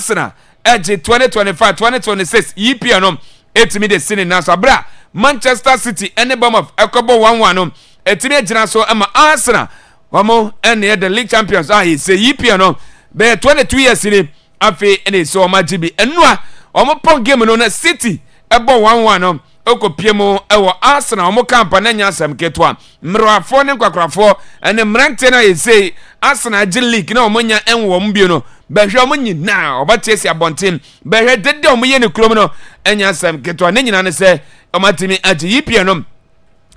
Arsenal edge 2025-2026 EPL no etimi de sini na so bra Manchester City and the Bournemouth ekobo 1-1 no etimi agina so ama Arsenal wamo ene the league champions he say EPL no be 22 years ni afi ene so ma gibi enua omo pon game no na City ebo 1-1 no okopiemu ewo Arsenal omo kampa na nya asem ketwa mrafo ne kwakrafo ene mrante na say Arsenal gi league na omo nya enwo mbio no behwe omo nyina obatiesi abonten behwe dede omo ye ne krom no enya asem ketwa ne nyina ne se omatimi agi EPL no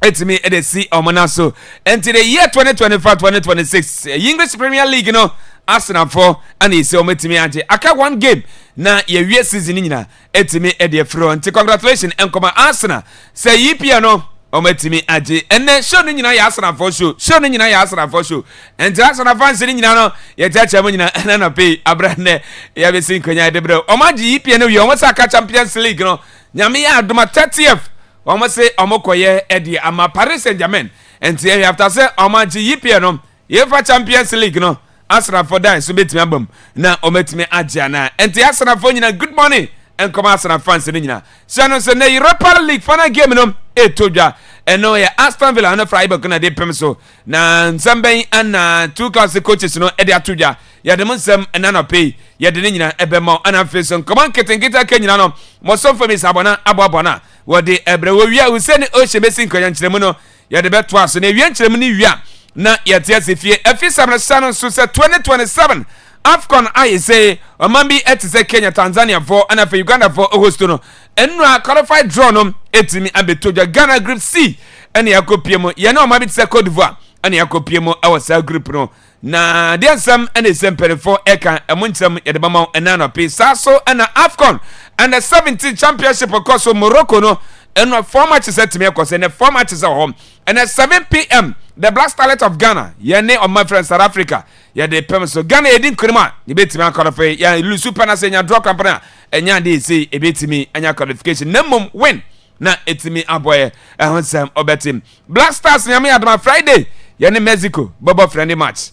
etimi edesi omo na so enti the year 2025-2026 English Premier League no Arsenal for and he say ometimi agi aka one game na ye wie season nyina etimi ede front congratulations enkoma Arsenal say EPL no ometimi agi enne show no nyina ya Arsenal for show no nyina ya Arsenal for show enti Arsenal fans ni nyina no ye chacha mo nyina na na pay abrane ya be sin konya de bre omaji EPL no ye omasa ka Champions League no nyame ya adoma 30th omase omokoye edi ama Paris Saint-Germain enti after say omaji EPL no ye fa Champions League no Arsenal for that so betimi abam na ometimi agi na enti Arsenal for nyina good morning and come Arsenal fans ni nyina so no say na Europa League final game no etodwa eno ye Aston Villa na Freiburg na de pem so na Nsamben and two classic coaches no e de atodwa ye de nsem na na pay ye de nyina ebema ana face come on ketenketa ka nyina no mo so for me sabona abobona wo de ebre wo wia wo se ni o shebesin kwanya nkyeremu no ye de beto aso na wia nkyeremu ni wia na ye te asefie afisam no so se 2027 Afcon I say omambi etise Kenya Tanzania for and for Uganda for host no enra qualified draw no etimi abetodwa Ghana group C and yakopiemo ye na omambi tse Cote d'Ivoire and yakopiemo awasa group no na dia sam and sempere for eka emuncham ye de bama enana pe saso and Afcon and the 17th championship of course Morocco no and 4 matches etimi ekose and 4 matches at home and at 7 p.m. the Black Starlet of Ghana ye ne on my friend South Africa ya de pem so Ghana edin krima ye betimi akọrọfe ya lusu pana se nya draw company enya de say e betimi anya qualification na mom win na etimi aboye ehonsam obetim Black Stars nyame adama Friday ye ne Mexico bobo friendly match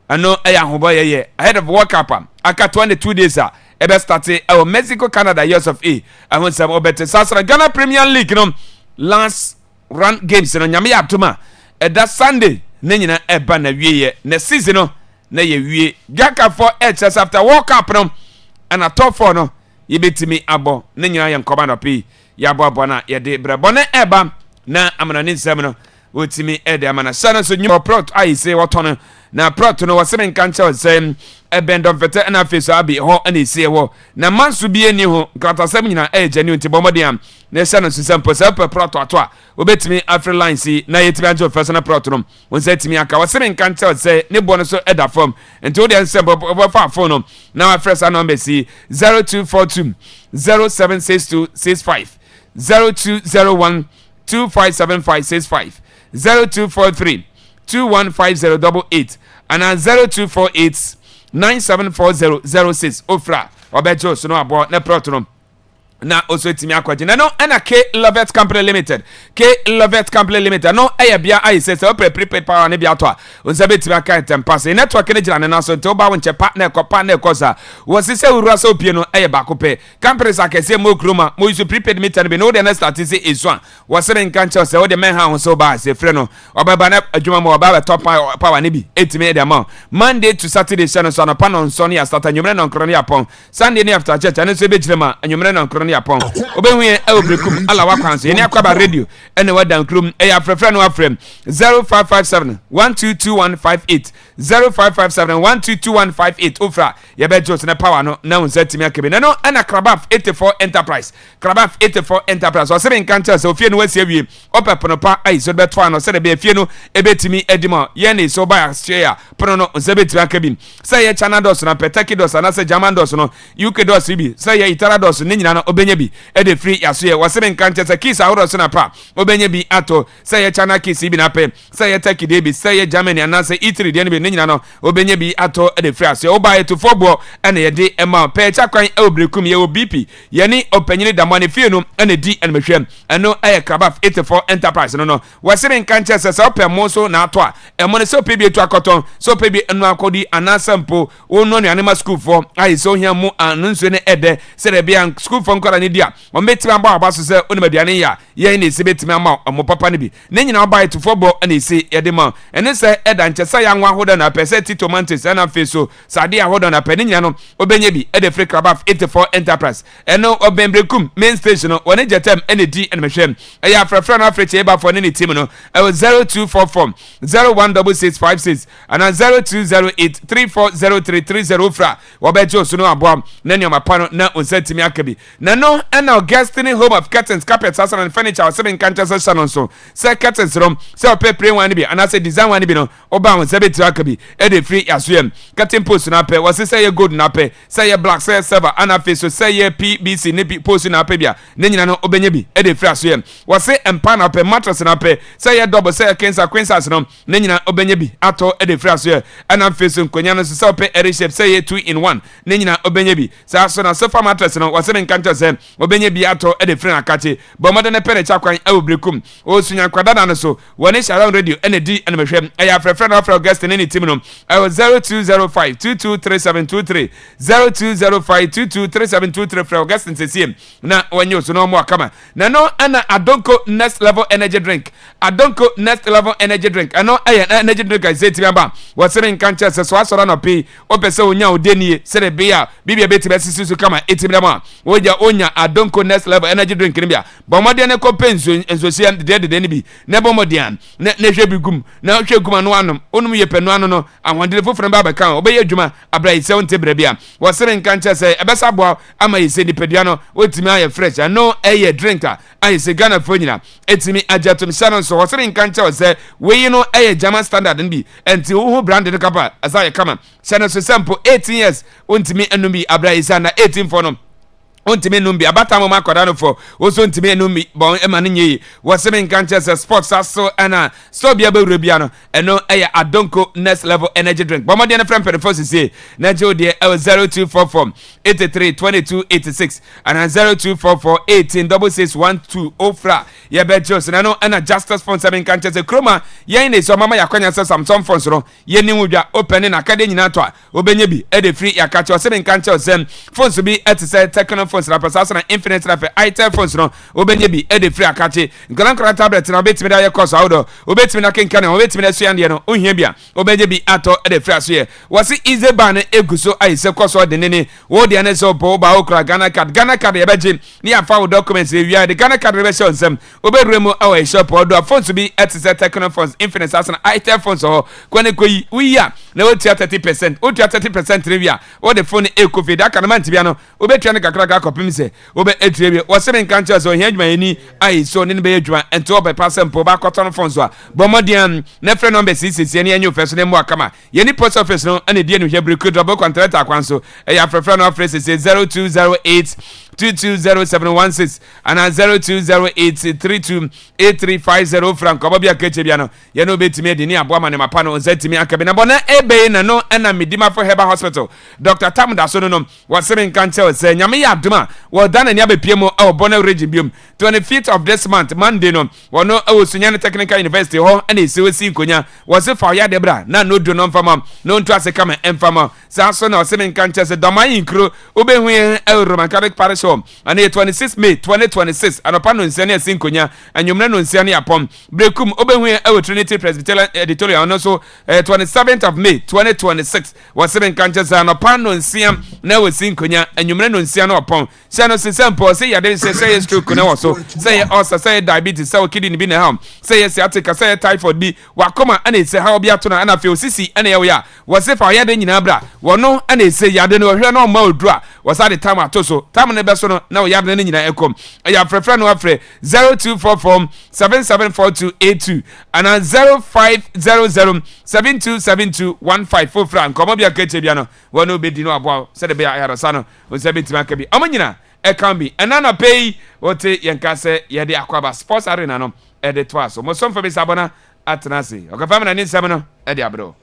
ano eya hoboye ye ahead of World Cup aka 22 days e be start Mexico Canada years of A ehonsam obetim sasra Ghana Premier League no last run games no nyame atoma that Sunday ne nyina eba na wieye na season no na ye wie gaka for HS after World Cup no and a top 4 no ye betimi abo ne nyina ye nkoma no pe ya abo na ye de brebo na eba na amana ne nsem no wotimi e de amana sana so nyimo prot ai say wotono na prot no wasem nkancha say ebend of vete na face abi ho na ese wo na manso bi eni ho kratasem nyina e genuine ti bomodiam na sana so sempo sempo prot ato a obetimi afri line si na yetimi anjo personal prot no won say timi aka wasem nkancha say ne bo no so eda form enti wo de nsem bo fa phone no na afresh number si 0242 076265 0201 257565 0243 215088 and 0248 974006 ofra obejo so no abo na proton na also timi akwaje no na K Lovet Company Limited no aya bia ai say prepaid power na bia to a onsabe timi aka tempase network ne gira ne na so nti oba won che partner kosa wo se se wura so pie no aya bakope companies akese mo kroma mo use prepaid meter be no de na start say esu wo se nkan che se wo de men ha ho so ba se frɛ no obaba na adwuma mo oba top power ne bi etimi de ma Monday to Saturday channel so na panon so ya start anwumre no nkro ne yapon Sunday ne after church ane so be girema anwumre no nkro Yapon obenwe obrekum ala wakwanso yene Akwaaba radio ene wadan krum frefre no afrem 0557 122158 0557 122158 ofra ye be jot na power no na unsa timi akebe no ana Krabaf 84 enterprise o sebe nkanta se ofie no wasie wie opepono pa ai so be to ano se de be fie no ebetimi edimo ye ne so ba share pono no unsa betimi akebim se ye China dos na Petaki dos na se German dos no UK dos bi se ye Itara dos ne nyina no obenya bi e de free yaso ye wasebe nka nche keys ahoro so na pa obenya bi ato say ye China keys bi na pe say ye Turkey de bi say ye Germany and say Italy de bi nyina no obenya bi ato e de free yaso ye oba ye to fobo ene ye de ema pe cha kwan e obrekum ye oBP ye ni opanyini da mane fie no ene di ene mehwem eno e Kabaf 84 enterprise no wasebe nka nche se opɛ mo so na ato a emo ne so pe bi etu akoton so pe bi enu akodi anasampo ono ne anima school for ai so hia mu anunso ne ede se de bia school for nkora ne dia o metima aba so se onimaduane ya ye ne se betima ama mo papa ne bi ne nyina oba etu fobo na ese ye de ma ene se eda nchesa ya nwa hoda na pese ti tomatoes na fe so sade ahoda na pe ne nyina no obenya bi ede free Kabaf 84 enterprise eno obembrekum main station no one jetem ene di ene mehwem e ya frefra na afreche eba for ne team no e 0244 016656 and 0208340330 fra wobejo so no aboam na ne mapano na onsatimi akabi na no na Augustine home of curtains carpets and furniture seven cancer session so say curtains rom say opepre one bi and say design one bi no oba won sabeti akabi e de free yasuyem curtain post na pe was say ye gold na pe say ye black say silver and afi so say ye PBC ne post na pe bia ne nyina no obenya bi e de free asuyem was say empa na pe mattress na pe say ye double say cancer queensas no ne nyina obenya bi ato e de free asuyem and afi so nkonya no say ope eri shape say ye 2 in 1 ne nyina obenya bi say so na sofa mattress no was say nkanto say obenya bi ato e de free akache bomode ne pere cha kwan e obrekum o sunya kwada na so woni sharon radio ene di ene mehwem e ya frefre na frefre guest ne team no 0205223723 0205223723 frefre guest nsesiem na wanyo so no mo akama na no ana Adonko next level energy drink Adonko next level energy drink ano energy drink I say tiamba wasere nkanche se so asora no pe opese onya odenie sere bia bibia beti besisisu kama etimdama oja onya Adonko next level energy drink ni bia bomode ne ko penso ensosia de ne bi ne bomodian ne hwe bigum na hwe gum anu anum onum ye penu anu no ahwandele foforo ba beka obeye adwuma abra ise onte bra bia wasere nkanche se ebesa boa ama ise dipedua no otimi aye fresh no eye drinker aye se Ghana fonyina etimi ajatum shanon so wasere nkanche se we no eye German standard nbi enti wo brand de kapa asaye kama shanon so sample 18 years ontimi enum bi abra ise na 18 for no ontime numbi abata mo makoda no for oso ontime numbi bon emane nyi waseme nkanche sports aso ana so bia bewure bia no eno eye Adonko next level energy drink bomode na frem perforce na je ode 0244 832286 and 0244 186612 ofra ye betros na no ana justice sponsor nkanche kroma ye ne so mama yakwanya Samsung phones no ye ni wudwa open na kade nyina to a obenye bi e de free yakache waseme nkanche sem phones bi etise techno phones na pesa na infinite na fe itel phones no obenye bi e de free akache nkran tablet na obetimi da ye course awdo obetimi na kenkan na obetimi na suande no ohia bia obenye bi ato e de free aso ye wasi easy ban eguso aise course de nene wo de na so bo ba okra Ghana card ye beje ni afa documents e wia de Ghana card be show nsem oberuremu awa shop odo phones bi etise techno phones infinite na itel phones ho kwane koyi wiya na wotia 30% wotia 30% revia wo de phone e covid aka na mantibia no obetua ne kakra kopimse obe etrebe waseme nkanche so hia adwuma yeni ai so ne be adwuma ento obe passempo ba koton fonso a bomodian na frɛ number 66 ne enyo feso ne mo akama yeni post office no ane die no hwɛ break double contract akwanso e ya frɛ no office 0208 220716 and 0208328350 frank obabia kechebia no ye no betimi de ni aboa mane mapa no zetimi akabe na bona ebe na no na medima for Herbal Hospital Dr. Tamda so no waseme nkanche se nyame ya aduma wo dana ni abepiemo e obona region biom 25th of this month Monday no wono e Osunyane Technical University ho na esiwesi nkonya wose fa ya debra na no do no mfama no nto ase kama emfama sa so na waseme nkanche se dama yinkro obehu e Roman Catholic Parish and 26 May 2026 anopa no nsia ne asinkonya anwumre no nsia ne apom brekum obehu e Trinity Presbyterian Editorial no so 27th of May 2026 waseme nkanche se anopa no nsia na wasinkonya anwumre no nsia no apom sia no sempo se ya de se stroke na woso se ulcer se diabetes se kidney bi na ham se sciatica se typhoid bi wakoma ana se ha obi ato na ana fe osisi ana ye ya wose fa ya de nyina bra wono ana se ya de no hwe na ma odura wasa de time atoso time ne be so no na ya de nyina ekom ya frefre no afre 0244 774282 ana 0500727215 for frank komo bia keche bia no wono be di no abo se de be ya rasa no o se be tima ka bi amanyina can be and nana pay what yankase yadi Akwaaba sports arena no the twice so most for me sabona atenase okay family ni sabona e dia bro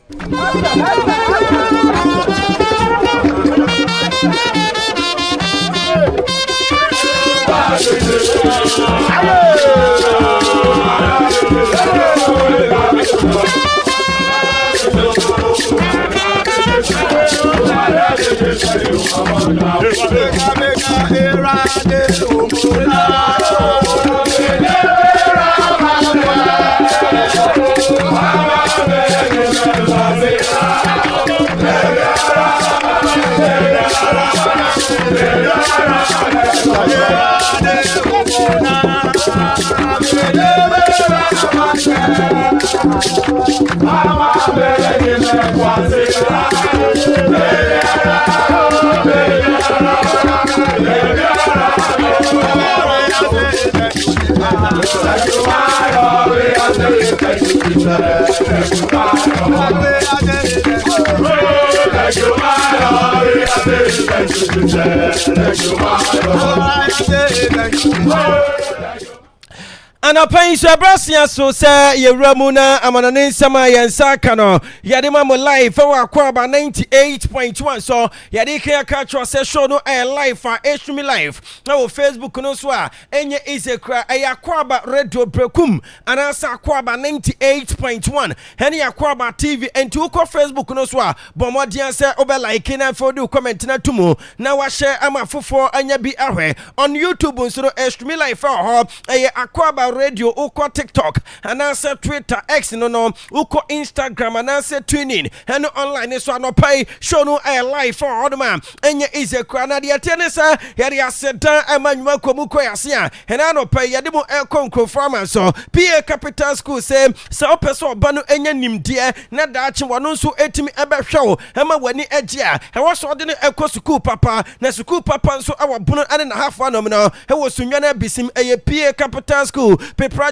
And a pain so Brasia so say ye Ramuna Amananin Sama Yansakano Yadima mo live for Akwaaba 98.1 so Yadika catch say show no air live for Eshumi live now Facebook no swa enye Izekra Akwaaba radio brekum and answer Akwaaba 98.1 Henny Akwaaba TV and to ko Facebook no swa bomodian say obe like na for do comment na tumu na wa share ama fofo anya bi ahwe on YouTube so Eshumi live for Akwaaba radio uko TikTok and answer Twitter X no uko Instagram and answer tuning and online so no pay show no air live for all man enye Izekra na dia tenesa yari asedan amanwa komuko yasia and no pay yadimo konko farmer so PA Capital School say so person banu enye nimdie na daachi wano so etimi ebehwe ema wani egia e wo so de ekɔ school papa na school papa so awabunu ane na half one no e wo sunwa na bisim eye PA Capital School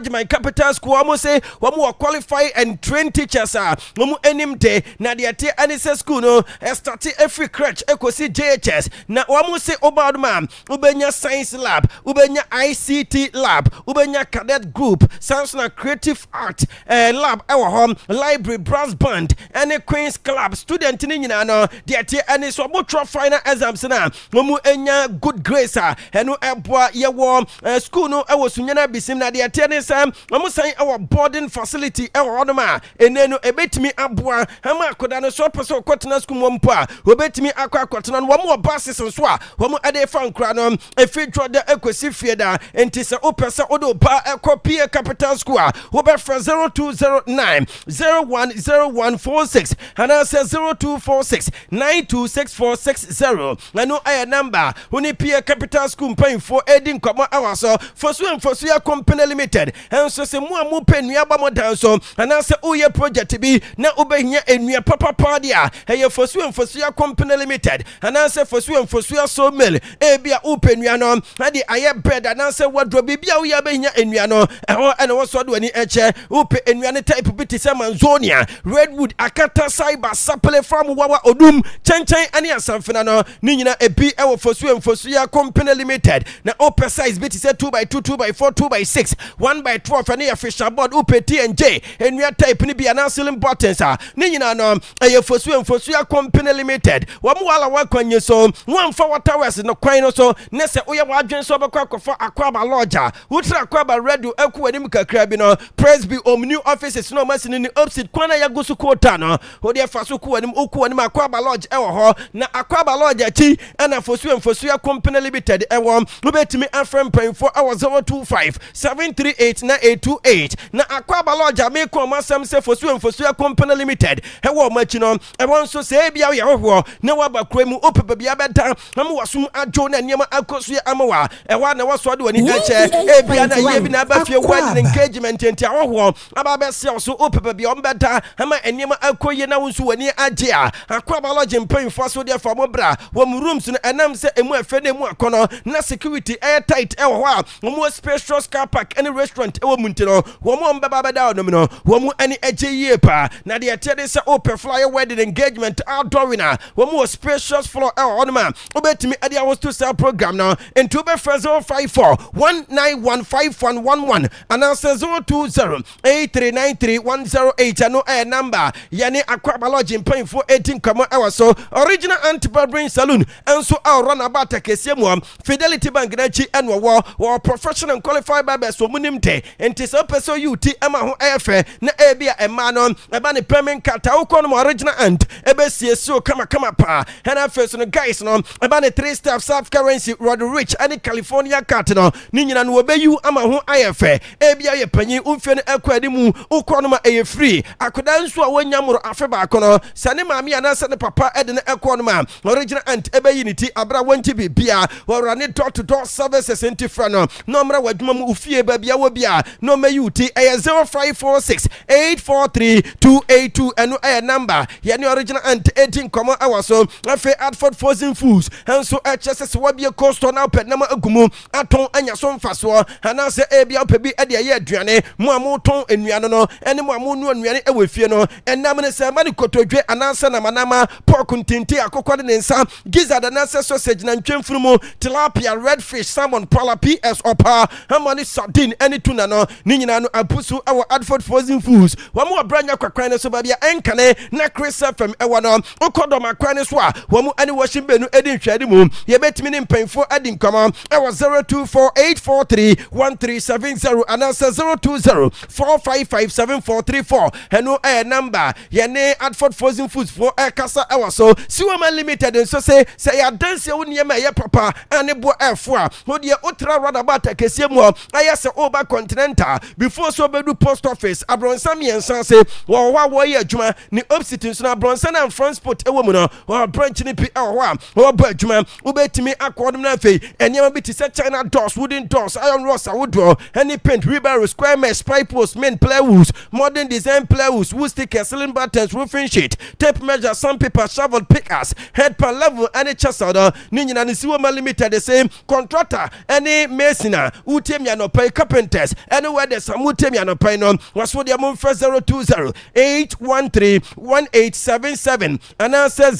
my Capital School almost say wamu qualify and train teachers are wamu enim de na de ate anise school no start every crèche ekosi JHS na wamu say about man ubenya science lab ubenya ICT lab ubenya cadet group sounds na creative art lab our home library brass band any Queens club student ni nyina no de ate ani so botro final exams na wamu enya good grace enu eboa ye wo school no e wo sunyana bisim na de ate ni sam amusan our boarding facility e wo no ma enenu ebetimi aboa ama akoda no so person kwotena school mompo a obetimi akwakotena no wo buses so a wo ade fan kra no efitro de ekosi fieda enti se opesa odo ba ekopie Capital School a wo be fra 0209 010146 and answer 0246 926460 anu aya number oni PA Capital School paying for edin komo awaso fosu ya company limited and so se mu amu penua ba modan so and answer oye project bi na obehia enua papa dia eye fosu ya company limited and answer fosu ya so mail e bia openua no na di aye bread and answer wardrobe bia wo ya behia enua no eho ene wo so do ani eche ope enua ne type bi te Manzonia Redwood Akata Cyber Sapele farm wawa odum chenchen ani asamfina no ni nyina ebi ewo fosu ya company limited na open size bi te 2x2 2x4 2x6 1x12 ani ya fisher board ope TNJ enua type ni bia na ceiling buttons ni nyina no eye fosu ya company limited wa mu wala wa kwanye so wamfa water west no kwan no so ne se oya wadwen so bekwa kofa Akwaaba lodge utra Akwaaba radio eku anim kakra bi no Presby Omni offices no masini ni opposite kwana ya gusu kota no odi afaso ku anim oku anim Akwaaba lodge ewo ho na Akwaaba lodge achi na fosu ya company limited ewo no betimi afrem pen for our 025 738 9828 na Akwaaba lodge me ko masam se fosu ya company limited ewo machi no ewo nso se bia ya hoho na waba kremu opebe bia beta am wasum adwo na niema akoso ya amawa ewa na waso de wani ache bia na ye bi na ba fie wedding engagement enti ahoho aba be se so opebe bia ombeta ama eniema akoye na wonso wani age a Akwaaba lodge mpanfo so de fa mobra wo rooms no enam se emu afe na emu akono na security air tight ewo ho a mo spacious car park park any restaurant ewo muntino womo mbaba da no no womo ani eje yie pa na de tede se open flyer wedding engagement outdoor winner womo spacious floor onoma obetimi ade awon to sell program now into be 054 191511 and answer 020 8393 no number yani Akwaaba lodge in paying for 18 kama ewa so original anti-barbering saloon enso our run about kesie mu Fidelity Bank na chi enwo wo professional and qualified barbers so munimte enti so person UT ama ho efe na ebia ema no eba ne payment card awko no original ant ebe sieso kama pa na first no guys no eba ne 3 staff South currency Rod Rich and California card no ni nyina no obeyu ama ho efe ebia ye panyin umfe no akwadi mu ukọ no ma eye free akoda nso a wanyamoro afe ba kono sane maami anasa ne papa ede ne ekọ no ma original ant ebe yiniti abra wanti bibia warane door to door services enti frano no mra wadwuma mu ufie ba bia wo bia no mayuti 0546 843 282 eno number yani original ant 18 komo awaso afe Adford Frozen Foods enso hss wabie costo na pet na agumu aton anya so mfaso anase ebia opebi ede ye aduane mu amoton enuano no ene mu amonu anuane ewefie no enam ne se mani kotodwe anase na manama pork ntinti akokode ne nsa gizzard anase sausage na ntwemfurumu tilapia redfish salmon pala ps opa hamani sardine ene tuna no ni nyina no apusu awo Adford Frozen Foods wamu abranya kwakran ne so babia enkane na Chris FM ewo no okodom akran ne so a wamu ani washing benu edi nhwade mu ye betimi ne mpanfo adi nkama ewo 0248431370 anasa 0204557434 eno number ye ne Adford Frozen Foods for kasa ewo so Siwama Limited so say ya dance wo niema ye papa ane bo efo a wo de ultra roundabout kesie mu ayase over continental before so bedu post office abronsam yensan say wo ye adwuma ni opposite so na abronsam and transport ewo mu no wo branch ni pi ewo a wo ba adwuma wo betimi akodum na fei enyema bi ti say China doors wooden doors iron rods awodo any paint rebar square mesh pipe post main plywood modern design plywood wood stickers ceiling buttons roofing sheet tape measure sandpaper shovel pickers head pan level any chasada ni nyina ni Siwama Limited the same contractor any masona utem ya no pay carpenters anywhere there's some utem ya no pay no waso dia mo 020 8131877 and answer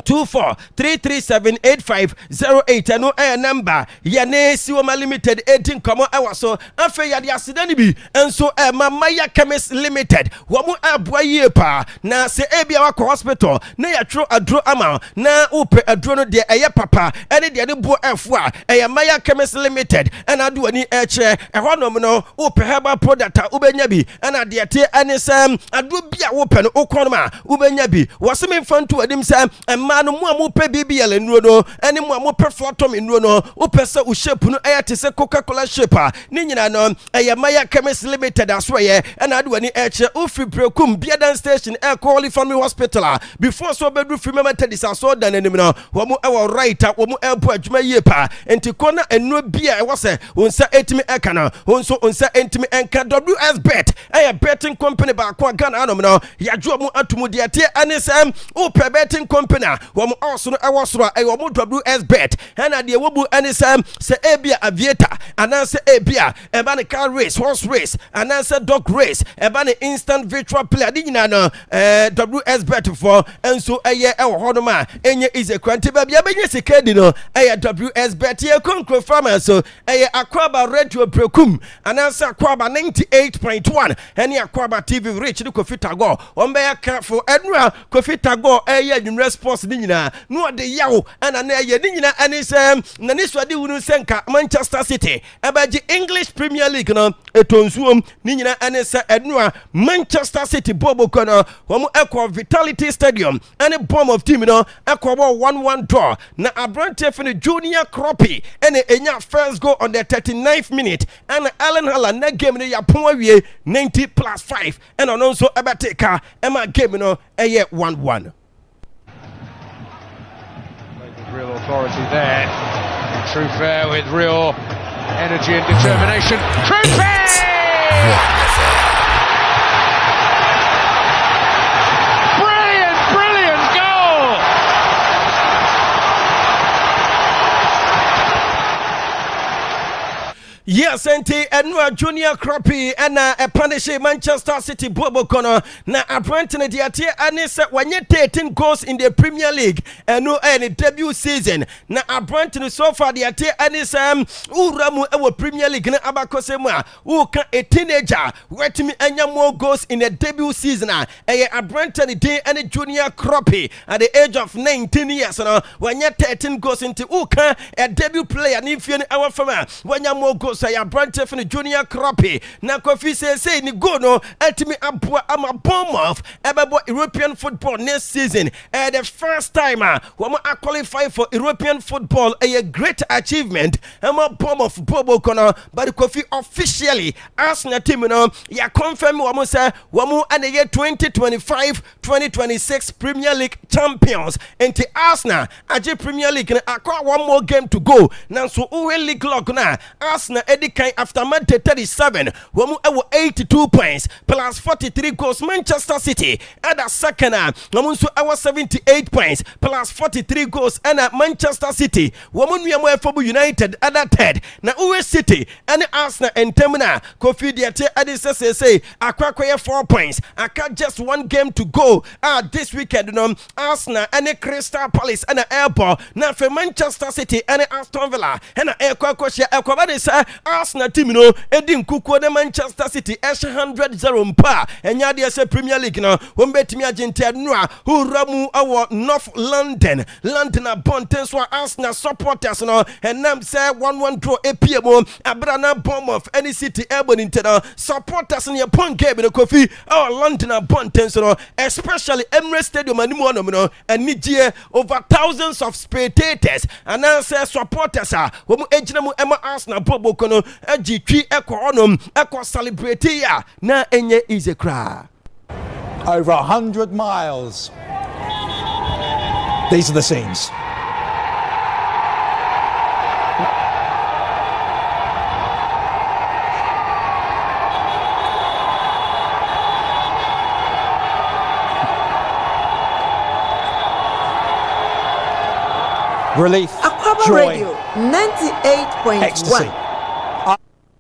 24337858 no number yane Siwama Limited 18 komo ewaso afa yade asedani bi enso Mamaya Chemist Limited womu aboa yie pa na se ebia wa hospital na ya tro adro ama na upe adro no de eye papa ene de bo efo a Mamaya Chemist Limited ena do ani eche ehonom no upe herbal product a ubenya bi ena de te ene sam adro bia wo pe no ukonoma ubenya bi waseme mfantu adim sam manu mu amupe BBL nuro no ene mu amupe flatom nuro no upese u shape no ayate se Coca-Cola shape ni nyina no Mamaya Chemist Limited aswoye ena ade wani eche ufi prekum biadan station air quality family hospital before so bedu fi memete disaso dan enim no wo mu ewo right wo mu elpo adwuma yie pa enti kona enu bia e wose onsa etimi eka no onso onsa entimi enka WS Bet betting company ba kwa Ghana anom no yadwo mu atumu de ate ane sam upe betting company wom also no ewosoro e wom WS Bet na de wobu ane sam se ebia aviator ananse ebia eba ne car race horse race ananse dog race eba ne instant virtual player di nyina no WS Bet for enso eye ewo hono ma enye is a kwante ba bia benye sikedi no eye WS Bet ye konkro farmer so eye Akwaaba radio prekum ananse Akwaaba 98.1 ene Akwaaba TV reach ni Kofi Tago ombe ya careful enra Kofi Tago eye adwumre sports ni nyina no de yawo ana na eye ni nyina ane sem na ni so de wunu senka Manchester City abaji English Premier League no etonsuom ni nyina ane se enra Manchester City bobo kono wo ekọ Vitality Stadium ane bomb of team no ekọ 1-1 draw na Abrante fini Junior Kropi ene enya first goal on the 39th minute and Allen Haaland na game no yapon awie 90+5 and on also ebateka ema game no eye 1-1. Real authority there. True fair with real energy and determination. True fair! Brilliant goal! Yes, enti enwa Junior Crappy and a punish Manchester City Bobo Kono na apparently the atia anise wanye 13 goals in the Premier League and no any debut season na apparently so far the atia anise uramu ewo Premier League na abakose mu a uka a teenager wetimi anya more goals in the debut season a apparently day any Junior Crappy at the age of 19 years no wanye 13 goals into uka a debut player ni fie ni awa fama wanya more goals ya branch for the Junior Crappy na Kofi say ni go no ultimate abua ama Bournemouth ebebo European football next season the first time we qualify for European football a great achievement ama Bournemouth Bobo kono but Kofi officially Arsenal team no ya confirm we say we and the year 2025-2026 Premier League champions enti Arsenal aje Premier League na akwa one more game to go na so uwe league lock na Arsenal Edikan after month 37 wamu ewo 82 points plus 43 goals. Manchester City at the second wamu so ewo 78 points plus 43 goals and Manchester City wamu nuyamo efobu United at the third na uwe City and Arsenal and Temina Kofi Diate adise say akwakoye 4 points aka just one game to go this weekend no Arsenal and Crystal Palace and Airport na for Manchester City and Aston Villa and Akwaaba say Arsenal team no Edim Kuku de Manchester City 100-0 mpa enya de say Premier League no won betimi agente no a huramu awo North London abonten so Arsenal supporters no enam say 1-1 draw epiemo abrana Bournemouth any City Ebony no supporters in your point game no Kofi London abonten so no especially Emirates Stadium animu no enigie over thousands of spectators and say supporters wo mu ejina mu ema Arsenal Bobo kono agitwi ekọ onom ekọ celebrate ya na enye easy cry over 100 miles. These are the scenes. Relief, Akwaaba joy, Radio 98.1. ecstasy.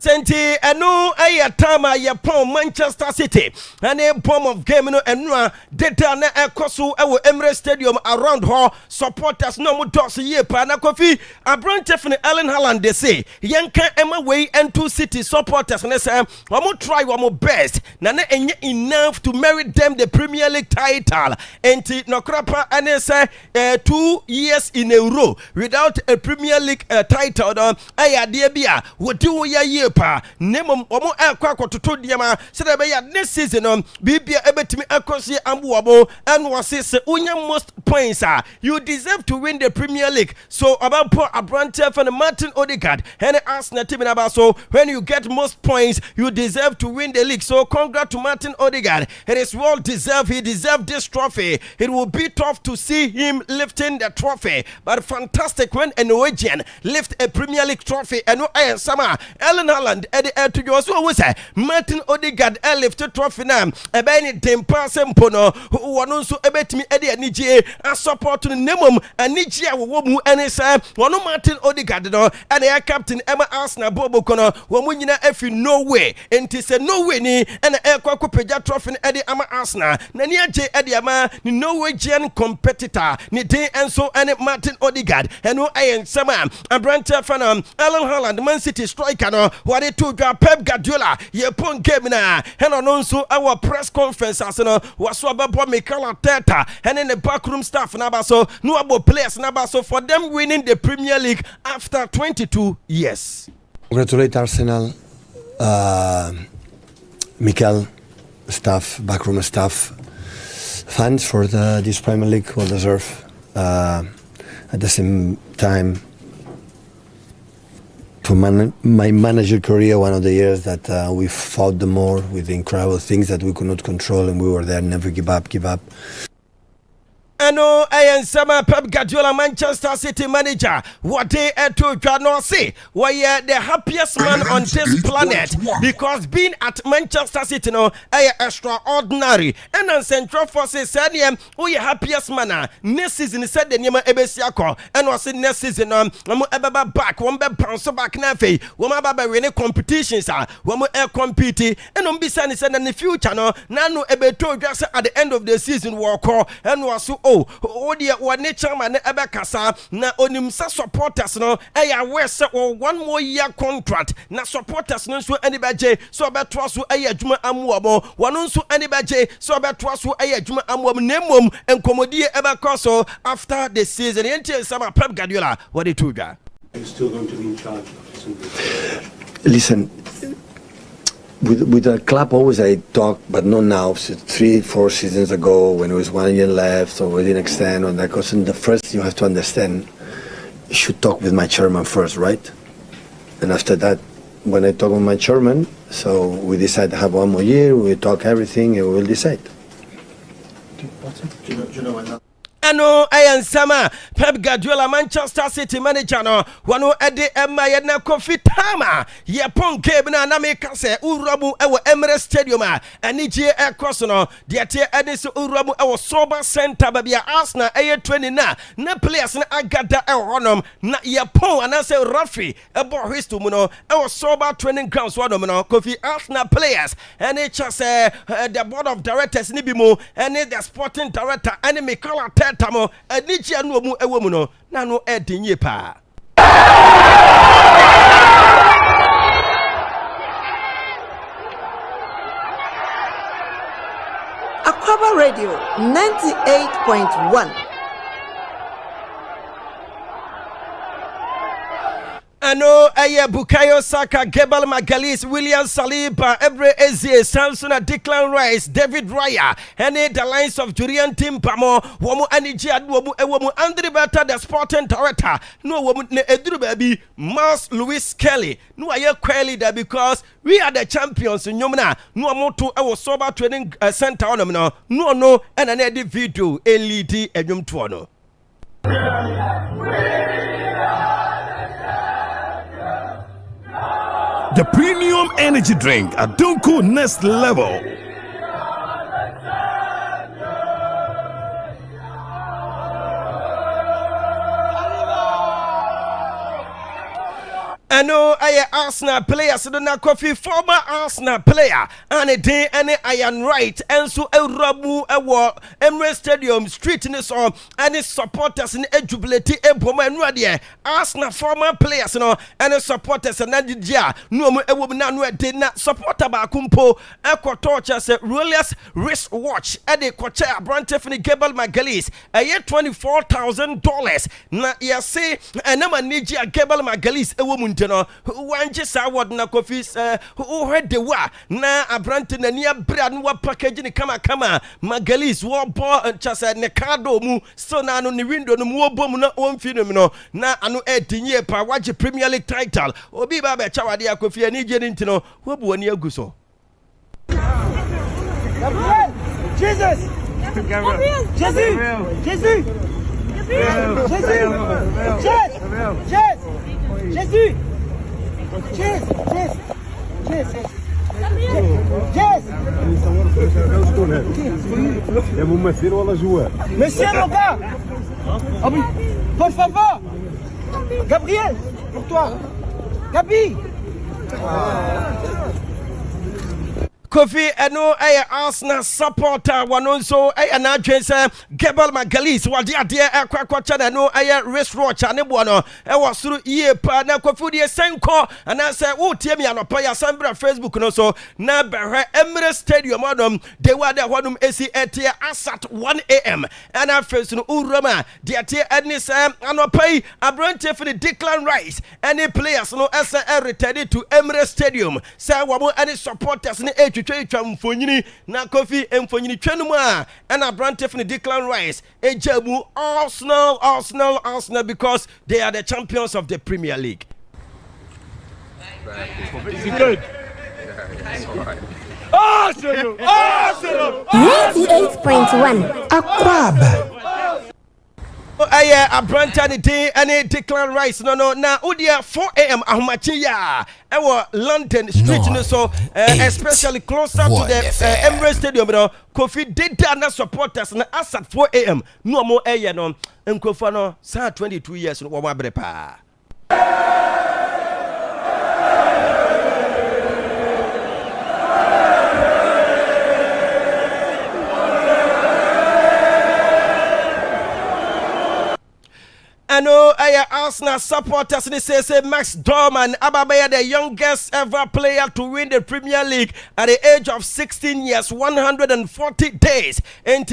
Senti enu ayatama yapon Manchester City and a bomb of game no enwa data na ekoso ewo Emirates Stadium around her supporters no mu dos ye pa na Kofi Abrante fne Erling Haaland they say yenka ema way into City supporters na say we mo try we mo best na na enye enough to merit them the Premier League title enti no krapa ane say 2 years in a row without a Premier League title ayade bia wodi wo ye pa nemom omo akwa toto diama se da be ya next season bibia ebetimi akosi ambuabo and was unya most points you deserve to win the Premier League so about Paul Abrante and Martin Odegaard and Arsenal team about so when you get most points you deserve to win the league so congrats to Martin Odegaard it is well deserved he deserved this trophy it will be tough to see him lifting the trophy but fantastic when a Norwegian lift a Premier League trophy and no summer Ellen Haaland Eddie to you also was Martin Odegaard lifted trophy now a benny tempa sempono who one so ebetimi Eddie Nije a support to the nemum and Nijia womu and say one Martin Odegaard no and air captain Emma Arsenal Bobo Kono womunyina efi no way and say no way ni and air kwakupeja trophy Eddie Ama Arsenal na ni aje Eddie Ama ni Norwegian competitor ni day and so and Martin Odegaard and no iron sama Abrante fan Erling Haaland Man City striker no what it to Pep Guardiola ye pon game na and on so our press conference as no was about Mikel Arteta and in the backroom staff na so no about players na so for them winning the Premier League after 22 years. Congratulate Arsenal, Mikel, staff, backroom staff, fans for this Premier League, well deserved. At the same time, for my manager career, one of the years that we fought the more with the incredible things that we could not control, and we were there, never give up. Ano ayan sama Pep Guardiola Manchester City manager. What they to no say why the happiest man on this planet because being at Manchester City no extraordinary. And on Central Forces said we happiest man next season said the name Ebesiako and was in next season ebaba back one be bounce back na fe one baba win competitions one compete and on bisa said in the future no nanu ebeto just at the end of the season walk and was oh dear one chairman ebe kasa na onimsa supporters no west or 1 more year contract na supporters no so anybody so beto so adwuma amuomo one so anybody so beto so adwuma amuomo nemom enkomodie ebe koso after the season until some Pep Guardiola what they told you. Are you still going to be in charge? Listen, with the club always I talk, but not now. So 3-4 seasons ago, when it was 1 year left, or we didn't extend on that. Because in the first, you have to understand, you should talk with my chairman first, right? And after that, when I talk with my chairman, so we decide to have 1 more year. We talk everything, and we will decide. Do you know when that? Ano ayan sama Pep Guardiola Manchester City manager no wano ede emma ye na Kofi Tama ye pon game na make say uramu ewo Emirates Stadium ani je ekos no de tie ede so uramu ewo Sober Center ba bia Arsenal eye 20 na players na agada e honom na ye pon ana say Rafi ebo history mu no ewo Sober training grounds wonom no Kofi Arsenal players ani cha say the board of directors ni bi mu ani the sporting director ani Mikel Tamo anichi anu mu ewo mu no na no edinye pa Akwaaba Radio 98.1. Ano aye Bukayo Saka, Gabriel Magalhaes, William Saliba, Ebre Eze, Samson Declan Rice, David Raya, any the lines of Julian Timpamo, Womu Aniji Adwomu Ewomu Andre Bata, the sporting director, no woman Edru baby, Mars Louis Kelly, no aye Kelly there because we are the champions in Yomina, no more to our Sober training center on no and an edit video LED Edum Tuano. The premium energy drink at Dunko Next Level. I know I Arsenal player, so na Kofi former Arsenal player, and a day and iron right, and so a rabu a war Emirates Stadium street in this and his supporters in Edubility Eboma and Radia Arsenal former players, and his supporters and Nadia no more a woman did not support Abakumpo Echo Torture said Rolex wrist watch at the Cocha Brand Tiffany Gabriel Magalhaes a year $24,000 na ya say and I'm a Nigia Gabriel Magalhaes a woman no one just award na Kofi who heard the wa na abrante na near brand wa package ni kama Magalhaes wo ball just ne cardo mu so na no ni window no mu obom na onfinu no na anu edinye pa waje Premier League title obi ba be chawade Kofi ani je ni ntino wo bu ani aguso Jesus Gabriel Jesus Jesus Jesus Yes! É um maceiro ou lajoa? Monsieur mon gars! Por favor! Gabriel! Pour toi! Gabi! Kofi eno Arsenal supporter one so na dwense Gabriel Magalhaes wade ade akwacha na no wrist watch ane bo no wo suru ye pa na Kofi de senko ana say wo tie mi anopa ya sambra Facebook no so na behwe Emirates Stadium odom de wade hodum esi etie asat 1 am ana face no urama de etie ane say anopa yi abrante for the Declan Rice any players no esa returned to Emirates Stadium say wo mo any supporters ne twetwa mfonyini na Kofi mfonyini twanu a na brand for Declan Rice ejamu Arsenal because they are the champions of the Premier League. Is he good? That's all right. Arsenal! 98.1 Akwaaba. Aye, a brand any day, any Declan Rice. No, now, Udia 4 a.m. Ahmachiya. Our London street, so especially closer to the Emirates Stadium. Kofi did not support us as at 4 a.m. No more air, no, and Kofano, 22 years, no more brepa. I know Arsenal supporters and say Max Dorman Ababaya, the youngest ever player to win the Premier League at the age of 16 years, 140 days. And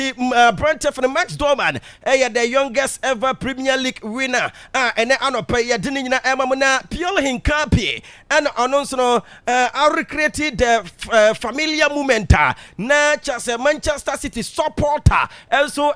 Brentford Max Dorman, the youngest ever Premier League winner. And then Anopa Dinina Emamuna Piol Hinkapi and Anonso I recreated the familiar moment. Na just a Manchester City supporter, also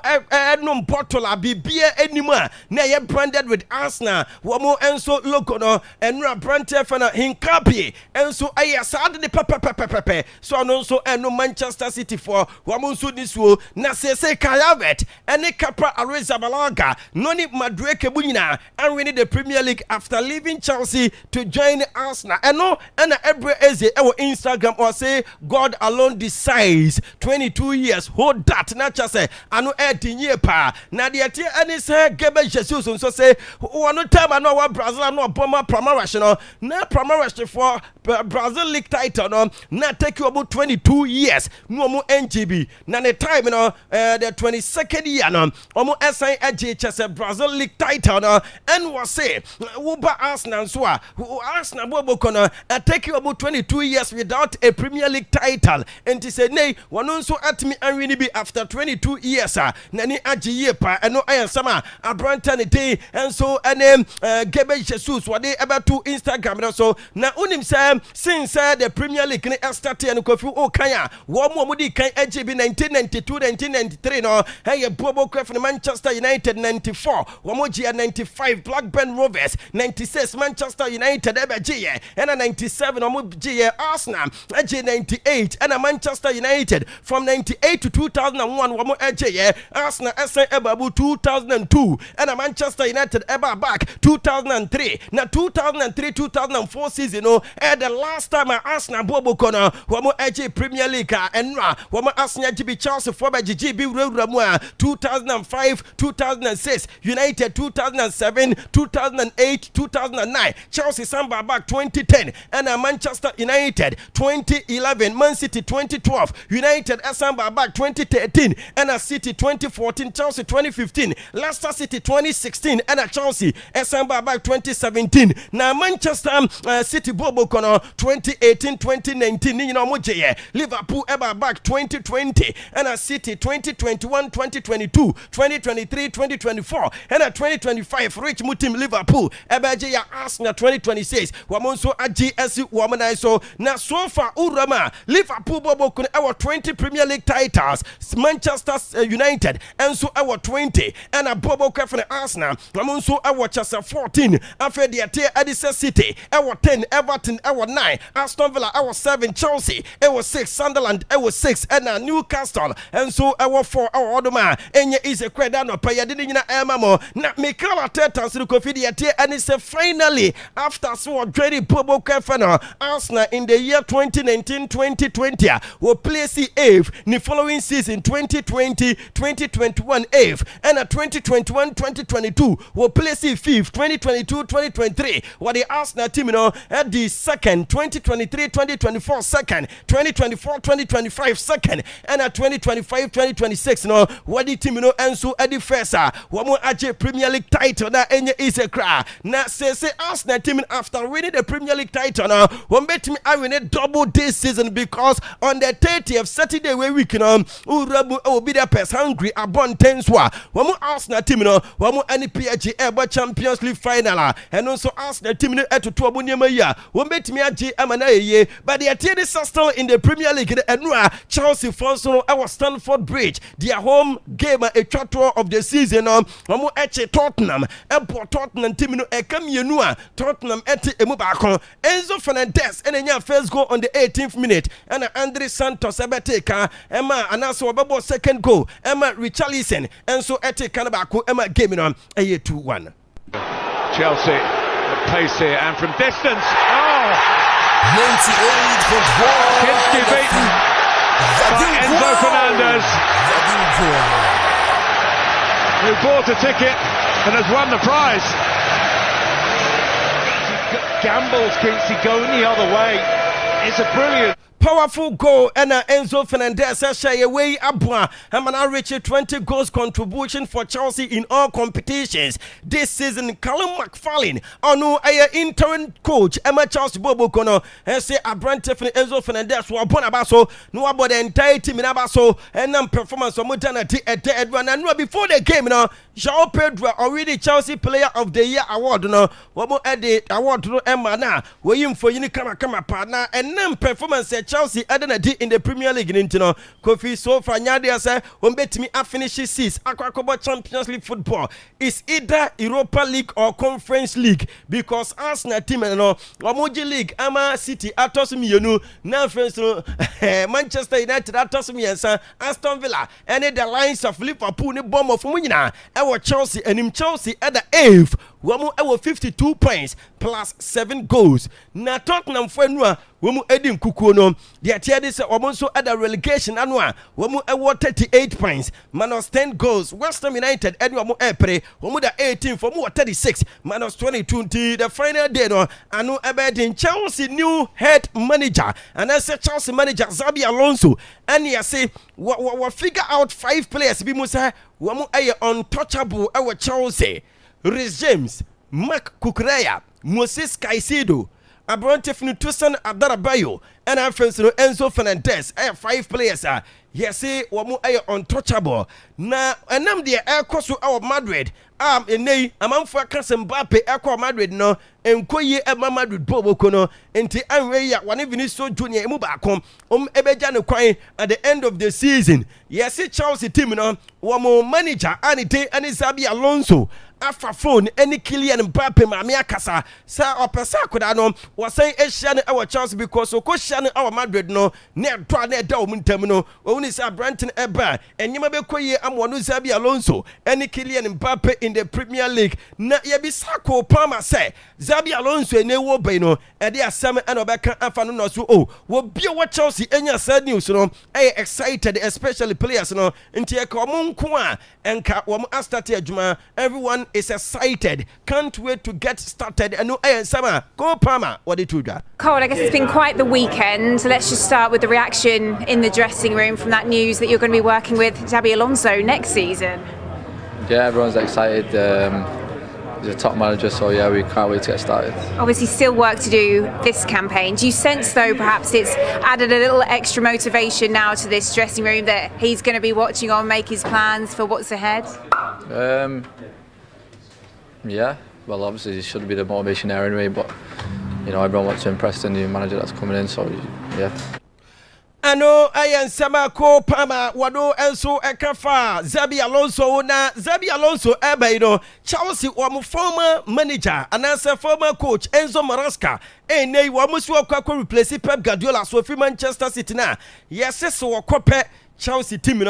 no bottle be beer anymore. Na branded with Arsenal, Wamo Enso Locono, and Brante Fana Hinkapi, and so I sad the pepe. So also and no Manchester City for Wamusu this will Nasese Kayavet, and a Capra Areza Balaga, Noni Madreke Bunina, and winning the Premier League after leaving Chelsea to join Arsenal. And no, and every Eze our Instagram or say God alone decides 22 years, hold that, not just say, I know 18 years pa. Nadia and it's Gebe Jesus. So say one time I know what Brazil no bomber Pramarash no na Pramarash for Brazil League title no na take you about 22 years no more NGB na the time no the 22nd year no omo SI HHS Brazil League title no and was say Uba Arsenal so Arsenal bobo kono take you about 22 years without a Premier League title and he said nay one also at me and really be after 22 years na ni agi year pa and no I am sama abrantane day and so and Gebe Jesus what they about to Instagram and so now unim say since the Premier League started and Kofi Okaya one more mudi kan HB 1992 1993 no hey Bobo Cref Manchester United 94 Wamoji 95 Blackburn Rovers 96 Manchester United ebeji and 97 Wamoji Arsenal AJ 98 and Manchester United from 98 to 2001 Wamo AJ Arsenal SA Ebabu 2002 and Manchester United ever back 2003 now 2003-2004 season the last time Arsenal Bobo Kono Wamo AJ Premier League and Wamo Arsenal GB Chelsea for GB 2005 2006 United 2007 2008 2009 Chelsea Samba back 2010 and Manchester United 2011 Man City 2012 United Samba back 2013 and City 2014 Chelsea 2015 Leicester City 2016 and Chelsea Samba back 2017 now Manchester City Bobo Kono 2018 2019 you know moje Liverpool ever back 2020 and City 2021 2022 2023 2024 and 2025 rich mutim Liverpool ebeje ya Arsenal 2026 wamonso AGS wamana so na so far urama Liverpool Bobo Kono our 20 Premier League titles Manchester United and so our 20 and a Bobo Kono Arsenal wamonso our chasa 14 after the Edison City our 10 Everton our 9 Aston Villa our 7 Chelsea our 6 Sunderland our 6 and Newcastle and so our 4 our Odoma enye is a credit no pay didn't you know na Mikel Arteta so Kofi the and it's finally after so very Bobo Kono Arsenal in the year 2019-2020 will place the 8th in the following season 2020-2021 8th and 2021-2022 will place the 5th 2022-2023 what the Arsenal team at the second 2023-2024 second 2024-2025 second and 2025-2026 what the team and so at the first one more AJ Premier League title na enye is a cry na say Arsenal team after winning the Premier League title one bet me I win a double this season because on the 30th Saturday week Urabu will be the best hungry abon tenswa one more Arsenal team one more any PSG Eba Champions League final and also ask the team to Tuabunia won't bet me at Amanaye, but they are still in the Premier League and Chelsea Fonso our Stamford Bridge their home game a tour of the season Mamu Eche Tottenham Empo Tottenham team no Ekam Yenua Tottenham Eti Emubako Enzo Fernandez and then first goal on the 18th minute and Andre Santos Ebeteka Emma and also Babo second goal Emma Richarlison and so Eti Kanabako Emma game on a year 2-1. Chelsea, the pace here, and from distance, 98.1 Kinski beaten by Enzo Fernandez, who bought a ticket and has won the prize. Gambles Kinski going the other way. It's a brilliant. Powerful goal and Enzo Fernandez shy away Abua Hamana reached 20 goals contribution for Chelsea in all competitions this season. Callum McFarlane no interim coach Emma Charles Bobo Kono and say Abrante Enzo Fernandez who born abaso no about the entire team in abaso and performance of modernity at the Edwin and before the game João Pedro already Chelsea Player of the Year award wamo edit award to Emma na we for you kama partner and performance Chelsea Adenadi in the Premier League Nintino Kofi so far Nyadia say won't bet me a finish 6 Akwaaba Champions League football is either Europa League or Conference League because Arsenal team Wamoji League Ama City Atos Mienu now friends Manchester United Atos Miensa Aston Villa and the lines of Liverpool ni bomb of Munina our Chelsea and him Chelsea at the 8th Wamu our 52 points plus 7 goals na Tottenham Fenua Wamu Edim Kukuno the Atiadis Wamonso at the relegation anwa Wamu award 38 points minus 10 goals West Ham United Edwamu Epre Wamu the 18 for more 36 minus 22 the final day no anu abedin Chelsea new head manager and I say Chelsea manager Xabi Alonso and he say what figure out 5 players be musa Wamu aye untouchable our Chelsea Rhys James, Mark Cucurella, Moses Caicedo, Abrante Fnutusan Adarabayo, and our friends Enzo Fernandez. I have 5 players. Yes, wamu aye untouchable. Na enam the air course our Madrid. Ene amamfa Kasem Mbappe Akwa Madrid no enkoye ema Madrid bobo kono enti anwe ya wane Vinicius Junior emu bakom ebeja no kwan at the end of the season. Yes, Chelsea team no wamo manager Anite and Xabi Alonso afa phone any Kylian Mbappe maame akasa sa opesa koda no wasan ehia ne our Chelsea because okohia ne our Madrid no ne do na eda omuntam no oni sa Branton eba enyima bekoye amwono Xabi Alonso any Kylian Mbappe in the Premier League na yebisa ko Palmer say Xabi Alonso ene wo bai no e de asem e no beka afa no so wo bio wa Chelsea enya sad news no e excited especially players no nti e ka omonko a enka wo start adwuma everyone is excited can't wait to get started and no sama go Palmer what did you do Cole, I guess it's been quite the weekend, so let's just start with the reaction in the dressing room from that news that you're going to be working with Xabi Alonso next season. Yeah, everyone's excited. He's a top manager, so yeah, we can't wait to get started. Obviously still work to do this campaign. Do you sense though perhaps it's added a little extra motivation now to this dressing room that he's going to be watching on, make his plans for what's ahead? Yeah, well obviously it should be the motivation there anyway, but you know everyone wants to impress the new manager that's coming in, so yeah. Ano ayan sama ko Palmer wado enso ekafa Xabi Alonso na Xabi Alonso eba Chelsea wa former manager and as a former coach Enzo Maresca nei wa musu akwa replace Pep Guardiola so fi Manchester City na yes so kope Chelsea team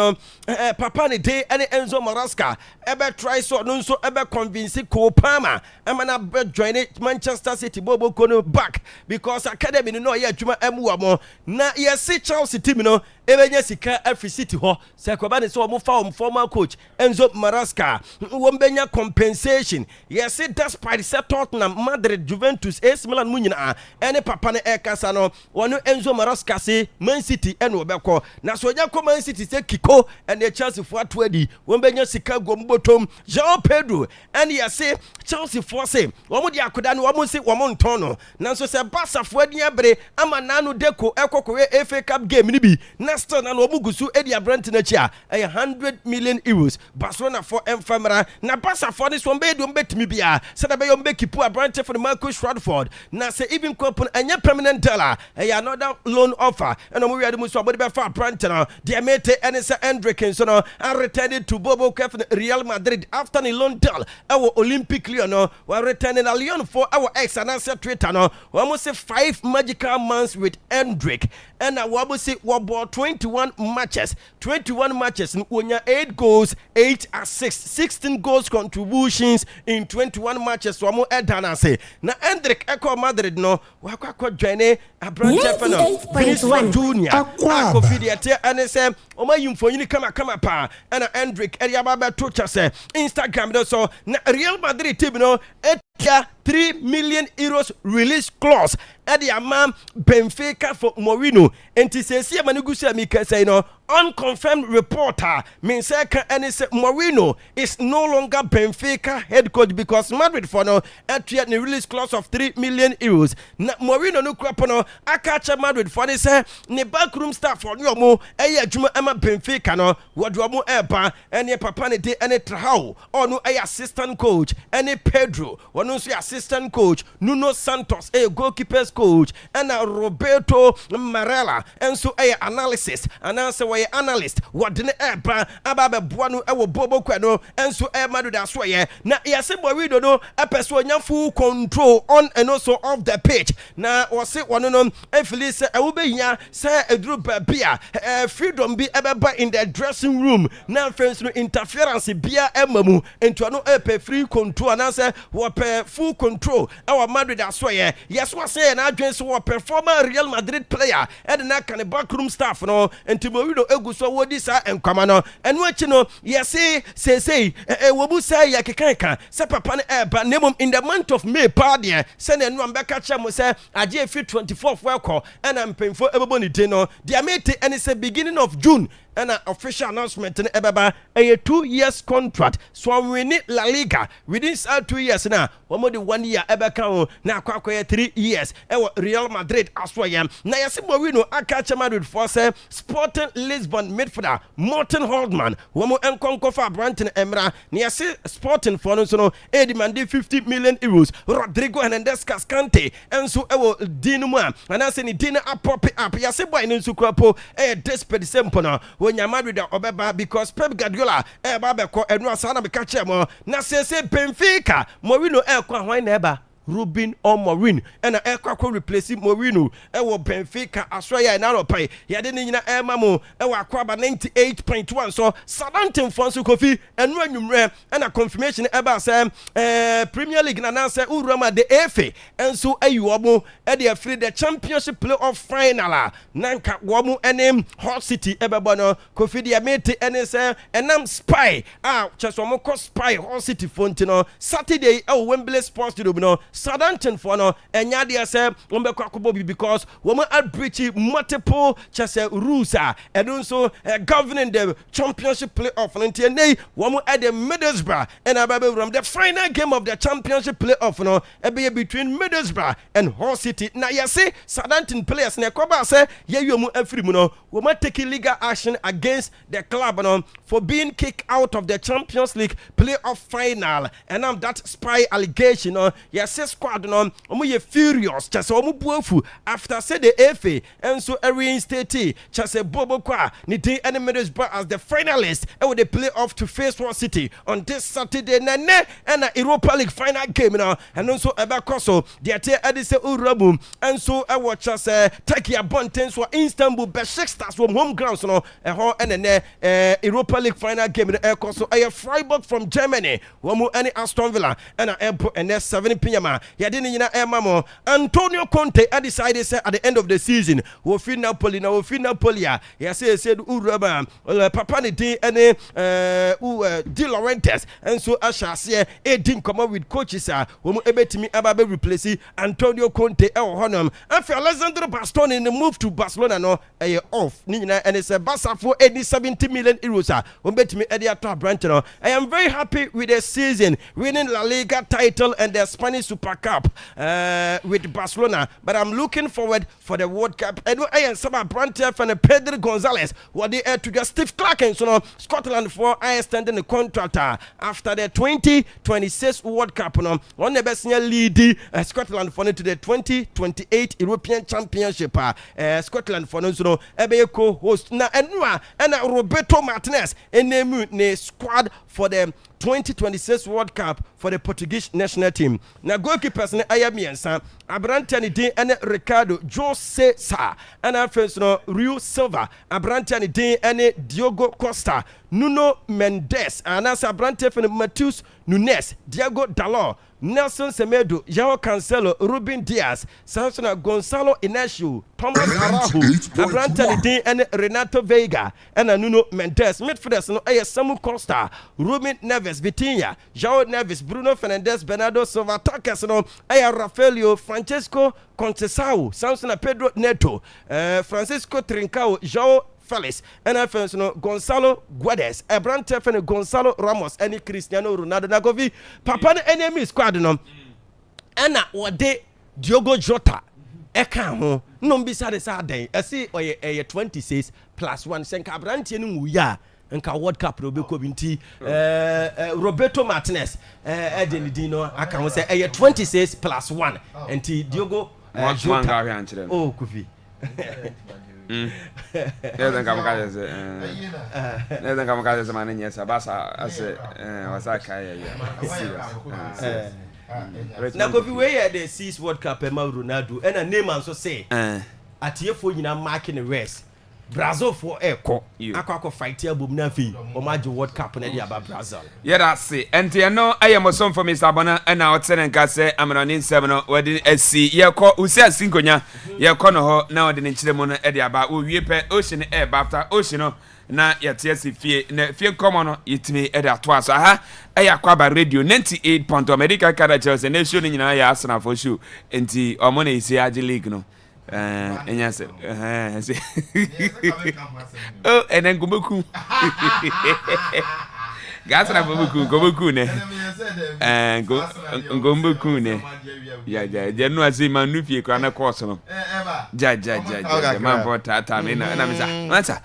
papa ne dey and Enzo Maresca ebe try so no so ebe convince ko Palmer na join Manchester City bobo kono back because academy no ya adwuma amuwa na yes Chelsea team no ebenya sika every city ho se ko ba ne so mo fa former coach Enzo Maresca wo benya compensation yes despite set Tottenham Madrid Juventus AC Milan munyina ene papa ne ekasa no wono Enzo Maresca se Man City ene obekọ na so nya ko Man City se kiko ene Chelsea fo atwadi wo benya sika gombotom João Pedro ene yes Chelsea fo se wo mo di akoda ne wo mo se wo mo nton no na so se Barca fo adi abre ama nanu deko ekokore FA Cup game ni bi na still na omu gusu edi abrante na chi a 100 million euros Barcelona for Emfamara na Barca for this one be do betimi bia se da be yo be kipu abrante for the Marcus Rashford na se even kopun anya permanent dollar another loan offer and omu wiade mu so body be for abrante na de mete enisa Hendrick so no and returned to Bobo Kef Real Madrid after the loan deal our Olympic Lyon no we returning a Lyon for our ex and answer Twitter no we almost say 5 magical months with Hendrick and we almost say we bought 21 matches wonya 8 goals 8 assists 16 goals contributions in 21 matches so mo edana say na Hendrick Eco Madrid no we akwa join Abrante Fernando Junior Akofidi and say o ma yimfo yini kama pa and Hendrick Eriababa Tocha say Instagram so na Real Madrid team no etia 3 million euros release clause at the amount Benfica for Mourinho and to say Manugusa Mika say no unconfirmed reporter means and say Mourinho is no longer Benfica head coach because Madrid for no at the release clause of 3 million euros na Mourinno no krapono akacha Madrid for this ne backroom staff for no mo adwuma ama Benfica no wodwo mo eba ene papa ne de ene Trahau ono assistant coach ene Pedro ono so assistant coach Nuno Santos goalkeepers coach and Roberto Marella and so analysis and answer why analyst what the eba ababe boano e Bobo Kwano and so Madrid aswaye na yase Mourinho no person nya full control on and also off the pitch na wose wono no efili se e wo behia se eduru bia freedom bi ebeba in the dressing room na friends no interference bia emamu ento no free control na se wo full control our Madrid aswaye yes we say na adwen so wo performer Real Madrid player and na kan backroom staff no enti Mourinho egu so wo di sa enkwama no eno achi no yes say wo bu say ya kekanka se papa ne eba nemum in the month of May party se na enu ambeka cha mo se aje fi 24th welcome and I'm paying for everybody day no they made it and it's the beginning of June and an official announcement in Ebaba a 2 years contract so we need La Liga within 2 years now one more 1 year Ebaka now 3 years Real Madrid as well na yasi Mourinho akacha Madrid for say Sporting Lisbon midfielder Morten Holdman one more enkonko for Branton Emra na yasi Sporting for no so no demand 50 million euros Rodrigo Hernandez Cascante and so Dinuma and I say ni Dina up yasi boy no sukrapo desperate simple no when you married Obeba because Pep Guardiola babeko enu asana be catch mo na say Benfica Mourinho kwa hwan neba Ruben Amorim and Ekwa replace Mourinho wo Benfica Australia na ropai ya de nyina mamo wo Akwaaba 98.1 so Southampton Fonso Kofi enu anwumre and a confirmation eba say Premier League na say urama the FA enso ayiwomo e de free the championship playoff final nanka womo enem Hot City ebebo no Kofi de mate ene say enam spy chesomo ko spy Hot City Fontino Saturday Wembley Sports Stadium no Southampton for no enya de say wombekwa kobobi because woman breach multiple chase rules and also governing the championship playoff and nay woman at the Middlesbrough and Ababe the final game of the championship playoff no be between Middlesbrough and Hull City na yase Southampton players na koba say ye mu afri mu no woman taking legal action against the club no for being kicked out of the Champions League playoff final and that spy allegation no yase squad no omo ye furious chase omo buafu after say the FA and so reinstate chase Bobo Kwa ni team Middlesbrough as the finalist and with the playoff to face Hull City on this Saturday and a Europa League final game now and also Ebakoso the ate edise Urabu and so I watch us take your buntens for Istanbul Besiktas from home grounds no and Europa League final game in Ekoso Freiburg from Germany womu any Aston Villa and airport and 7 p.m. ya didn't emamo Antonio Conte decided say at the end of the season wo fi Napoli na wo fi Napoli ya said Uraba papa ni din any Di Laurentiis and so asha say didn't come up with coaches wo mu ebetimi ababe replace Antonio Conte honum after Alessandro Bastoni in the move to Barcelona no off ni nyina and it's a Barca for 70 million euros wo betimi ato branch no I am very happy with the season winning La Liga title and the Spanish Super Cup with Barcelona. But I'm looking forward for the World Cup. And I am some Brantier and Pedro Gonzalez. What they to just Steve Clark and so on. Scotland for I extending the contract after the 2026 World Cup. One the best lead Scotland for to the 2028 European Championship. Scotland for no so co-host na and Roberto Martinez and the squad for the 2026 World Cup for the Portuguese national team. Now goalkeepers ne ayamiensa Abrantani Din and Ricardo Jose Sa and first no Rio Silva Abrantani Din and Diogo Costa Nuno Mendes and as Abrantani Matheus Nunes Diego Dalot Nelson Semedo, João Cancelo, Ruben Dias, Samson Gonzalo Inacio, Thomas Araujo, Abrantani Din and Renato Veiga, and Nuno Mendes. Midfielders no Samu Costa, Ruben Neves, Vitinha, João Neves, Bruno Fernandes, Bernardo Silva, Takas no Rafaelio, Francesco Conceição, Samson Pedro Neto, Francisco Trincao, João Felix and offense no Gonzalo Guedes, Abrante Gonzalo Ramos, any Cristiano Ronaldo Nagovi, Papa enemy squad no. And what day Diogo Jota, Eka ho, no be sad day. I see a 26 plus 1 Senka Abrante Nuya. Nka World Cup Roberto Binti Roberto Martinez Dino I can say 26 plus 1 and Diogo Jota. Oh Kufi. Then come guys, then come guys, a man, yes, Abasa, as was I now go away at the Seas World Cup and Ronaldo and a name also say at here for you now marking the rest. Brazil for Echo, Akwaaba fight here, Bumnafi, or Major World Cup and about Brazil. Yeah, that's it. And you know, I am a son for Mr. Abana and now 10 and Casse, I'm on in 7 wedding SC. Yeah, call Usia Singonia, yeah, Conoho, now the Nichimona Edia about we pay ocean air after ocean. Na ya TSC fie common it me eda twice aha Akwaaba radio 98 America Caracas and nation in ya Arsenal for sure enti omone isi agi league no enya se oh and then Goboku Gasna Goboku ne Goboku ne ya no asi manufie kwa na course no ja man for tata me na me say mata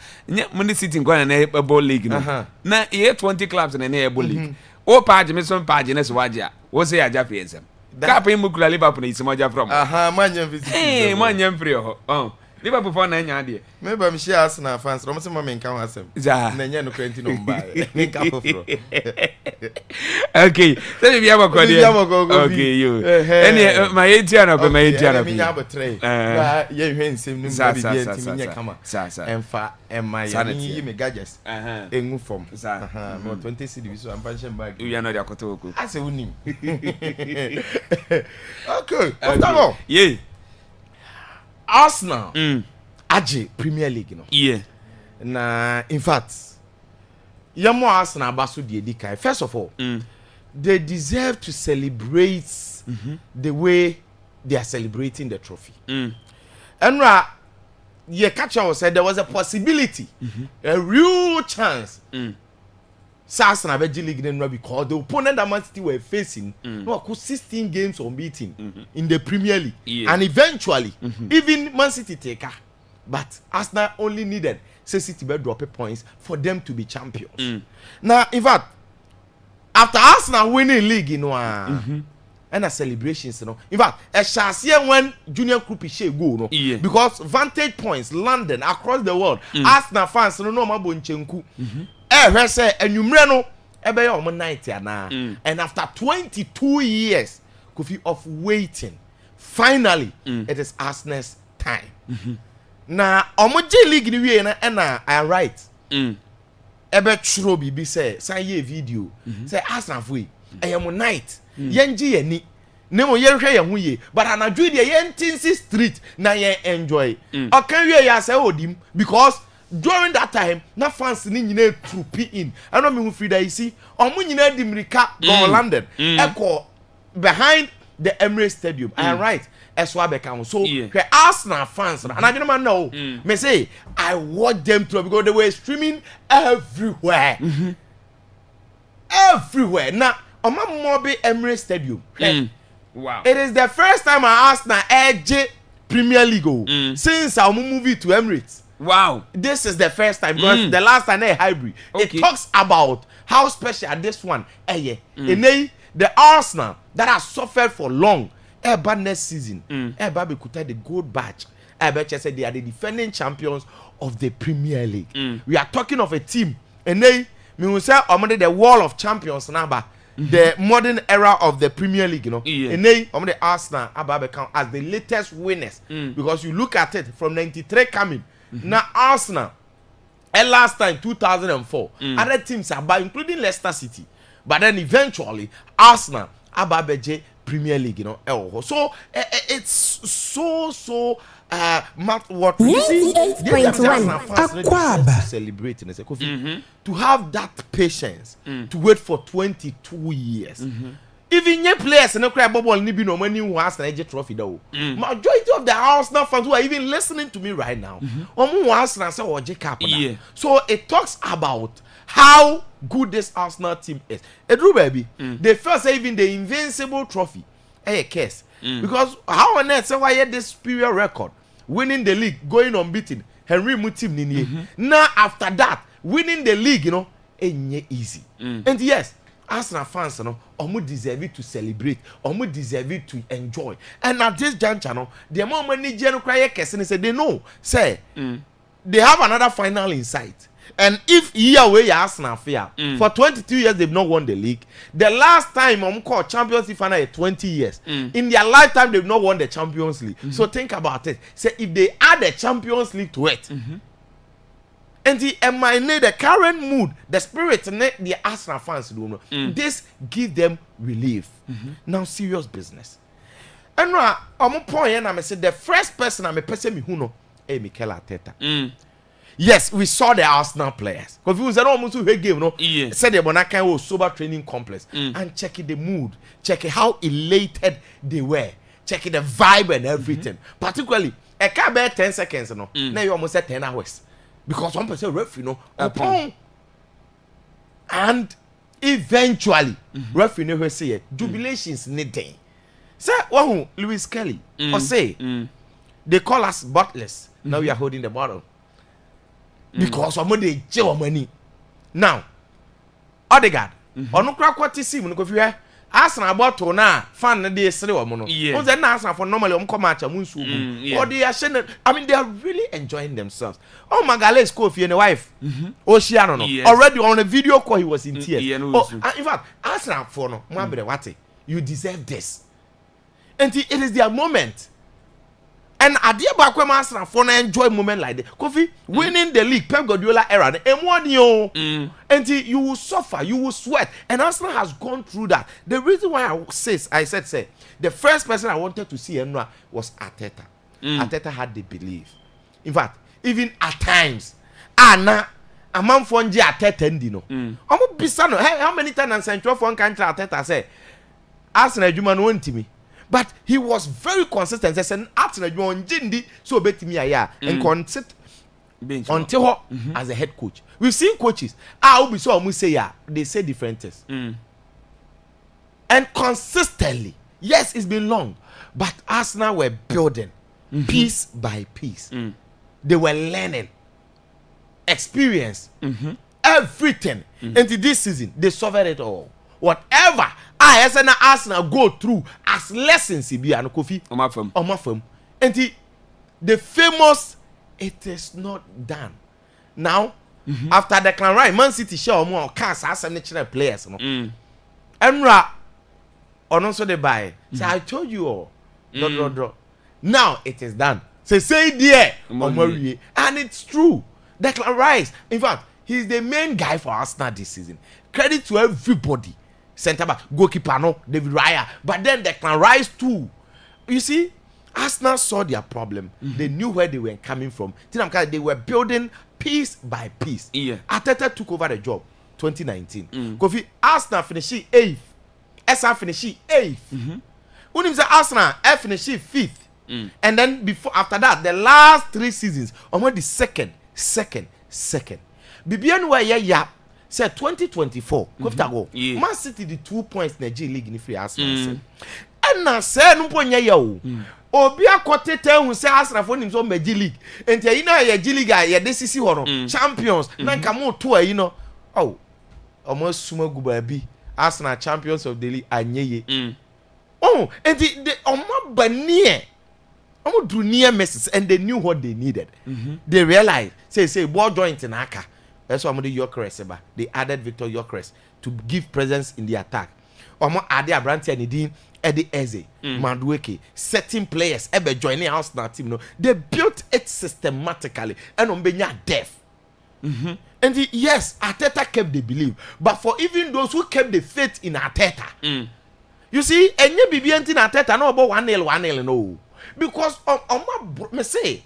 money sitting kwa na ball league no na ye 20 clubs na na ball league o page me son page na so waje wo say aja fiesem Cap in Mukula Liverpool is Moja from. Manyan visit. Hey, Manyan free. Oh, Liverpool for 9 years. Maybe I'm sure Arsenal fans. I'm saying, "Mama, can have some." Ja. Nanya no kwenti no mba. Okay, so we have a call. Okay, you. Any my Etiana, my Etiana. Me have a tray. Yeah, you ain't same. Sa. Emfa, my sanity. Me gadgets. Engu form. No 20 cedi so I'm punching back. You are not Yakoto. I say unim. Okay. After all. Yeah. Arsenal. Aje Premier League no. Yeah. Na in fact, yamo Arsenal baso di edika. First of all, they deserve to celebrate the way they are celebrating the trophy. And ye catch us said there was a possibility, a real chance. Arsenal Veggie League then because the opponent that Man City were facing no 16 games unbeaten in the Premier League, and eventually even Man City taker, but Arsenal only needed City to drop points for them to be champions. Now, in fact, after Arsenal winning league, you know, and the celebrations, you know, in fact, a chassis when Junior Group share go, no, because vantage points London across the world, Arsenal fans, no, Mabonchenku. Where say and you no ebe ya omo 90 na and after 22 years Kofi of waiting finally it is Arsenal's time. Na omo J League ni we na I write ebe churo bibi say ye video say Arsenal foi eyemo night yenji ye ni nemo ye hwe ye ho ye but anadwo de ye ntinsi street na ye enjoy okan we ya say odim because during that time na fans ni nyina troopy in I know me who free that you see omo nyina di America go London echo behind the Emirates Stadium and right Akwaaba can so Arsenal fans and I don't know me say I watch them through because they were streaming everywhere everywhere now omo mo be Emirates Stadium Wow. It is the first time I asked na AJ Premier League since I moved it to Emirates. Wow. This is the first time because the last time hybrid. Okay. It talks about how special this one. The Arsenal that has suffered for long. But next season, be could the gold badge. Said they are the defending champions of the Premier League. We are talking of a team, and they will say the wall of champions now. The modern era of the Premier League, and they the Arsenal count as the latest winners because you look at it from 93 coming. Now Arsenal, and last time 2004, other teams are including Leicester City, but then eventually Arsenal Ababeje Premier League, so it's so what you see, Akwaaba to celebrate to have that patience to wait for 22 years. Even your players and no cry bubble ni be no money who has an trophy though. Majority of the Arsenal fans who are even listening to me right now, so it talks about how good this Arsenal team is. Edru baby, they first say even the invincible trophy, case because how on earth say why this superior record, winning the league, going unbeaten, Henry Mutim Nini. Now after that, winning the league, ain't easy. And yes, Arsenal fans, omu deserve it to celebrate, omu deserve it to enjoy. And at this juncture, the moment Nigerian cry say they know, say they have another final in sight. And if year way Arsenal fear for 22 years they've not won the league. The last time called Champions League final 20 years. In their lifetime they've not won the Champions League. So think about it. Say if they add the Champions League to it, and the current mood, the spirit, the Arsenal fans do this give them relief. Now serious business. And now I'm point and I say the first person I'm a person me who know Mikel Arteta. Yes, we saw the Arsenal players. Because we said almost to game, said the Bonaka was sober training complex and checking the mood, checking how elated they were, checking the vibe and everything. Particularly, a can't bear 10 seconds, now you almost said 10 hours. Because 1% referee, and eventually, referee will say, jubilations needing. Say, well, Lewis Kelly, or say, they call us butlers. Now we are holding the bottle. Because somebody jail money. Now, Odegaard, ono kra kwati sim no kofia. Arsenal about to na fan na dey sere omo no. On say na Arsenal for normally come match am nsu ogu. Or they are saying, I mean they are really enjoying themselves. Oh Magalhaes Kofi and the wife. Oh she no. Already on a video call he was in tears. In fact, Arsenal for no mo abre wate. You deserve this. And it is their moment. And Adia Bakwema Arsenal for an enjoy moment like that. Kofi winning the league, Pep Guardiola era, and you will suffer, you will sweat. And Arsenal has gone through that. The reason why I said, the first person I wanted to see Enra was Arteta. Arteta had the belief. In fact, even at times, Anna, a man for Arteta ndino. How many times in Central Phone country Arteta say, Arsenal Juman won't me. But he was very consistent. He said, "Arsenal, you on Jindi, so bet me and consist until as a head coach." We've seen coaches. I will be so almost say they say different things, and consistently. Yes, it's been long, but Arsenal were building piece by piece. They were learning, experience, everything. Until this season, they suffered it all. Whatever Arsenal go through as lessons be and Kofi on and the famous it is not done now. After the Clan Ryan, Man City show more cars as a natural players Emra on also the buy say I told you all now it is done say there and it's true. Declan Rice, in fact, he's the main guy for Arsenal this season. Credit to everybody. Centre back, goalkeeper, no, David Raya. But then they can rise too. You see, Arsenal saw their problem. They knew where they were coming from. They were building piece by piece. Arteta took over the job 2019. Kofi, Arsenal finishing 8th. SR finishing 8th. When say Arsenal, F finishing 5th. And then after that, the last 3 seasons, almost the second. Bibian where said 2024. Man City the 2 points in the G League in free Arsenal. na say no ponya ye o obi akotete hu say Arsenal for nim so G League enti yi na ye G League ye de sisi ho no champions na nka mo to ayi no oh omo suma gu ba bi Arsenal champions of the league anyeye oh enti the omo banie omo drew near messes and they knew what they needed. They realized say ball joint in aka. That's why they added Victor Gyökeres to give presence in the attack. Omo ade Abranti and Edin Eddie Eze, Madueke, certain players ever joining Arsenal team. No, they built it systematically and Ombenya deaf. And yes, Arteta kept the belief, but for even those who kept the faith in Arteta, you see, any BBNT in Arteta no about 1-0 no. Because me say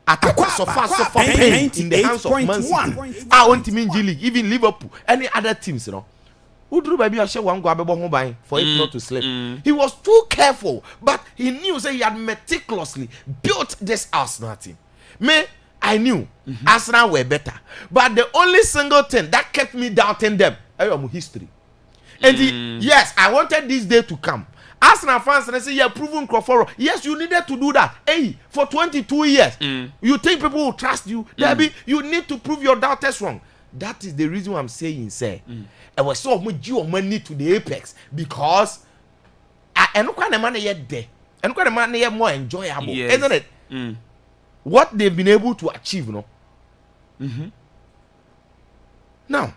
Arteta so far pain in the hands of Man City. I want to mean G League, even Liverpool, any other teams, you know. Who drew baby share one go home by for it not to slip. He was too careful, but he knew say he had meticulously built this Arsenal team. I knew Arsenal were better, but the only single thing that kept me doubting them is history. And yes, I wanted this day to come. Arsenal fans and say you have proven Crawford. Yes, you needed to do that. Hey, for 22 years, you think people will trust you? You need to prove your doubters wrong. That is the reason why I'm saying, say, I was so much due money to the apex because I don't kind of money yet there. And kind of money yet more enjoyable, isn't it? What they've been able to achieve, no. Now,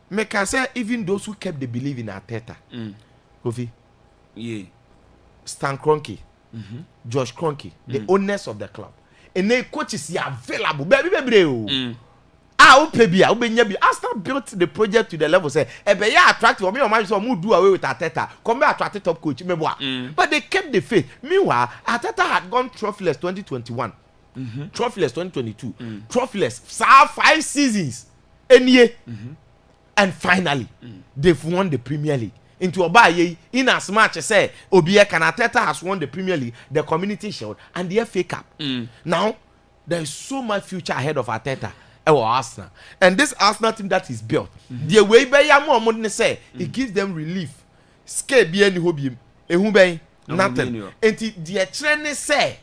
me can say even those who kept the belief in Arteta, Kofi, Stan Kroenke, Josh Kroenke, the owners of the club, and the coaches are available, baby. Arsenal built the project to the level say, attractive. Me or my son do away with Arteta. Come back attractive top coach. But they kept the faith. Meanwhile, Arteta had gone trophyless 2021, trophyless 2022, trophyless 5 seasons, and finally, they've won the Premier League. Into Obaye, in as much as say Obiek and Arteta has won the Premier League, the Community Shield, and the FA Cup. Now, there is so much future ahead of Arteta. Arsenal. And this Arsenal team that is built, the way by more money say, it gives them relief. Scare be any hobby, nothing. And the training say,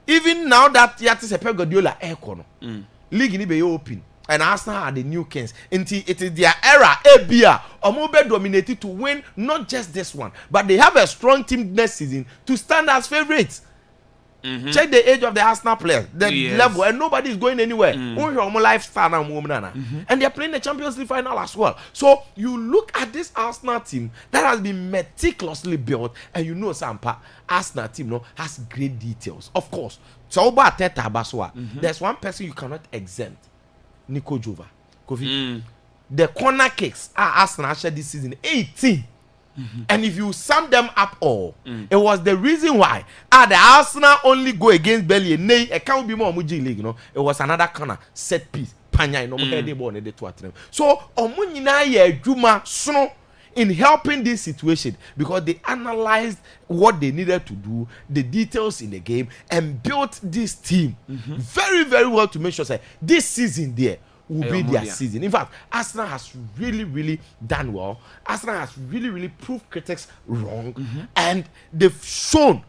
even now that Yatis a Pep Guardiola aircon, league in be open, and Arsenal are the new kings. And it is their era, ABA, or more dominated to win not just this one, but they have a strong team next season to stand as favorites. Check the age of the Arsenal players, the level, and nobody is going anywhere. Lifestyle and they are playing the Champions League final as well. So you look at this Arsenal team that has been meticulously built, and you know Sampa Arsenal team has great details. Of course, so about Teta Baswa, there's one person you cannot exempt, Nico Jova. The corner kicks are Arsenal this season 18. And if you sum them up all, it was the reason why the Arsenal only go against Burnley. It can't be more Muji League, It was another corner set piece. So Omunina Juma Sno in helping this situation because they analyzed what they needed to do, the details in the game, and built this team very, very well to make sure that this season there will be their season. In fact, Arsenal has really, really done well. Arsenal has really, really proved critics wrong, and they've shown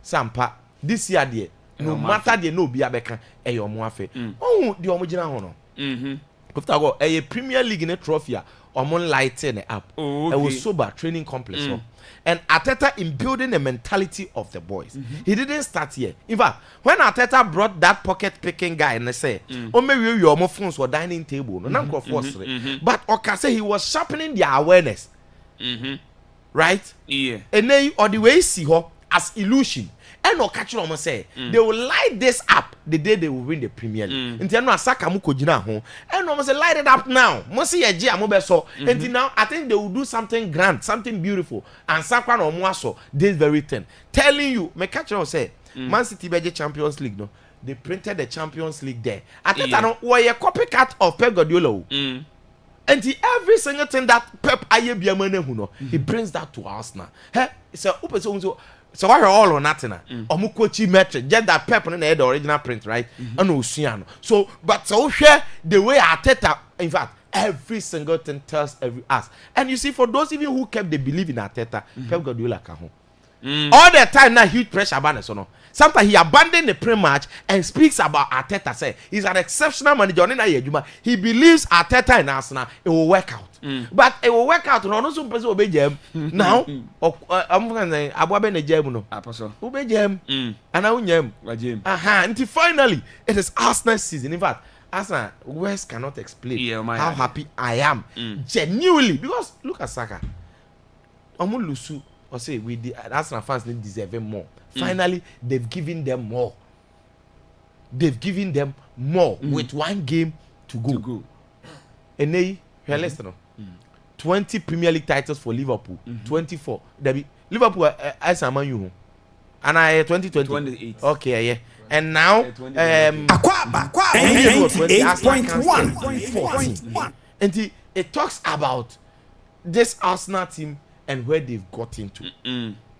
Sampa this year there. No matter they no be abeka eyomoafe. Oh, the omojina hono. After go a Premier League in a trophy, omon lighting up. It was sober training complex. And Arteta in building the mentality of the boys. He didn't start here. In fact, when Arteta brought that pocket picking guy and they say, "Oh, maybe your more phones were dining table," but Okase he was sharpening their awareness, right? Yeah. And then or the way see her as illusion. And no catch on say they will light this up the day they will win the Premier League. And no Saka mukojina ho. And no say light it up now. Mosi eje amobeso. And now I think they will do something grand, something beautiful. And Saka no moaso this very thing. Telling you, me catch on say Man City beje Champions League no. They printed the Champions League there. I think no we a copycat of Pep Guardiola. And every single thing that Pep ayebiamane hu no, he brings that to Arsenal. Hey, so so why are all or nothing? Omukochi metric, just that Pep and the original print, right? And Oceano. So, but so share the way Arteta, in fact, every single thing tells every us. And you see, for those even who kept the belief in Arteta, Pep Guardiola can home. All the time now huge pressure about it, so no. Sometimes he abandoned the pre-match and speaks about Arteta. Say he's an exceptional manager. He believes Arteta in Arsenal it will work out. But it will work out. No, no, some person obey jam. Now, I'm going to say Akwaaba ne jam no. Obey jam. And now jam. Until finally, it is Arsenal season. In fact, Arsenal words cannot explain how happy I am genuinely because look at Saka. Lusu or say we the Arsenal fans need deserve more. Finally, they've given them more. They've given them more with one game to go. And they, listen, 20 Premier League titles for Liverpool, 24. Liverpool, as a man, you and I 2020. 28. Okay, yeah. And now, Akwaaba 98.1. And it talks about this Arsenal team and where they've got into.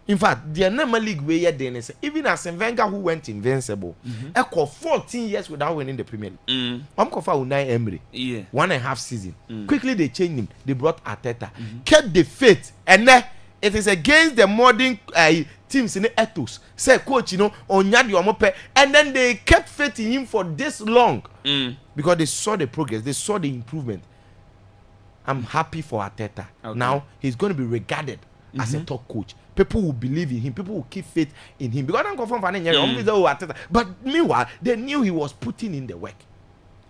In fact, the normal league way Dennis, even as Wenger who went invincible, echo 14 years without winning the Premier League. I'm for Unai Emery, 1.5 season. Quickly they changed him. They brought Arteta, kept the faith, and then it is against the modern teams in the ethos. Say coach, you know, and then they kept faith in him for this long because they saw the progress, they saw the improvement. I'm happy for Arteta. Now he's going to be regarded as a top coach. People will believe in him. People will keep faith in him because I'm confirmed for but meanwhile, they knew he was putting in the work.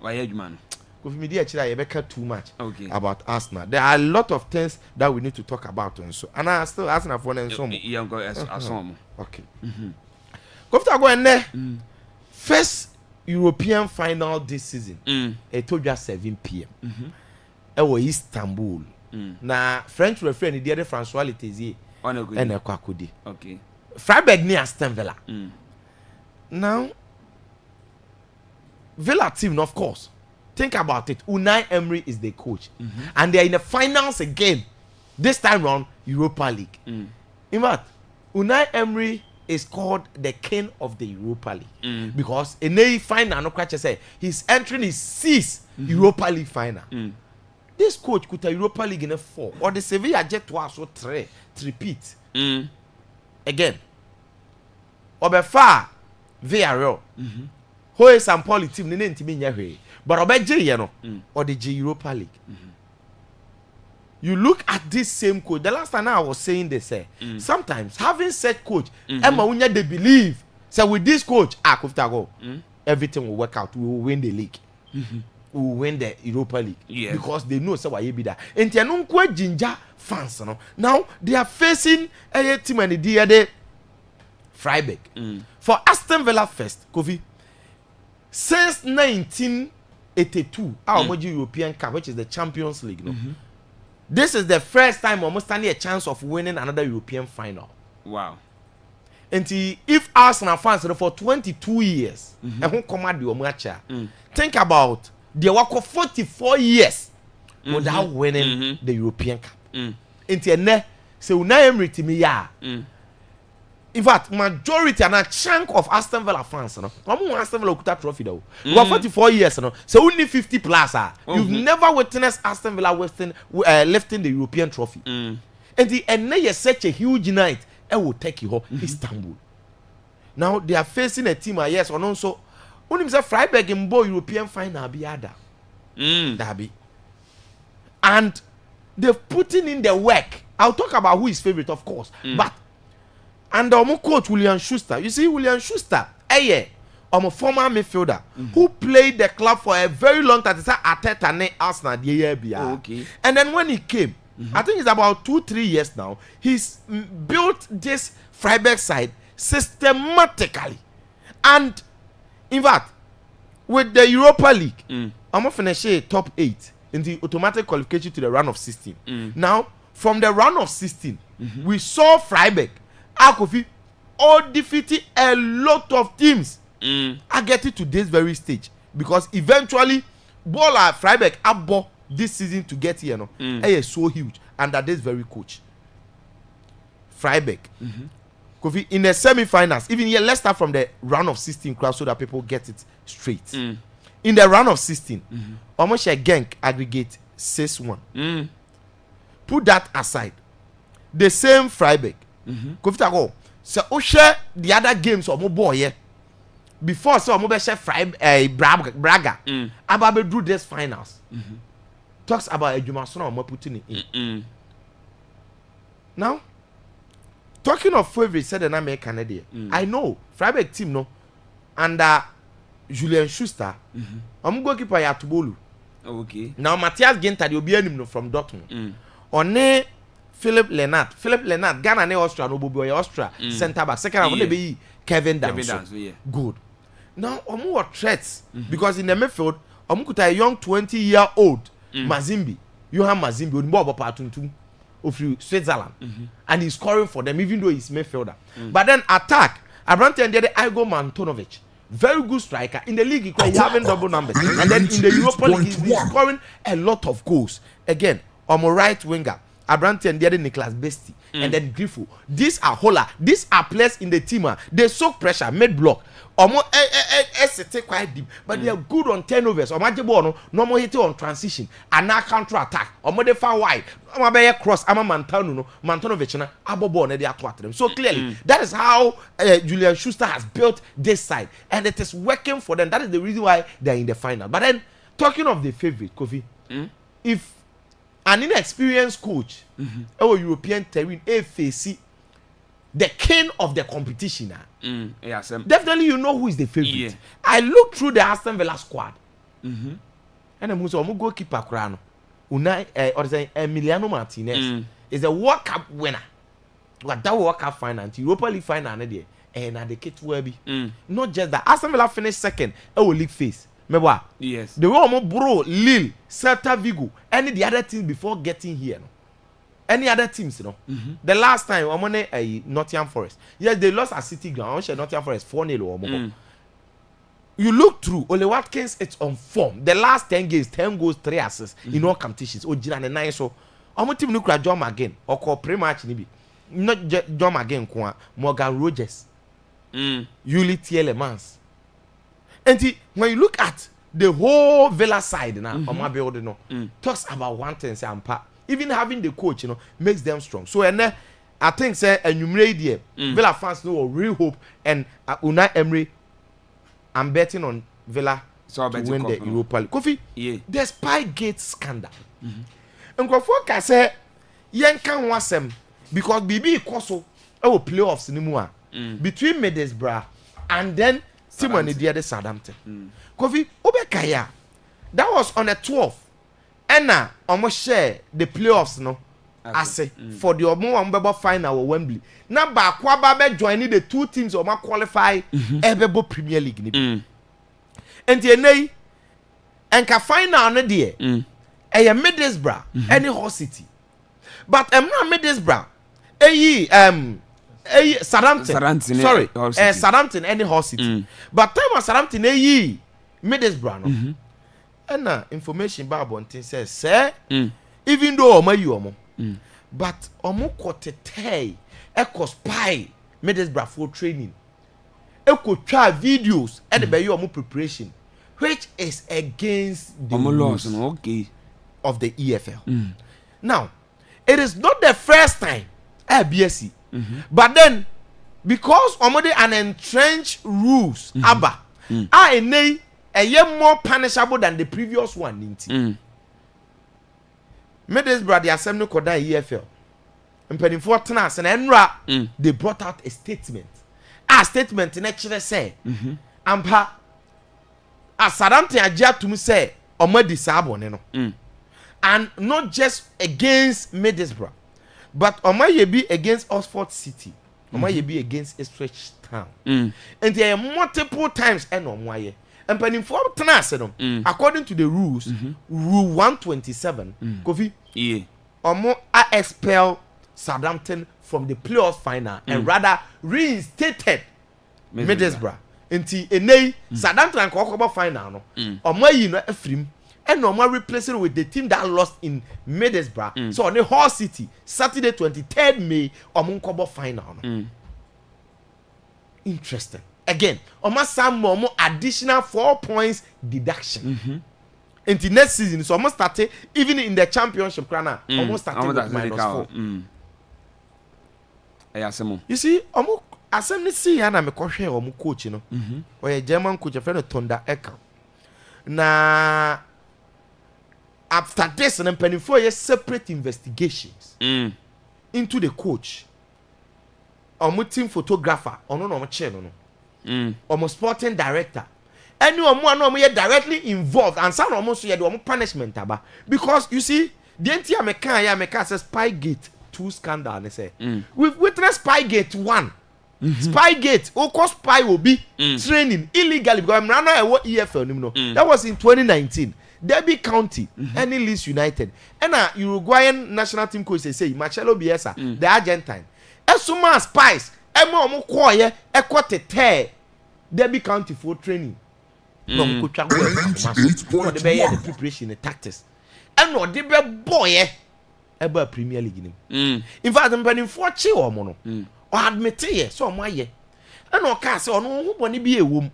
Why man? Too much about Arsenal. There are a lot of things that we need to talk about, and so and I still Arsenal for them some. Okay. Go and there. First European final this season. It told you 7 p.m. It was Istanbul. Na French referee the other François Letizia. And a Kwakudi. Okay. Freiburg near Aston Villa. Now, Villa team, of course. Think about it. Unai Emery is the coach. And they are in the finals again. This time round, Europa League. In fact, Unai Emery is called the king of the Europa League. Because in a final, no question say he's entering his 6th Europa League final. This coach could a Europa League in a 4 or the Sevilla jet was so 3 repeat again. Obefa Villarreal. Who is some poly team ni ntimi nya hwe. But obeje ye no or the Europa League. You look at this same coach. The last time I was saying this sometimes having said coach Emma unya they believe say with this coach everything will work out. We will win the league. We will win the Europa League because they know so why be that. And tianunko ginger fans no. Now they are facing a team and the other Freiburg. For Aston Villa first, Kofi, since 1982, our European Cup, which is the Champions League, no. This is the first time almost standing a chance of winning another European final. Wow. And if Arsenal fans for 22 years, think about they work for 44 years without winning the European Cup. So Unai Emery to me, in fact, majority and a chunk of Aston Villa fans, no, Aston Villa Okuta trophy though. You are 44 years, no, so only 50 plus. You've never witnessed Aston Villa lifting the European trophy. And is such a huge night. I will take you home, Istanbul. Now they are facing a team, yes, or no, so. When say Freiburg in both European final be other. That and they've putting in the work. I'll talk about who is favorite, of course. But and coach William Schuster. You see, William Schuster, a former midfielder who played the club for a very long time. It's Arteta ne Arsenal the year before. Okay. And then when he came, I think it's about 2-3 years now. He's built this Freiburg side systematically, and in fact, with the Europa League, I'm going to finish top 8 in the automatic qualification to the round of 16. Now, from the round of 16, we saw Freiburg, Akofi, all defeating a lot of teams. I get it to this very stage because eventually, Bola Freiburg abo this season to get here. No, is so huge under this very coach. Freiburg. In the semi-finals, even here, let's start from the round of 16 crowd so that people get it straight. In the round of 16, almost a Genk aggregate 6-1. Put that aside. The same Freiburg, so share the other games or boy before so mo be share Braga about be do this finals talks about adwumaso na mo put in now talking of favorite said an American idea I know Freiburg team no under Julian Schuster goalkeeper ya Tubolu okay now Matthias Ginter the obi anim from Dortmund one Philip Lennart Ghana ne Austria no bobi Austria center back second one be Kevin Danso good now were threats because in the midfield kuta a young 20-year-old Mazimbi Johan Mazimbi on board patuntum of Switzerland and he's scoring for them even though he's midfielder but then attack Abrante and the Igor Mantonovic very good striker in the league he's having double numbers and then in the Europa League he's scoring a lot of goals again right winger Abrante and the other Nicolas Besti and then Griffo. These are hola. These are players in the team. They soak pressure, mid block. Take quite deep, but they are good on turnovers. No more hit on transition and now counter attack. They far wide. Cross. Mantanovic na abobo na they are them. So clearly, that is how Julian Schuster has built this side, and it is working for them. That is the reason why they are in the final. But then, talking of the favorite, Kofi, if an inexperienced coach, our European terrain, face the king of the competition, definitely you know who is the favorite. Yeah. I looked through the Aston Villa squad, and I'm going goalkeeper Krano, Emiliano Martinez is a World Cup winner. What that World Cup final, Europa League final, and at the kit will be not just that. Aston Villa finished second, our league phase. Yes. The way bro Lille, Celta Vigo, any the other teams before getting here. No? Any other teams, you know. The last time I'm on a Nottingham Forest. Yes, they lost at City Ground. Nottingham Forest 4-0 or more. You look through Ole Watkins, it's on form. The last 10 games, 10 goals, 3 assists in all competitions. Oh, Jiran and 9 so. I'm team look at John McGinn or call pre-match nibi. Not John McGinn, Morgan Rogers. Yuli Tielemans. And when you look at the whole Villa side now, talks about one thing, say, even having the coach, makes them strong. So, and I think, say, enumerate here, Villa fans know real hope, and Unai Emery, I'm betting on Villa to win the Europa League. Kofi, the Spygate scandal. And Kofi can say, Yen can want them because BB Koso, playoffs anymore between Middlesbrough and then Simon the Southampton. Kofi Obekaya, that was on the 12th. And now almost share the playoffs no. I say for the Omo final or Wembley. Now Akwaaba joining the two teams Omo qualify Ebebo Premier League. And the and ka final no there. A Middlesbrough any whole city. But not Middlesbrough. Southampton. Sorry, Southampton any whole city. But time was Southampton Middlesbrough no. And information about thing says say even though you but kote echo spy Middlesbrough for training echo try videos and the be preparation which is against the laws of the EFL. Now it is not the first time BSC. But then, because an entrenched rules, a year more punishable than the previous one. Middlesbrough, the assembly called EFL. And penny for tenants and Enra, they brought out a statement. A statement in actually say, Ampa, as Southampton Ajah to me say, or more disable, and not just against Middlesbrough. But Omaye be against Oxford City. Omaye be against Ipswich Town. And there are multiple times and Omaye. And penny for according to the rules, rule 127, Kofi, Omo expel Southampton from the playoff final and rather reinstated Middlesbrough. Until Southampton and Kokoba final no. Omaye no efrim. And normal replacing with the team that lost in Middlesbrough. So on the whole city, Saturday 23rd May, Omunkobo final. Interesting. Again, almost some more additional 4 points deduction. Into next season, so almost started even in the championship. Almost started with -4. You see, asem ni see ya na me kohwe o mu coach no o German coach friend Thunder Eka na after this and penny for separate investigations into the coach team photographer no channel no sporting director anyone who are directly involved and some almost so you punishment aba because you see the entire America says Spygate 2 scandal they say we've witnessed Spygate 1 Spygate cause spy will be training illegally because I'm running what EFL no that was in 2019 Derby County any Leeds United and Uruguayan national team coach they say Marcelo Bielsa the Argentine Esuma spies emo koye ekwote Derby County for training no mo twa go the be preparation the tactics and no the be boy eba Premier League nim in fact mpani for chi o mo no o admit ye so mo aye and o ka say ono ho boni bi ewom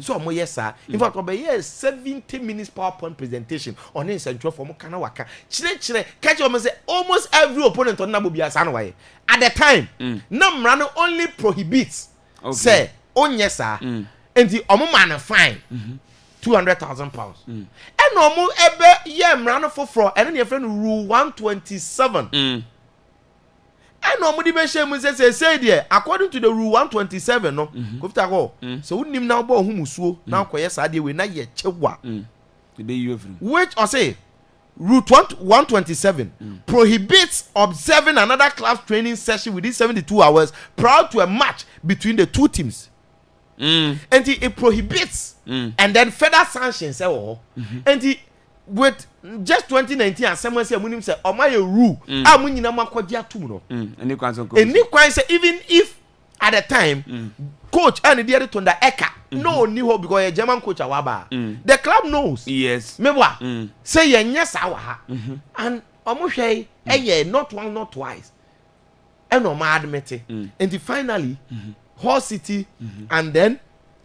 so mo yes sir in fact obey 70 minutes PowerPoint presentation on in central form kana waka chire catch o say almost every opponent on nabo bia san waye at the time namra no only prohibits say onye sir and the omo fine 200,000 pounds and omo ebe ye mra no foforo and your friend rule 127 and no be shame say there according to the rule 127 no go fit go so unim na bo hu musuo na koye sa de we na ye chewa which I say rule 127 prohibits observing another club training session within 72 hours prior to a match between the two teams and it prohibits and then further sanctions and with just 2019 and someone say munim say o my rule amunyina makwaji atum no any kwan say even if at the time coach and the Thunder Eka no ni ho because a German coach Akwaaba the club knows yes mebwa say yes awa and omo hwe not one not twice and o ma admit and finally Hull City and then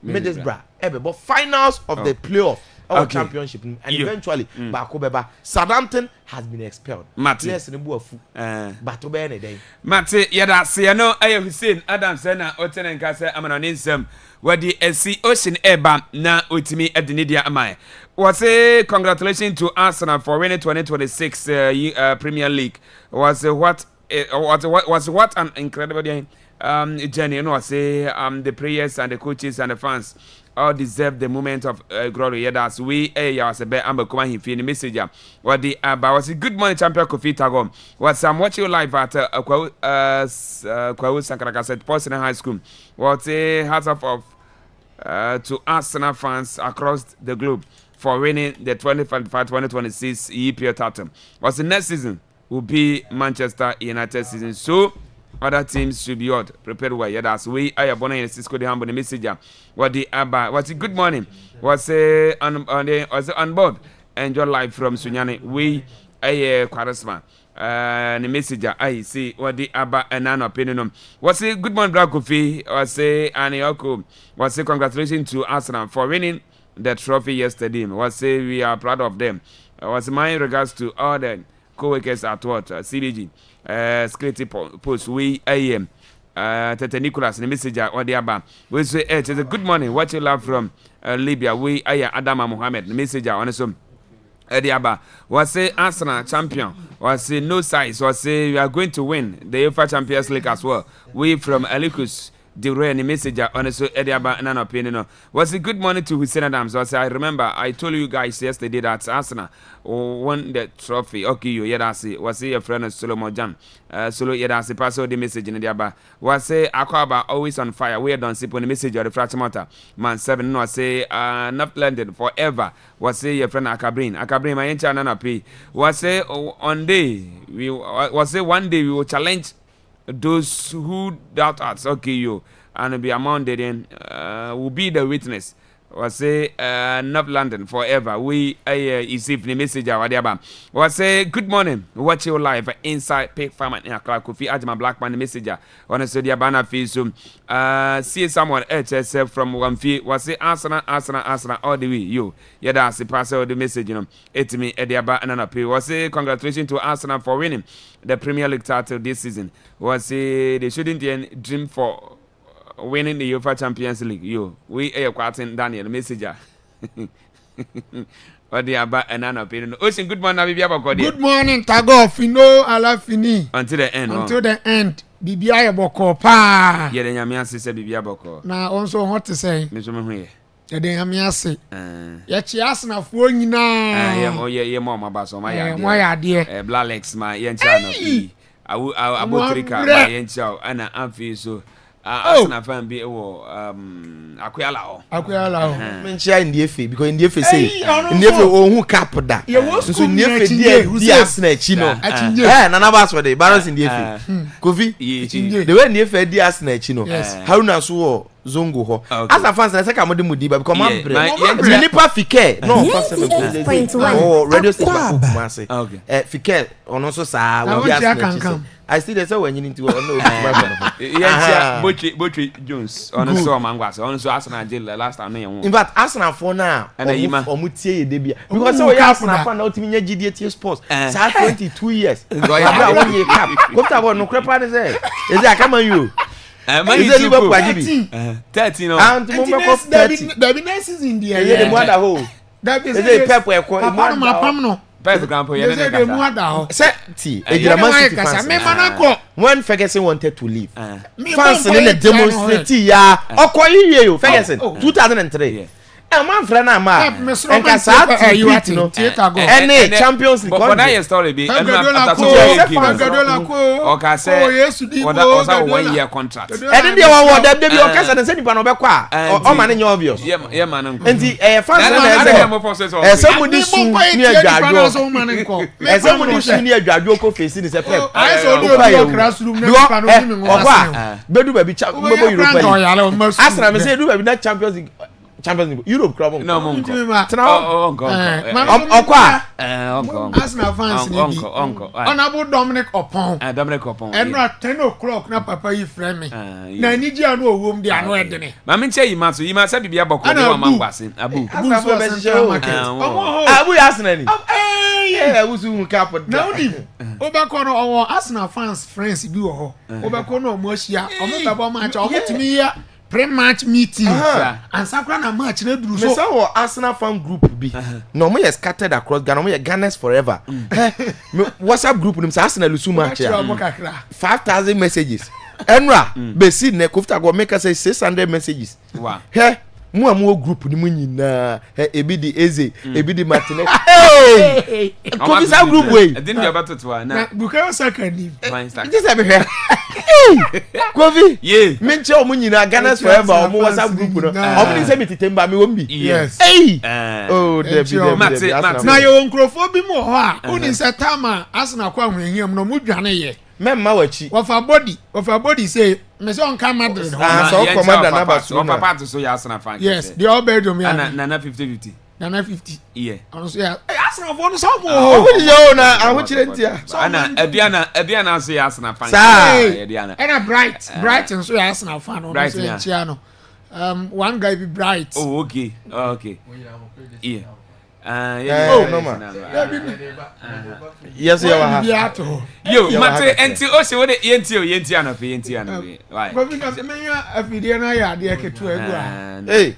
Middlesbrough but finals of the playoff our championship and eventually Akwaaba Southampton has been expelled. Yes, in but to be any day. Mate, yada see no aye Hussein Adams na Oten Nkase amana nsem wadi SC Ocean Eba na otimi edinidia amai. Was a congratulations to Arsenal for winning 2026 Premier League. Was what an incredible journey. You know, I say the players and the coaches and the fans all deserve the moment of glory. Yeah, that's we was a bit ambakuma him message. What the was a good morning champion Kofi Tagom. Was watching you live at Kwawu Sankaraka said Boston High School. What a hats off to Arsenal fans across the globe for winning the 2025-2026 EPL title. Was the next season will be Manchester United season. So other teams should be out prepared well. Yeah, that's we are born in Cisco the humble message. What the what's good morning? Was on board. Enjoy live from Sunyani. We Quaresma. The messenger I see what the Abba and an opinion. Was a good morning, Brad Kofi. Was a Anioko. Was a congratulations to Arsenal for winning the trophy yesterday. Was a we are proud of them. Was my regards to all the co-workers at what CBG. Security post we AM Tete Nicholas the messenger or the Abba. We say it is a good morning. What you love from Libya. We Adama Mohammed the messenger on some the Abba was say Arsenal champion was say no size was say we are going to win the UEFA Champions League as well. We from Elikus the rain messenger on so Ediaba and an opinion. Was a good morning to Hussein Adams. Was I remember I told you guys yesterday that Arsenal won the trophy. Okay, you yedasi was your friend Solomon Jam. Solo yedasi pass the message in the Aba. Was say Akwaaba always on fire. We don't see on the message of the Fratimata. Man 7 no say not blended forever. Was say your friend Akabrin my encha nana P. Was say on day we was say one day we will challenge those who doubt us, okay, you and be among them will be the witness. Was say North London forever. We receive the message. Was say good morning. Watch your live inside Pig Farm and Accra. Kofi Ajma Blackman the messenger. On a studio banner fees. See someone HSF from one fee. Was say Arsenal all the way. You yeah, that's the passer of the message. You know, it's me Ediaba and an was say congratulations to Arsenal for winning the Premier League title this season. Was say they shouldn't dream for winning the UEFA Champions League. Yo, we are quoting Daniel Messenger. What the about another opinion? Ocean, good morning, Bibia Boko. Good morning, Tago, Fino, Alafini. Until the end. Until the end. Bibia Boko, pa. Yeah, then Yamian says Bibia Boko. Now, also, what to say? Mr. Mahuye. Yeah, then Yamian say. Yet she asked na phone now. Yeah, Mama Basso, my idea. Blalex, my Yenchano. I will trick out my Yenchow, and I'm feel so. Asana fan be Akwaaba. Mention in the FA because in the FA say in the FA who cap that. So in the FA the Arsenal chino. Nana bass for the balance in the FA. Kofi the way in the FA the Arsenal chino. Haruna so zongo ho. As a fan say come Mudiba because man nipa fike no oh radio station Kumasi. Fike ono so sa we Arsenal. I still say when you need to know. Yeah, Botry Jones. On so Mangwas. On so Arsenal jail last time. In fact, Arsenal for now. And Omutie Debia. Because so Arsenal fan out me GDT Sports. 22 years. I have 1 year cap. What about no crepa say? Is that come on you? Is it Liverpool 30 no. And Mumba 30. There be nice in the Yeah, the one hole. That is a Pep where Pep Grandpa, you when Ferguson wanted to leave, fans in the demonstrate Ferguson 2003. A man friend and any Champions League. But now your story be okay, 1 year contract. And then they were that baby or and send Panobaqua or man obvious. Yeah, man. And the fans somebody soon near Jajo. And somebody soon near Jajo facing is a pep. I saw the classroom. Bedu baby Arsenal say do baby that Champions League. Champions League Europe club no monko Arsenal fans uncle honorable Dominic Opon and at 10 o'clock na papa you friend me na Nigeria no wom dey ano edene ma me nche yima so yima say bibia boko dey ma ngwase abu Arsenal ni wusu cap na odi obako no owo Arsenal fans friends bi wo ho obako no mo hia omo babo match omo timi ya pre-match meeting and sakra na match na duru so. Me say our Arsenal fan group be. No me scattered across Ghana, me Ghana's forever. WhatsApp group nim say Arsenal lusu match. 5,000 messages. Enra be see ne kofta go make us say 600 messages. Wow. He mu group ni mu nyina ebi di Eze ebi di Martinez. Hey! Kofisa group way. I didn't about to one. Na buka second ni. Just have here. Kofi yeah menche omu nyina Ghana's forever omu WhatsApp group no omu ni say metitemba me won bi yes hey oh Debbie na yo nkrofo bi mo ho a uni say tama Arsenal kwa hwenhiam no mu dwane ye memma wachi of a body say me say on come Madrid so commander na ba so papa to so ya Arsenal fan yes the all bedroom ya na 50-50 na 50 yeah also ya Arsenal for no so mo yo na ahukire ntia ana aduana so ya Arsenal fan aduana and bright so ya Arsenal fan no so ntia no one guy be Bright oh okay yeah no man yes you are yo mate enti o se wo de yenti ana why but because me ya afidie na ya de ketu egu a hey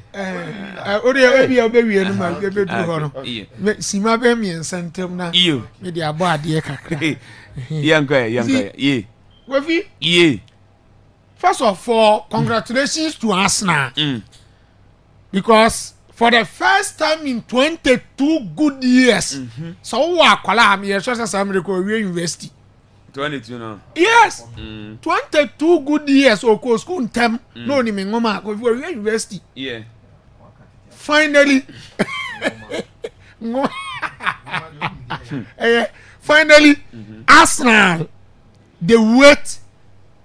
o de e bia obewie no ma be du ho no me sima be mi ensentem na me de abo ade kakra yanko yeah Wefi yeah first of all congratulations to Arsenal because for the first time in 22 good years so wa kwala am ye so say America university 22 no yes 22 good years o ko school tem no ni me ngoma ko university yeah finally finally Arsenal the wait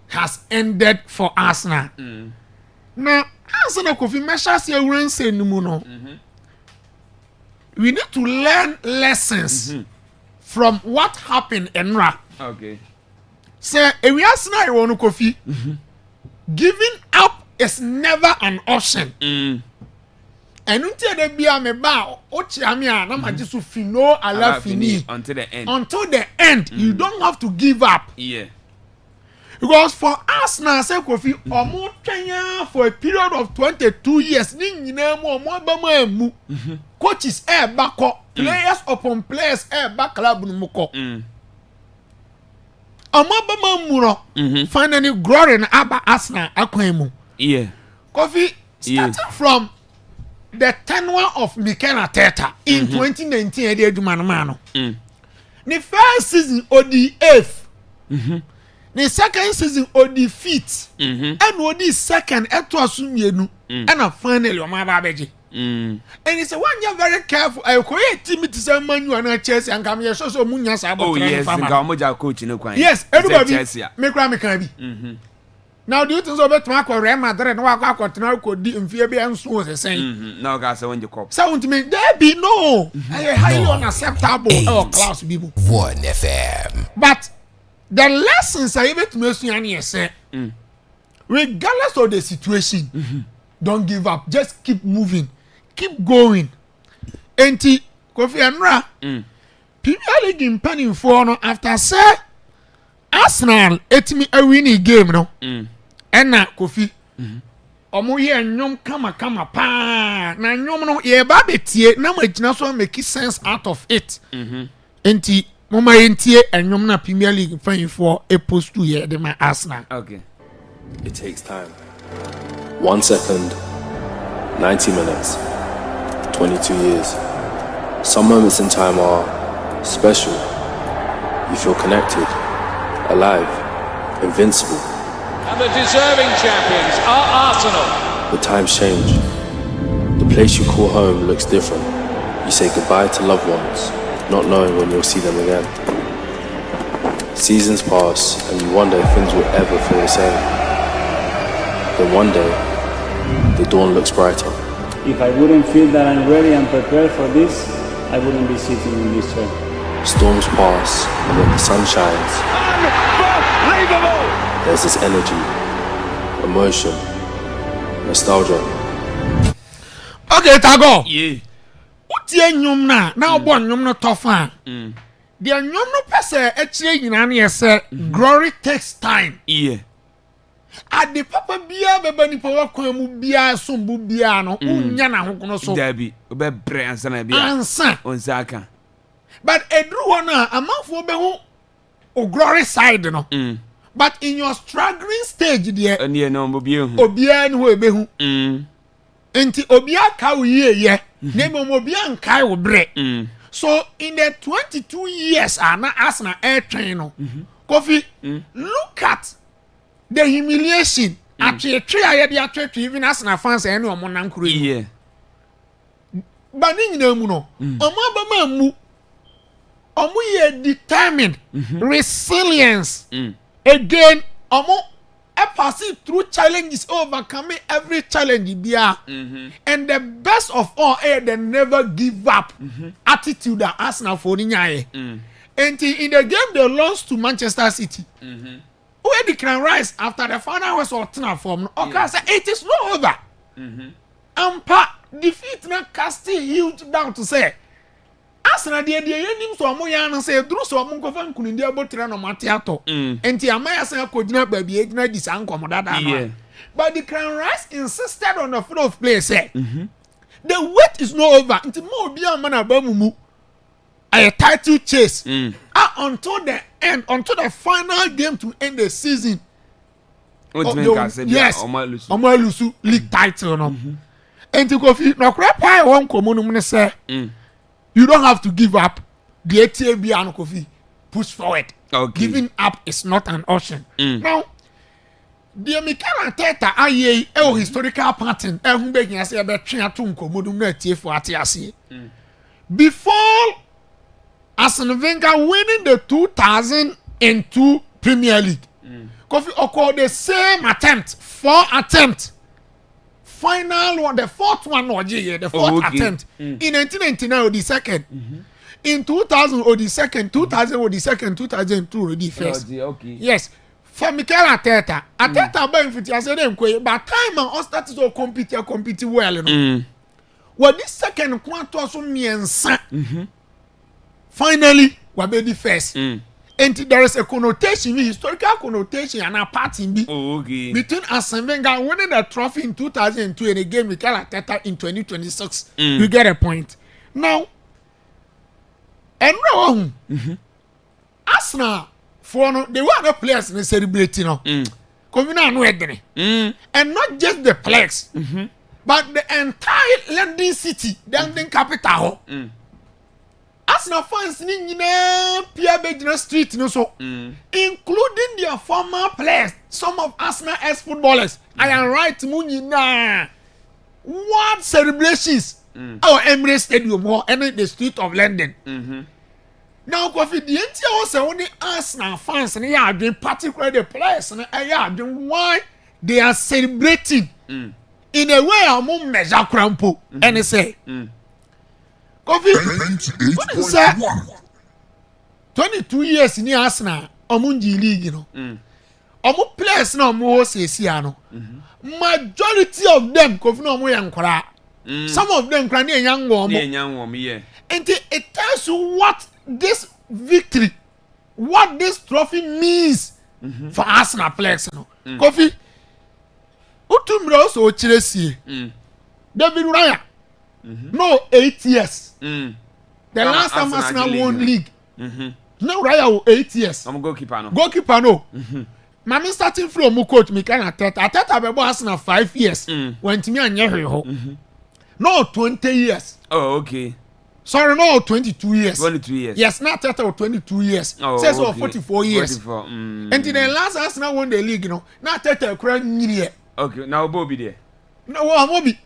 has ended for Arsenal now Arsenal Kofi measures your say no we need to learn lessons from what happened in Ra. Okay. Say we Arsenal you Kofi giving up is never an option. And until the bia me ba ochiamia na majisu fino ala fini until the end. Until the end you don't have to give up. Yeah. Because for us now, say Kofi, omo Kenya for a period of 22 years, ni nyina mo abama mu. Coaches back up, players upon players back club no ko. Omo abama mu no. Finally growing aba Arsenal akwan mu. Yeah. Kofi starting from the tenure of Mikel Arteta in 2019 e dey aduma no ma no. The first season or the 8th. The second season or the 5th. And or the second etwasumienu and finally o ma ba beje. And it's a one year very careful. I create team to say Manu and Chelsea and come here so munya sa about. Oh yes, the coach no kwan. Yes, everybody me kra me kan bi. Now do you think so bet ma ko Real Madrid no wa ko tena ko di mfie be enso se sen. Now guys when you cop. So me there be no. Highly unacceptable class people. 1 FM. But the lessons I bet me say regardless of the situation, don't give up. Just keep moving. Keep going. Enti Kofi Anra. Premier League in penning for no after say Arsenal etimi a winning game no. Enna Kofi. Omo ye nyom kama pa na nyom no ye ba betie na magina so make sense out of it. Enti mama entie nyom na Premier League penning for a post to here the my Arsenal. Okay. It takes time. 1 second, 90 minutes, 22 years. Some moments in time are special. You feel connected, alive, invincible. And the deserving champions are Arsenal. But times change. The place you call home looks different. You say goodbye to loved ones, not knowing when you'll see them again. Seasons pass and you wonder if things will ever feel the same. Then one day, the dawn looks brighter. If I wouldn't feel that I'm ready and prepared for this, I wouldn't be sitting in this chair. Storms pass, and when the sun shines, Unbelievable! there's this energy, emotion, nostalgia. Okay, Tago. Yeah. What ye nyom na obo nyom no tofa. The nyom no pese echire nyina na yese glory takes time. Yeah. At the papa bia beba ni power kwamu bia sombu bia no unya na hokono so. Dabi, obe bre ansa na bia. Ansa. Onsaka. But edru wona amanfo be ho o glory side no. But in your struggling stage there. Ene no obi ehu. Obi an ho ebe hu. Enti obi aka wo ye. Na mo obi an kai wo bre. So in the 22 years ana Arsenal air train no. Kofi, look at the humiliation at a tree I had even Arsenal fans and no monam kuru. Yeah. But ni nyina mu no. Omo ba mu. Omo ye determined, resilience. Again, omo passing through challenges, overcoming every challenge bia. And the best of all, they never give up attitude that Arsenal for nyaye. And in the game they lost to Manchester City. Where they can rise after the final was or turn form. Okay, say it is not over. Ampa defeat na casting huge down to say Arsenal dey enim so amoya na say duru so amon kofa nkunindi abotira no mateato. Enti amaya say akogina ba bi egina di san komodada no. But the Crown Rice insisted on the flow of play say the wait is not over. Enti mo obi am na ba mumu a title chase until the end, until the final game to end the season. Yes, Omalusu league title no. And to Kofi, no crap I won't come on say you don't have to give up. The ATB and Kofi push forward. Okay. Giving up is not an option. Now, the Mikel Arteta aye historical pattern who begging us about trying to come for Atiasi. Before Arsene Wenger winning the 2002 Premier League, Kofi occurred the same attempt, 4 attempts. Final one, the fourth one, the fourth attempt. In 1999, or the second. In 2000, or the second. 2000, or the second. 2002, or the first. Yes. For Mikel Arteta, Arteta benefit as a name, but time and all started to compete well. Well, this second quarter was finally, we be the first. And there is a connotation, historical connotation, and a party between Arsene Wenger winning the trophy in 2002 and again with Mikel Arteta in 2026. You get a point. Now, and no, Arsenal for they were not players in celebrating. And not just the players, but the entire London city, the London capital. Arsenal fans in Pierre Bedina Street, including their former players, some of Arsenal ex-footballers. I am right, Munina. What celebrations? Our Emirates Stadium or any the street of London. Now, Kofi, the entire also only Arsenal fans, and they are doing particularly the players, and they are doing why they are celebrating in a way among measure crampo, and they say. Kofi, what is that? 22 years in the Arsenal, Omunji League, Omu players now more say majority of them Kofi no more young. Some of them crying young woman. And it tells you what this victory, what this trophy means for Arsenal players. Kofi, Utumra also Chelsea, David Raya. No 8 years. The last time Arsenal won league. No Raya 8 years. I'm goalkeeper no. Goalkeeper no. Mami starting from coach Mikel Arteta. Arteta be Arsenal 5 years. When to me and no 20 years. Oh okay. Sorry, no 22 years. 22 years. Yes, not Arteta 22 years. Oh, says okay. 44 years. 44. And the last Arsenal won the league, not Arteta crowd year. Okay, now Bobby there. No, Bobby.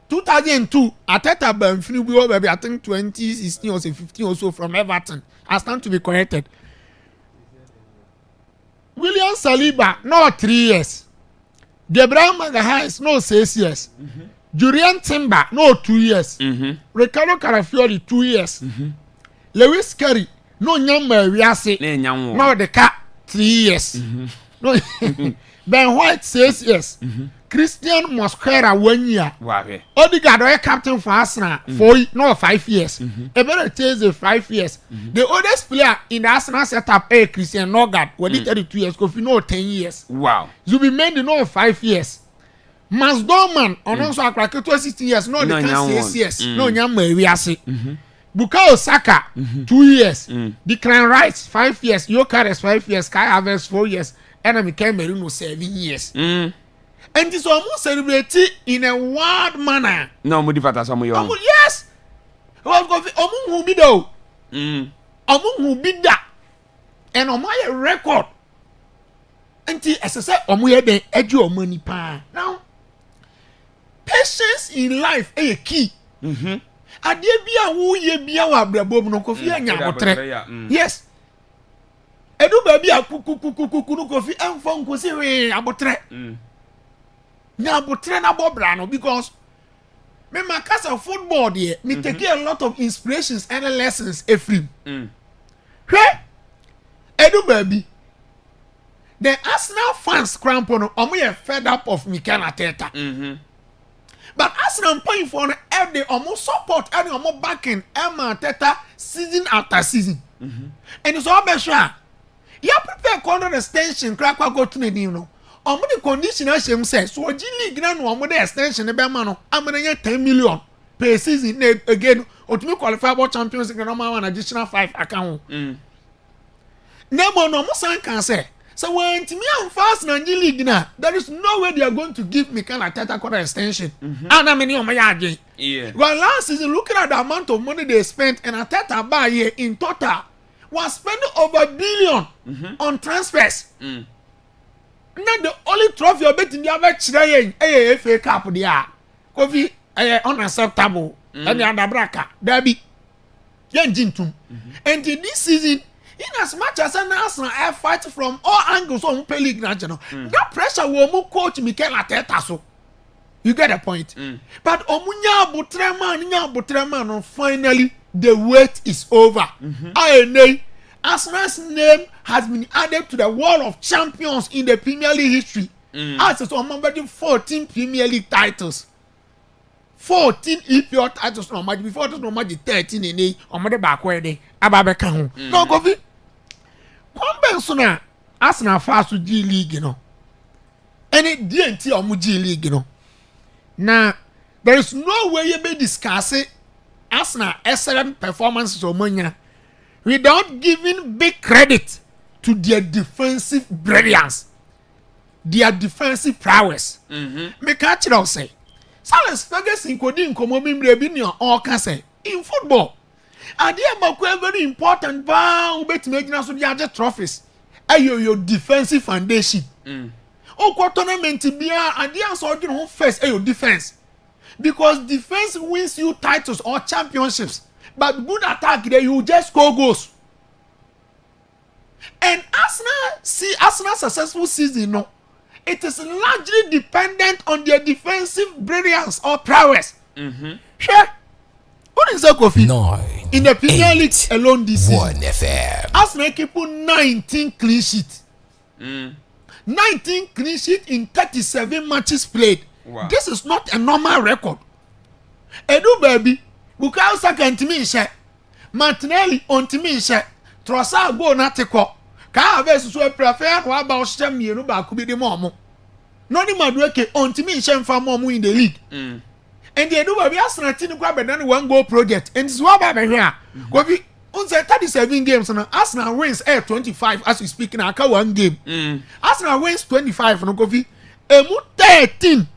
2002, Arteta Benfield we were I think 2016 or 15 or so from Everton. I stand to be corrected. William Saliba, no 3 years. Gabriel Magalhaes, no 6 years. Julian Timber, no 2 years. Ricardo Carafiori, 2 years. Lewis Carey, no Nyamba Riase, no the cat 3 years. No, Ben White 6 years. Christian Mosquera 1 year. Odegaard captain for Arsenal 5 years. Eberechi Eze 5 years. The oldest player in the Arsenal setup Christian Norgard when he 32 years. Kofi no 10 years. Wow. Zubimendi no 5 years. Mas Dorman also Akraketo 16 years. No the can 6 years. No Nyama Ewiase. Bukayo Saka 2 years. Declan Rice 5 years. Yokeres 5 years. Kai Havertz 4 years. And Mikel Merino 7 years. And this almost celebrated in a wild manner. No, Mudifata some young. Yes. Well, who be though? Who be that? And on my record. Until as I said, we had the edge of money pa. Now, patience in life is a key. Adebia who ye be our brabo no coffee and yamotre. Yes. Edu baby a kuku coffee and phone ko say abotre. Now, but train about Brano because me my cast of football there, me take a lot of inspirations and lessons every. Hey, Edu baby. The Arsenal fans crampon on me fed up of Mikel Arteta. But Arsenal paying for every almost support and almost backing Emma Arteta season after season. And it's all best. You prepare corner extension, crack go to the new. The condition I say, so G League now no the extension ebe man I'm going to get 10 million per season again or to qualify for Champions League normal an additional 5 account. Nemo no san can say. So when to me I'm fast na G League now, there is no way they are going to give me kind of Arteta quarter extension. And I mean on my yard. Yeah. Well last season looking at the amount of money they spent and Arteta by year in total was spending over $1 billion on transfers. Not the only trophy of betting the average today, FA Cup, there. Kofi, unacceptable. And the Andabraka, Derby, Yanjintum. And in this season, in as much as an Arsenal I fight from all angles on Play League National, that pressure will move coach Mikel Arteta. So, you get the point. But Omunya Butreman, finally, the wait is over. Arsenal's name has been added to the wall of champions in the Premier League history. Arsenal remember 14 Premier League titles. 14 EPL titles before it was 13 in the on the backward. No, Kofi. kwambe so na Arsenal fa so G League no any DNT omu G League no na there is no way you be discussing Arsenal excellent performances omanya without giving big credit to their defensive brilliance, their defensive prowess. Me catch it out say Silas Ferguson kodin komo mimre bi ni all can say in football adia makwa very important ba ubetime gina so dia trophies ayo your defensive foundation o tournament bia adia so odin ho first ayo defense because defense wins you titles or championships but good attack there you just score goals. And Arsenal successful season no it is largely dependent on their defensive brilliance or prowess. Sure. What is that, Kofi? 9 in the Premier League alone this season, 1 FM. Arsenal keep 19 clean sheets. 19 clean sheets in 37 matches played. Wow. This is not a normal record. Edu baby, Bukayo Saka ntimi nche, Martinelli ontimi nche, Trossard go na teko. Ka have so prefer no aba o hye mienu ba ku bi de mo. No ni Madueke ontimi nche mfa mo in the league. And the Edu baby Arsenal team kwa bedan one goal project. And so aba be hwe a. Go bi on 37 games now. Arsenal wins 25 as we speak now. Aka one game. Arsenal wins 25 no go bi. Emu 13.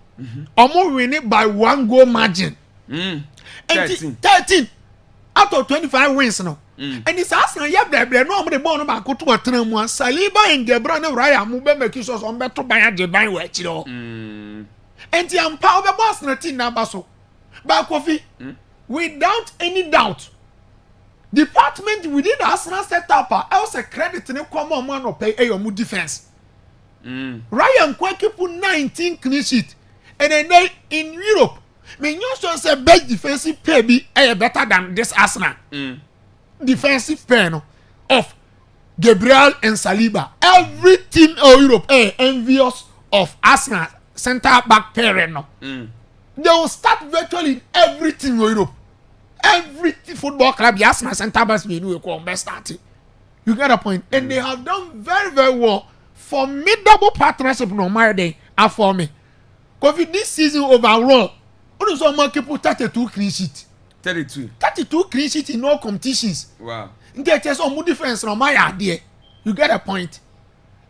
Omo win it by 1 goal margin. 13 out of 25 wins no. And it's Arsenal yeah no omo the ball no ba ko to atena mu Saliba and De Bruyne Raya mu be make sure on beto ban de ban we chiro. And the empower the Arsenal team number so. Ba Kofi without any doubt department within the Arsenal setup else a credit ne come man no pay mu defense. Ryan Kweke put 19 clean sheet and then in Europe me you should say best defensive pair be better than this Arsenal. Defensive pair no, of Gabriel and Saliba. Every team in Europe envious of Arsenal center back pair no. They will start virtually in every team in Europe. Every football club, the Arsenal center backs will come best starting. You get a point, and they have done very very well. Formidable partnership no matter they are for me. Because this season overall, only some people 32 clean sheet. 32 clean sheet in all competitions. Wow. There is some difference no my idea. You get a point.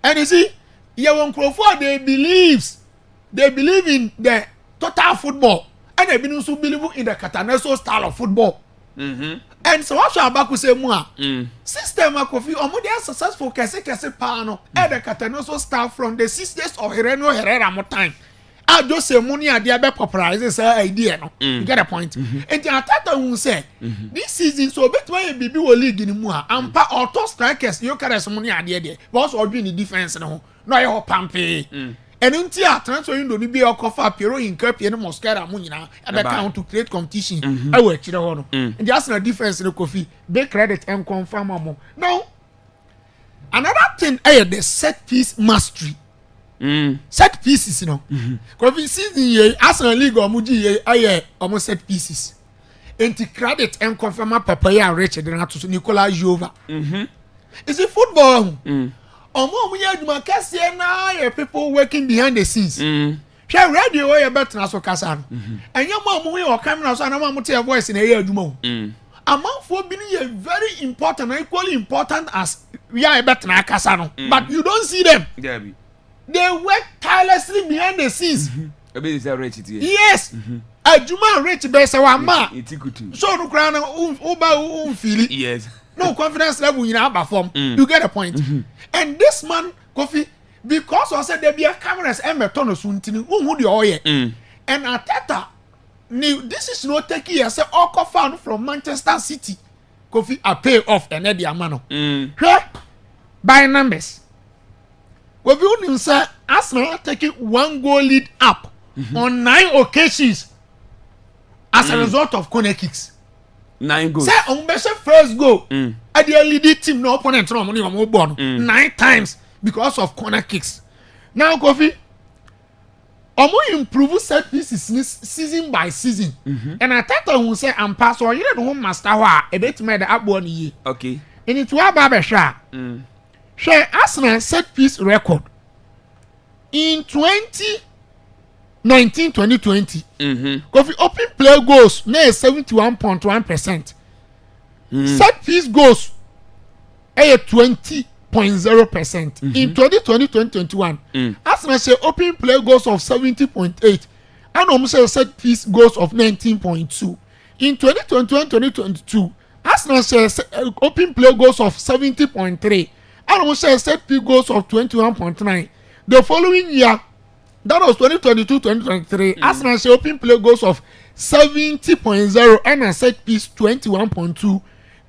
And you see, Yawan Crawford they believe in the total football, and they also believe in the Catanese style of football. And so what shall Baku say more? System Akofi omo they are successful kese pano and the Catanese style from the sisters of Herrera more time. I just say money idea be popularize idea no. You get a point. And the Atata will say this season so bet why BB will league in mu ampa auto strikers you carry some money idea there. But also doing the defense no. No you pampe. And until a transfer window ni be okofa Piero in Cup and Moscara mu nyina e be count to create competition. I will chire ho no. And the Arsenal defense no Kofi be credit and confirm am. Now another thing the set piece mastery. Set pieces, you know. Because season ye Arsenal League or Muji ye almost set pieces. And to credit and confirm Papaya Richard and to Nicola Jova. Is it football? Omo we had Macassi and people working behind the scenes. Share radio or better as Casan. And your mom we or cameras and a mom to voice in a year. Among for being very important, equally important as we are better than Casano. But you don't see them. They work tirelessly behind the scenes. Yes. Ajuma rich best one man. So no crown uba feel it. Yes. No confidence level in our form. You get a point. And this man, Kofi, because I said there be a cameras and Merton Suntini, who would you all yet? And Ateta, this is not taking as a Oko found from Manchester City. Kofi, a pay off and Eddie Amano. By numbers. We've only said Arsenal taking 1 goal lead up on 9 occasions as a result of corner kicks. 9 goals. Say on best first goal, at the leading team no opponent no money on born 9 times because of corner kicks. Now, Kofi, Omo improve set pieces season by season, and I thought I would say and pass or you don't master a bit made the up 1 year. Okay. And it's what Babasha. share Arsenal set piece record in 2019-2020. Kofi open play goals na 71.1%. Set piece goals 20.0%. In 2020-2021, Arsenal share open play goals of 70.8 and almost set piece goals of 19.2. In 2021-2022, Arsenal share open play goals of 70.3 and almost set piece goals of 21.9. The following year, that was 2022-2023, Arsenal share open play goals of 70.0 and a set piece 21.2.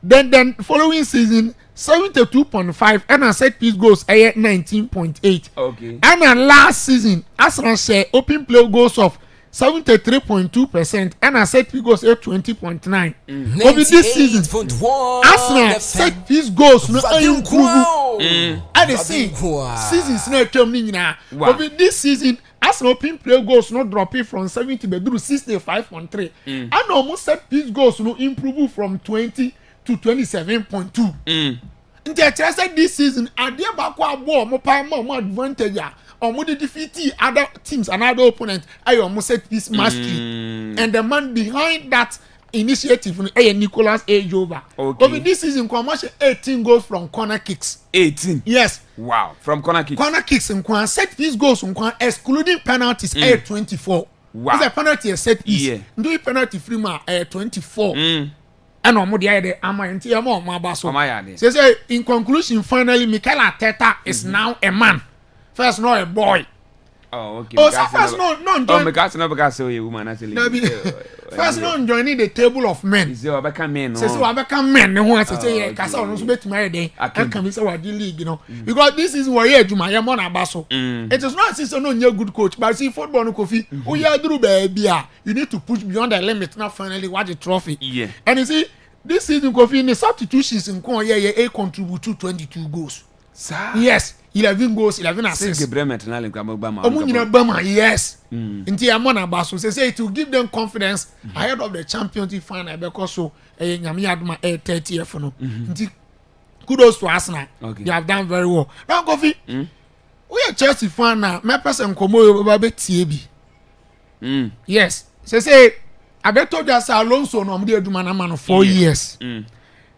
Then following season 72.5 and a set piece goals 19.8. Okay. And last season, Arsenal share open play goals of 73.2% and a set piece goals 20.9. Over this season, Arsenal set piece goals no improve. And the seasons no coming now. Over this season, Arsenal open play goals no dropping from 70 to 65.3. And almost set piece goals no improve from 20 to 27.2. Nti I said this season, Adia Bakwa ball more advantage. Or more defeat other teams and other opponents. I almost set piece mastery. And the man behind that initiative is Nicolas Ajova. Okay. This season, commercial 18 goals from corner kicks. 18. Yes. Wow. From corner kicks. Corner kicks in Kwan set piece goals in Kwan excluding penalties 24. Wow. It's a penalty set piece. Yeah. Do penalty free ma 24. And on the other, so in conclusion, finally, Mikel Arteta is now a man. First, not a boy. Oh, okay. Oh, so first, no. Oh, because you're a woman, actually. First, no, joining the table of men. Is there become men? So I become men. No one says, "Hey, Casa, no bet marry day." I can be so what the league, you know, because this is where you my Yamon Abaso. It is not since no you're good coach, but see football no coffee. Oh yeah, do baby. You need to push beyond the limit. Now finally, watch the trophy. Yeah. And you see, this season coffee in the substitutions in Kwan, yeah, contribute to 22 goals. Sir? Yes. 11 goals, 11 assists. Yes. Inti Amon Abaso say to give them confidence ahead of the championship final because so nyame aduma 30 for no. Inti kudos to Arsenal. Okay. They have done very well. Now Kofi, we are Chelsea fan now. My person komo yo be tie bi. Yes. Say I bet told us Alonso no dey aduma na man 4 years.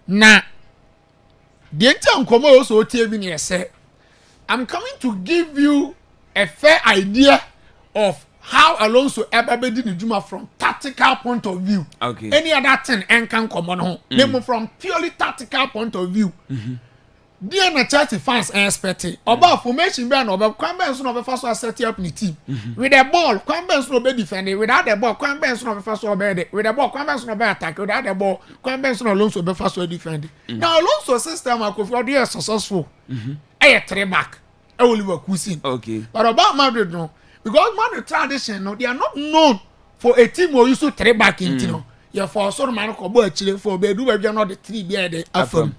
Na the entire komo also tie bi na say I'm coming to give you a fair idea of how Alonso ever did the Juma from tactical point of view. Okay. Any other thing can come on home. Name from purely tactical point of view. Dear na Chelsea fans expecting about formation be no be Kwambenso no be first set up the team. With the ball, Kwambenso no be defending. Without the ball, Kwambenso no be first be with the ball, Kwambenso no be attack. Without the ball, Kwambenso no Alonso be first defending. Now Alonso system are successful. 3 back. I will leave a cuisine. Okay. But about Madrid, no. Because Madrid tradition, no, they are not known for a team who used to 3 back in, you know. Yeah, for some man ko boy chile for be do we not the 3 be the afam.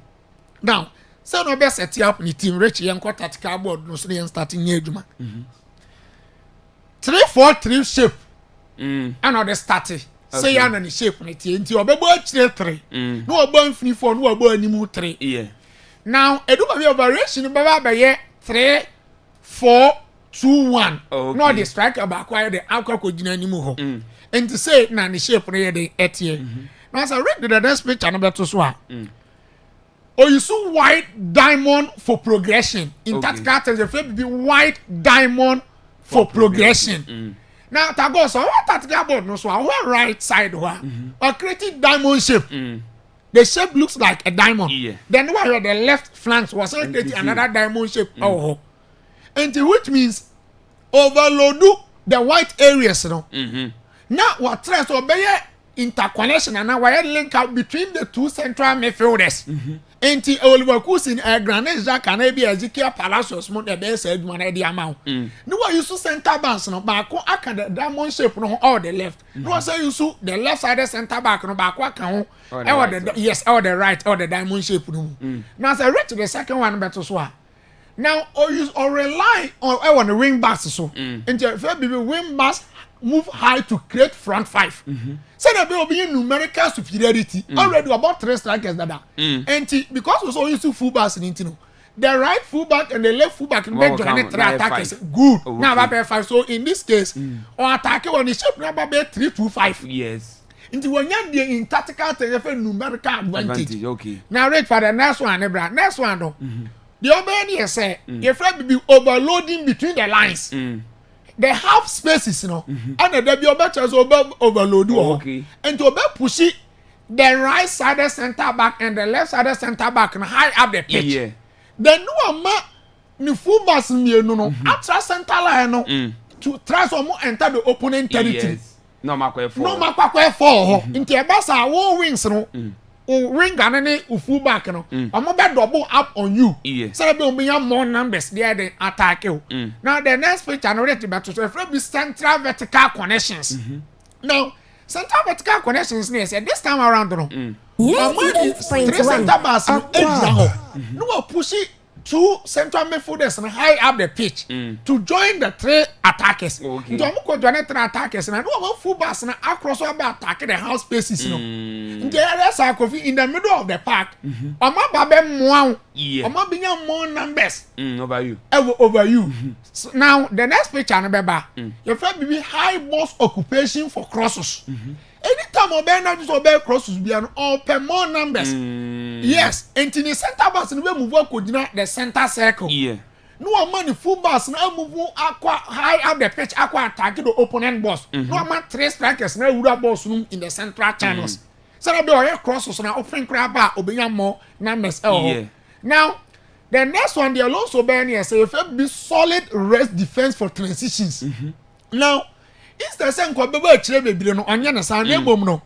Now, so no be set up in the team reach yan ko tactical board no so they starting here juma. 3-4-3 shape. And the starting. Say yan and the shape on it nti obebo chile 3. No obo infini 4 no obo animu 3. Yeah. Now, a do be variation be 3-4-2-1. Okay. No, the striker back where the alcohol jina ni mu ho. And to say na the shape na the etie. Now as I read the next picture na beto so a. Or you see white diamond for progression. In tactical terms, the fair be white diamond for progression. Now tago so what tactical board no so our right side wa. Or creating diamond shape. The shape looks like a diamond. Yeah. Then where the left flank was creating another diamond shape. Oh. And which means overload the white areas, you know. Now what tries to obey interconnection and now wire link out between the two central midfielders. And Oliver Cousin Granit Xhaka and be Ezekiel Palacios mo the best said one idea amount. No one you center backs no back aka the diamond shape no all the left. No one say you the left side center back no back aka yes or the right or the diamond shape no. Now as I reach the second one better so. Now or rely on the wing backs so. And if be wing backs move high to create front 5. So there will be numerical superiority already about 3 strikers that are. And because we so used to full backs in Intino. the right fullback and the left fullback in the join three attackers. Good. Now about 5. So in this case, or attack on the shape number 3-2-5. Yes. Into when you're in tactical numerical advantage. Okay. Now read for the next one, Ebra. Next one though. The other say your friend be overloading between the lines. They have spaces, you know, and the be better overload. Okay. And to be pushing the right side center back and the left side center back and high up the pitch. Yeah. Then no ma ni full bas no atra center line no to try some enter the opponent territory. Yes. No makwa for into e basa wo wings no wing and any full back no omo be double up on you. So be omo more numbers there the attack you. Now the next picture no ready but to be central vertical connections. Now central vertical connections ne say this time around no. Three center backs no push it 2 central midfielders and high up the pitch to join the 3 attackers. Okay. Nti omo ko join 3 attackers na no full backs na across over attack the house spaces no. Nti area sa kofi in the middle of the park. Omo ba be moa. Omo be more numbers. Over you. Over you. So now the next picture no be ba. Your friend be high boss occupation for crosses. Anytime obey not just obey crosses be an open more numbers. Yes, and in the center backs we move the center circle. Yeah. No man full backs now move aqua high up the pitch aqua attack the opponent boss. No man 3 strikers now would boss room in the central channels. So that be all crosses now open crab obey more numbers. Yeah. Now the next one the also be say if be solid rest defense for transitions. Now it's the same kwa bebe chire bebre no onye na san na bom no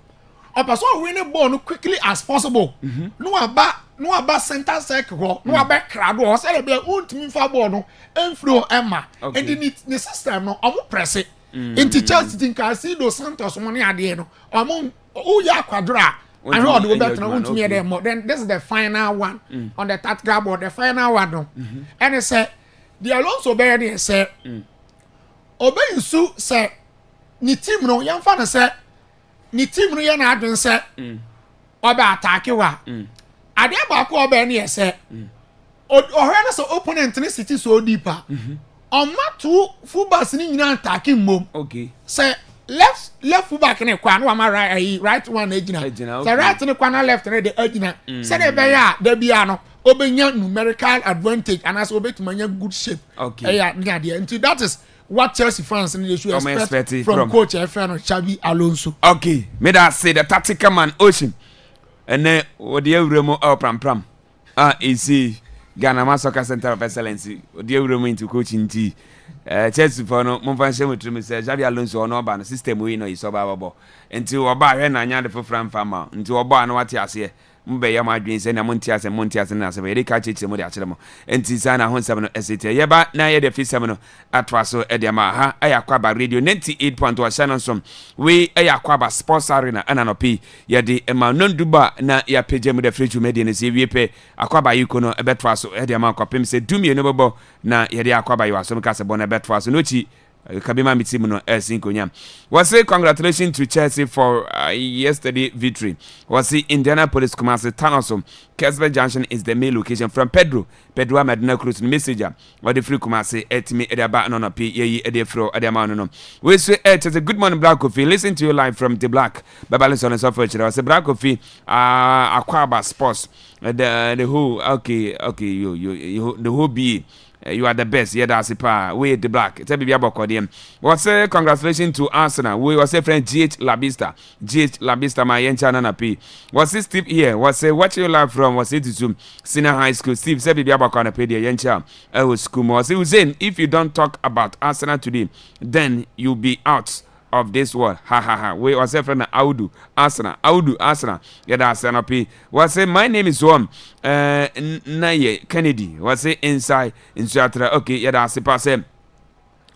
opeso win the ball no quickly as possible. No aba center circle no aba crowd o say be untimi fa ball no enfro emma and the system no omo press it into Chelsea think I see those Santos money ade no omo o ya kwadra and how do we better no untimi there more. Then this is the final one on the tactical board, the final one no. And it say the Alonso be say obey su say ni team no yan fa na say ni team no yan adwen say oba attack wa ade ba ko oba na say o hwe na so opponent ni city so deeper on ma two fullbacks ni nyina attack mom. Okay. Say left fullback ni kwa no ma right one ejina say right ni kwa na left ni de ejina say de be ya da bia no obenya numerical advantage and as obetumanya good shape. Okay. Yeah until that is what Chelsea fans need to expect from coach Efrano Xabi Alonso. Okay, me that say the tactical man Ocean. And then what the Remo pram. Is Ghana Soccer Center of Excellence. The Remo into coaching tea. Chelsea for no Monfansham with me say Xabi Alonso no ban system we know is obabo. Until Oba when anya the Fran farmer. Until Oba no what you say. Mbe ya madwin se na montias na se be ka cheche mo de akere mo enti sa na honsam no esete ye ba na ye de fisam no atwa so e de ma ha Akwaaba radio 98.1 channel som we Akwaaba sports arena ana no pi ye de ma nonduba na ya page mo de freju media ne se wie pe Akwaaba yiko no e betwa so e de ma kwapem se dumie no bobo na ye de Akwaaba yo asom ka se bo na betwa so no chi Kabima Mitimu no Sinkonya. Was say congratulations to Chelsea for yesterday victory. Was see Indianapolis Kumasi Tanosom. Kesbe Junction is the main location from Pedro Medina Cruz messenger. What the free Kumasi etimi edaba no p ye edefro edama no. We say it's a good morning Black Coffee. Listen to you live from the Black. Babalison and software. Was a Black Coffee Akwaaba Sports. The whole okay you the whole be you are the best. Yeah, that's it. We the Black. Tell me about them. Was say congratulations to Arsenal. We was say friend GH Labista my yencha na p. Was it Steve here? Was say watch you live from was it to Senior High School. Steve said be about na pay the yencha. School. Was it saying if you don't talk about Arsenal today, then you'll be out of this world. Ha. We was a friend Audu Arsenal. Yeah, that's NP. Was say my name is Naye Kennedy. Was say inside in Suatra. Okay, yeah, that's it.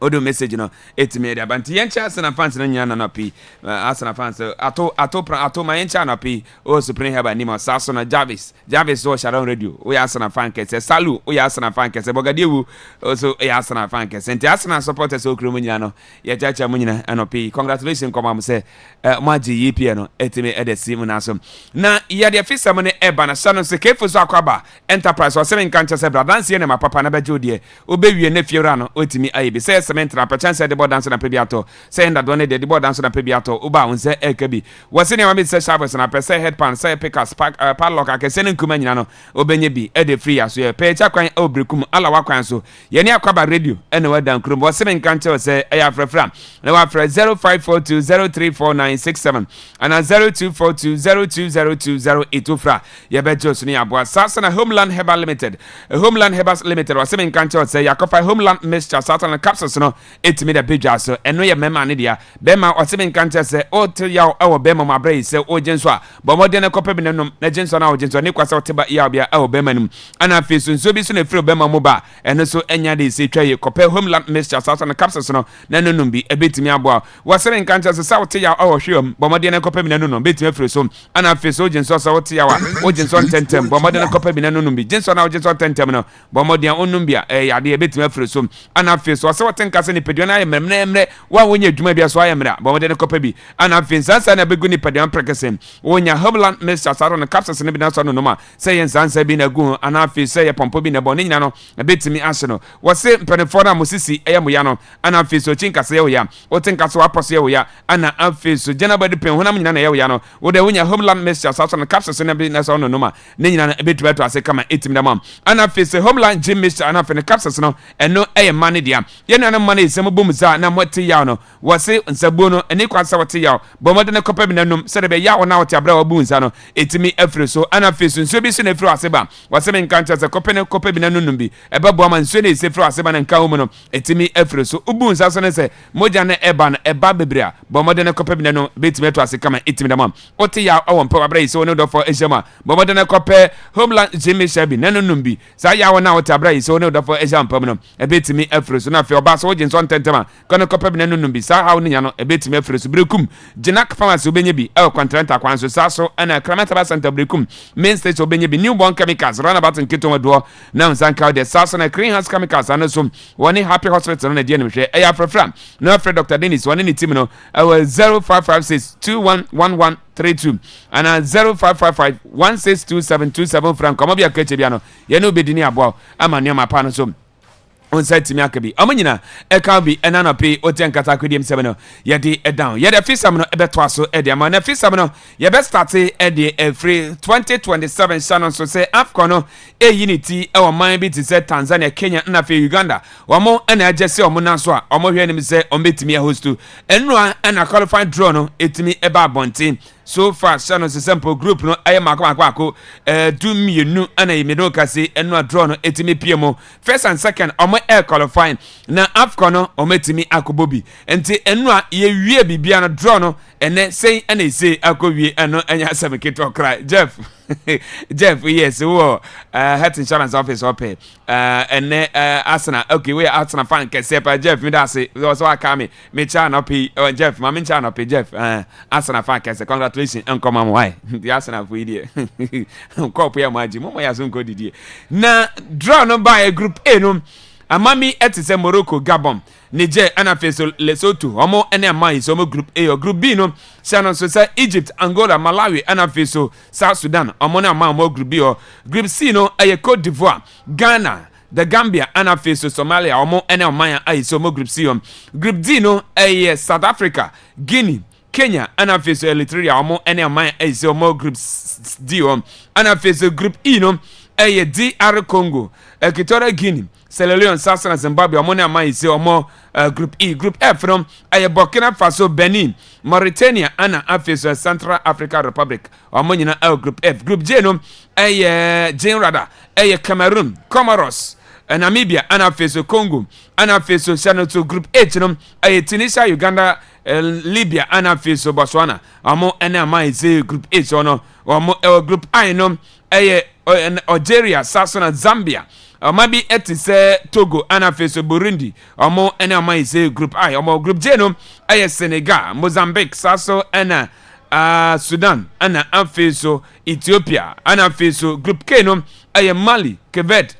odo message no etime dia banti yencha Arsenal fans no nyana no pi Arsenal fans ato ma yencha no pi o supreme heba ni mo saso na Jarvis o Sharon Radio o ya Arsenal fan kese Salu o ya Arsenal fan kese Bogadewu so ya Arsenal fan kese nti Arsenal supporters o kro munyina no ye chacha munyina no pi congratulations koma mo se maji yipi no etime edesi mu na so na ya de fisa mo ne eba na Shannon se kefo so Akwaba enterprise o se men kancha se bradanse ne ma papa na beje odie obewie ne fiora no otimi ayebi se cement na chance de board dance na pebiato say that one de board dance na pebiato uba unse ekabi wase ne ma me se sharpers na pese headpan say pickers padlock akese ne nkuma nyina no obenye bi e de free aso ye pecha kwan obrekum ala wakwan so ye ne Akwaba radio ene wadan krom wase men kanche se eya frefra na wa frɛ 0542034967 ana 0242020208 fra ye bejo so ne aboa sasa na Homeland Herbal Limited wase men kanche se yakofa Homeland mixture satan capsules no etimi da bedwa so eno ye mema ne dia bema otimi nkante se o te ya o bema ma bra se o genso a bomode ne kopa bi nanom na genso na o genso ne kwasa oteba ya bia o bema num ana fesu nso bi so ne firi bema mo ba eno so enya de se twa ye kopa Homeland mixture satan capsules no na nonum bi ebetimi aboa wasere nkante se sa ote ya o hwem bomode ne kopa bi nanom betimi firi so ana fesu o genso sa ote ya wa o genso tentem bomode ne kopa bi nanom bi genso na o genso tentem no bomode onum bia ya de betimi firi so ana fesu so woten kase ni pedwa na yemremre wa wonya adwuma bia so ayemra bo mo de kopa bi ana finsansa na begu ni pedwa prekesem wonya Homeland Mr. Saron capsules ne bi na so no ma say yensansa bi na gu ana fesu ye pompo bi na bo ne nyina no betimi ahye no wo se mpenefo na musisi eyamo ya no ana fesu chinkase ye wo ya woten kase wa poso ye wo ya ana afesu janabadi pen honam nyina na ye wo ya no wo de wonya Homeland Mr. Saron capsules ne bi na so no ma ne nyina na betu to ase kama etim da mam ana fesu Homeland Gym Mr. ana fe capsules no eno eye mane dia ye na mane isem bom za na moti yaw no wose nsabo no eni kwansa wote yaw bomode ne kopa bi nanum se de be yaw na wote abra obu nsa no etimi afre so ana fesu nso bi so na afre aseba wose men kancha se kopa bi nanum bi ebe bo ama nso na ese afre aseba na nka homu no etimi afre so obu nsa so ne se moja na eba na eba bebrea bomode ne kopa bi nanum betimi to ase kama etimi da mam wote yaw awon pa abra ise woni do for ejama bomode ne kopa Homeland Jimmy Shabi nanum bi sa yaw na wote abra ise woni do for ejama pam no ebetimi afre so na fe oba so wogin so ntentema kono kopa bi nanum bi sa hawo nya no ebetimi afre so brekum Jinak pharmacy obenye bi e kontranta kwan so sa so ana Kramata Center brekum main stage obenye bi newborn chemicals run about nkito do na nsanka de sa so na Green House Chemicals ana so woni Happy Hospital na die ne hwe e ya frefra na Fred Dr. Dennis woni ni team no 0556211132 ana 0555162727 franc omo bia kache bia no ye no obedini aboa ama ne ma pa no so on site mi akabi amanyina e ka bi enana pe oten kata kwedim sebe no ye de down ye de fisam no e beto aso e de ama na fisam no ye be start e de every 2027 Shannon so say AFCON no e unity e wo man bi ti say Tanzania Kenya na fe Uganda wo mo na agese wo mo na so a wo mo hwe ni say o betimi host enu a na qualified draw no etimi e ba bontin so far Shannon se sample group no aye makwa do mienu ana yimeno kase enu a draw no etimi piemo first and second omo air qualifying na AFCON no ometimi akobobi enti enu a ye wie bibia no draw no ene sei ana sei akowie eno anya samketo cry Jeff Jeff yes wo health insurance office open ene Arsenal okay we Arsenal fan kese pa Jeff mi da se so aka me cha na pe Jeff ma me cha na pe Jeff Arsenal fan kese congratulations enkoma mo why the Arsenal for idie cup ya maji mo ya so nko didie na draw no by group A no amami etise Morocco Gabon Niger ana feso Lesotho omo ene amai so mo group A or group B no Shannon so say Egypt Angola Malawi ana feso South Sudan omo na amai mo group B or group C no aye Cote d'Ivoire Ghana the Gambia ana feso Somalia omo ene amai aye so mo group C group D no aye South Africa Guinea Kenya ana feso Eritrea omo ene amai aye so mo group D ana feso group E no aye DR Congo Equatorial Guinea Sierra Leone, South Sudan, Zimbabwe, Omo Amai se omo group E, group F from Burkina Faso, Benin, Mauritania, ana afeso Central African Republic. Omo nyina group F, group J no Jane Rada, Cameroon, Comoros, Namibia, ana afeso Congo, ana afeso Shannon to group H no Tunisia, Uganda, Libya, ana afeso Botswana. Omo ene amai se group H ono. Omo group I no Algeria, South Sudan, Zambia. Omabi eti se Togo ana feso Burundi omo ene ama ise group I omo group J no aye Senegal Mozambique saso ana Sudan ana afeso Ethiopia ana feso group K no aye Mali Quebec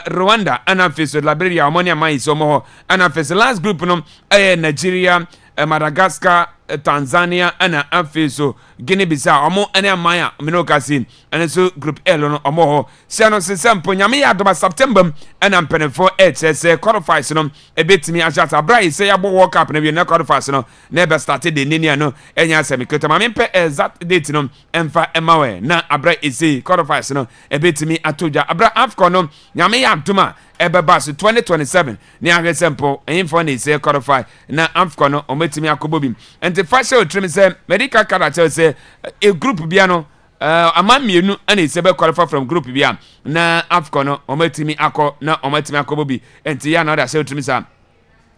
Rwanda ana feso Liberia omo ne ama ise omo ana feso last group no aye Nigeria Madagascar Tanzania ana afeso Guinea Bissau omo ene amaya mino kasi ene so group L no omo ho sia no sesempo nyame ya doba September ana mpenefo HSS qualifiers no ebetimi ajata brai se ya bo World Cup na bi na qualifiers no na be start de nenia no enya semikota mame mpe exact date no emfa emawe na abra ese qualifiers no ebetimi atoja abra AFCON no nyame ya doma ebeba so 2027 ni ahwesempo enfo na ese qualify na AFCON no ometimi akobobim ente fashion trim say medical card tell say a group bia no amamienu ana ese be qualify from group bia na AFCON no ometimi akọ na ometimi akobobi ente ya na other say trim say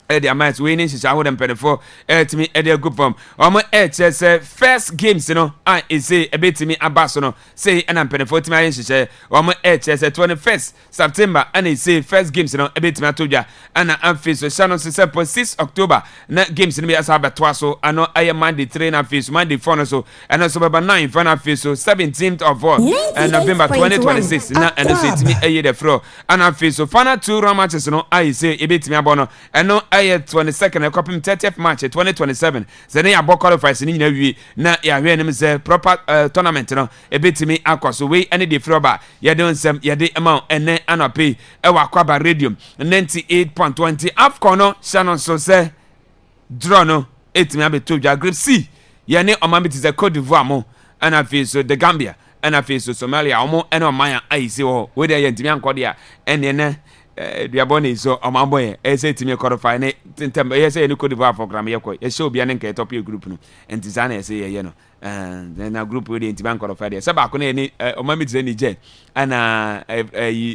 the amount winning shisha hold them for to me at the group from HS first games no I say a bit to me abaso no say and I'm penny for to my shisha HS 21st September and he say first games no a bit to me atoja and I'm face so Shannon 6 October na games no be as about twaso and no I Monday 3 na face Monday 4 so and also about 9 final face so 17th of November 2026 na and say to me a the floor and I'm face so final 2 round matches no I say a bit to me abono and no 22nd a copy 30th March 2027 zene ya bokolo fights ni nyina wi na ya hwe nim se proper tournament no ebetimi akoso we ene de froba ya de nsem ya de amount ene anope e wa Akwaaba radio 98.20 AFCON no Shannon so se draw no etimi abetodwa group C ya ne omambi ti ze Cote d'Ivoire mo ana fe so the Gambia ana fe so Somalia omo ene omanya aisi ho we de ya ntimi ankode a ene ne Diabone so amamboye ese timi qualify ne tintem ese ni Cote d'Ivoire program yeko e show bia ne nke top group no entizana ese ye no then na group we dey ntimi qualify there seba ko ne ni omami tze Niger ana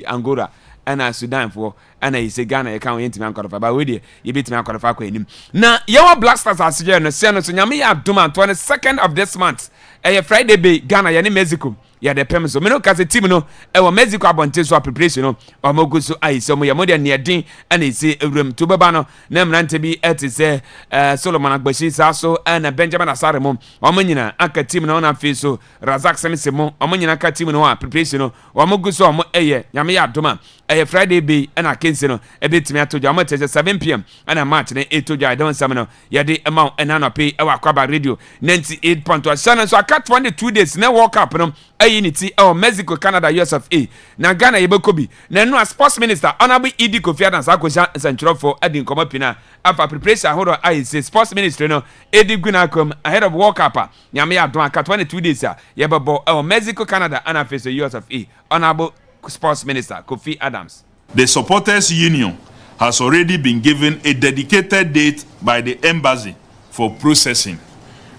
Angola ana Sudan for ana ise Ghana e kan ntimi qualify ba we dey ye betimi qualify ko enim na yewa Black Stars asije no se no so nyame ya duma 22nd of this month Friday be Ghana ye ni Mexico ya de pem so me no kase team no e wo Mexico abonte so preparation no o mogu so ai so mo ya mo de ne din ana isi ewrem to beba no na mrante bi etise Solomon Agbashi so na Benjamin Asare mo o mo nyina aka team no na fe so Razak Semisemo o mo nyina aka team no preparation no o mogu so o mo eye nyame ya doma Friday be na Kense no e betimi atoja o mo tese 7 pm ana match ne etoja I don sam no ya de amount na no pay e wa Akwaaba radio 98.1 Shannon so aka 22 days na World Cup no unity Mexico Canada US of A na Ghana yebekobi na no sports minister honorable Idi Kofi Adams akosha central for adin komo pina afa preparation horo I say sports ministry no Edi Gunakom ahead of World Cup nyame ya don aka 22 days yebebo Mexico Canada and face US of A honorable sports minister Kofi Adams. The supporters union has already been given a dedicated date by the embassy for processing,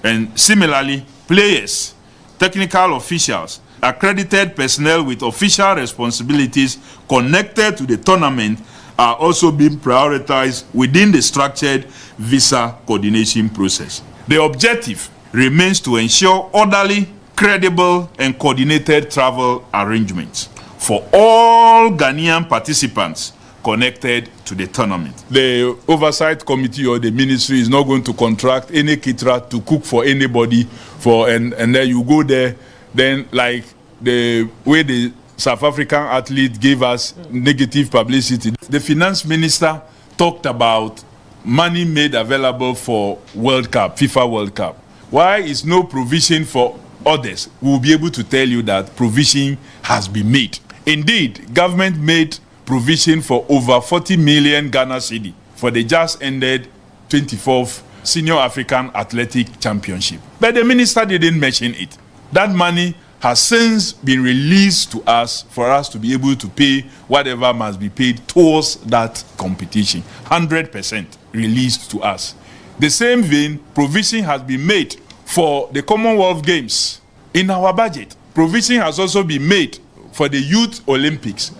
and similarly players, technical officials, accredited personnel with official responsibilities connected to the tournament are also being prioritized within the structured visa coordination process. The objective remains to ensure orderly, credible, and coordinated travel arrangements for all Ghanaian participants connected to the tournament. The oversight committee or the ministry is not going to contract any caterer to cook for anybody and then you go there, then like the way the South African athlete gave us negative publicity. The finance minister talked about money made available for World Cup, FIFA World Cup. Why is no provision for others? We will be able to tell you that provision has been made. Indeed, government made provision for over 40 million Ghana cedi for the just ended 24th Senior African Athletic Championship. But the minister didn't mention it. That money has since been released to us for us to be able to pay whatever must be paid towards that competition. 100% released to us. The same vein, provision has been made for the Commonwealth Games in our budget. Provision has also been made for the Youth Olympics.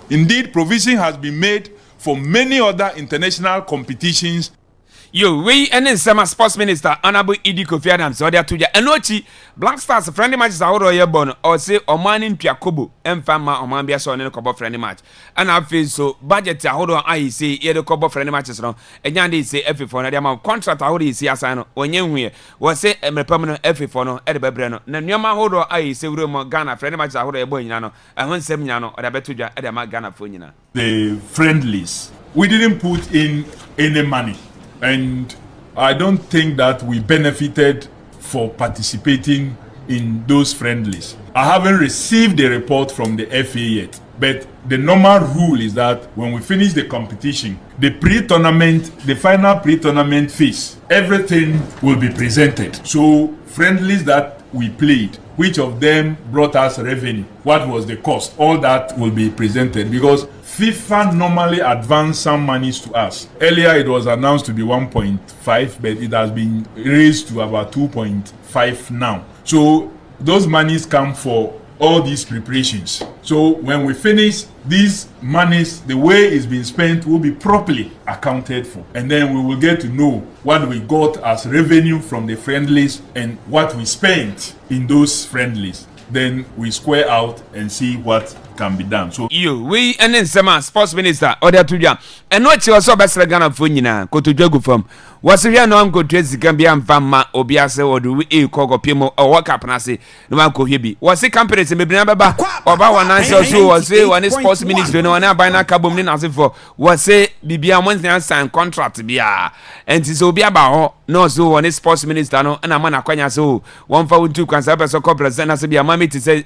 Indeed, provision has been made for many other international competitions. Yo, we and then some sports minister Honorable Idi Kofi Adams or their tuja. And nochi Black Stars friendly matches are all your bon or say or man in Piakobo and Fama or Mambia son in a couple friendly match. And I feel so budget hold on I say here the couple friendly matches no. And Yandy say every for the amount contract I hold see as I know when you here was say a permanent every for no at the Bebreno. Nanyama hold on I say room Ghana friendly matches I hold a boy yano and one seminano or the betuja at the Ghana for you. The friendlies, we didn't put in any money. And I don't think that we benefited for participating in those friendlies. I haven't received a report from the FA yet. But the normal rule is that when we finish the competition, the pre-tournament, the final pre-tournament phase, everything will be presented. So friendlies that we played, which of them brought us revenue, what was the cost, all that will be presented because FIFA normally advance some monies to us. Earlier it was announced to be 1.5, but it has been raised to about 2.5 now. So those monies come for all these preparations. So when we finish, these monies, the way it's been spent will be properly accounted for. And then we will get to know what we got as revenue from the friendlies and what we spent in those friendlies. Then we square out and see what can be done. So you we and then some sports minister or that to ya and what you also best Ghana for nyina ko to jogu fam was here no go trace can be am fama obiase or do we kogo pimo or work up na say no man ko hebi was say company se mebina baba oba wan so was say one sports minister no na buy na kabom ni na say for was say bibia monthly sign contract bia and so obi aba ho no so one sports minister no na man akwanya so one for two kan say person ko president na say bia mama ti say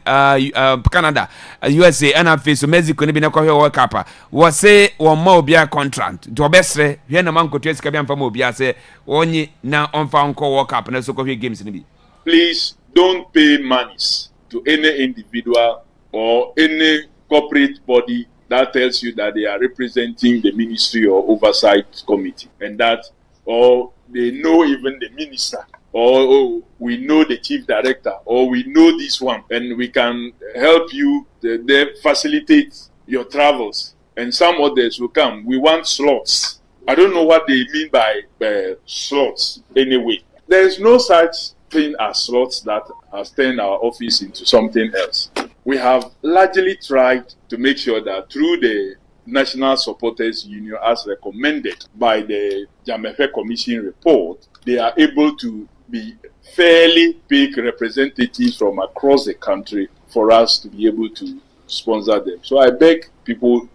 Canada US and I face Mexico ni bi na kwa World Cup was say one more bia contract to obesre hwe na man ko trace ka bia mfa mo bia say onye na onfa onko World Cup na so ko games ni bi. Please don't pay monies to any individual or any corporate body that tells you that they are representing the ministry or oversight committee and that or they know even the minister or we know the chief director or we know this one and we can help you they facilitate your travels and some others will come. We want slots. I don't know what they mean by slots anyway. There is no such thing as slots that has turned our office into something else. We have largely tried to make sure that through the National Supporters Union as recommended by the Jamefe Commission report, they are able to be fairly big representatives from across the country for us to be able to sponsor them. So I beg people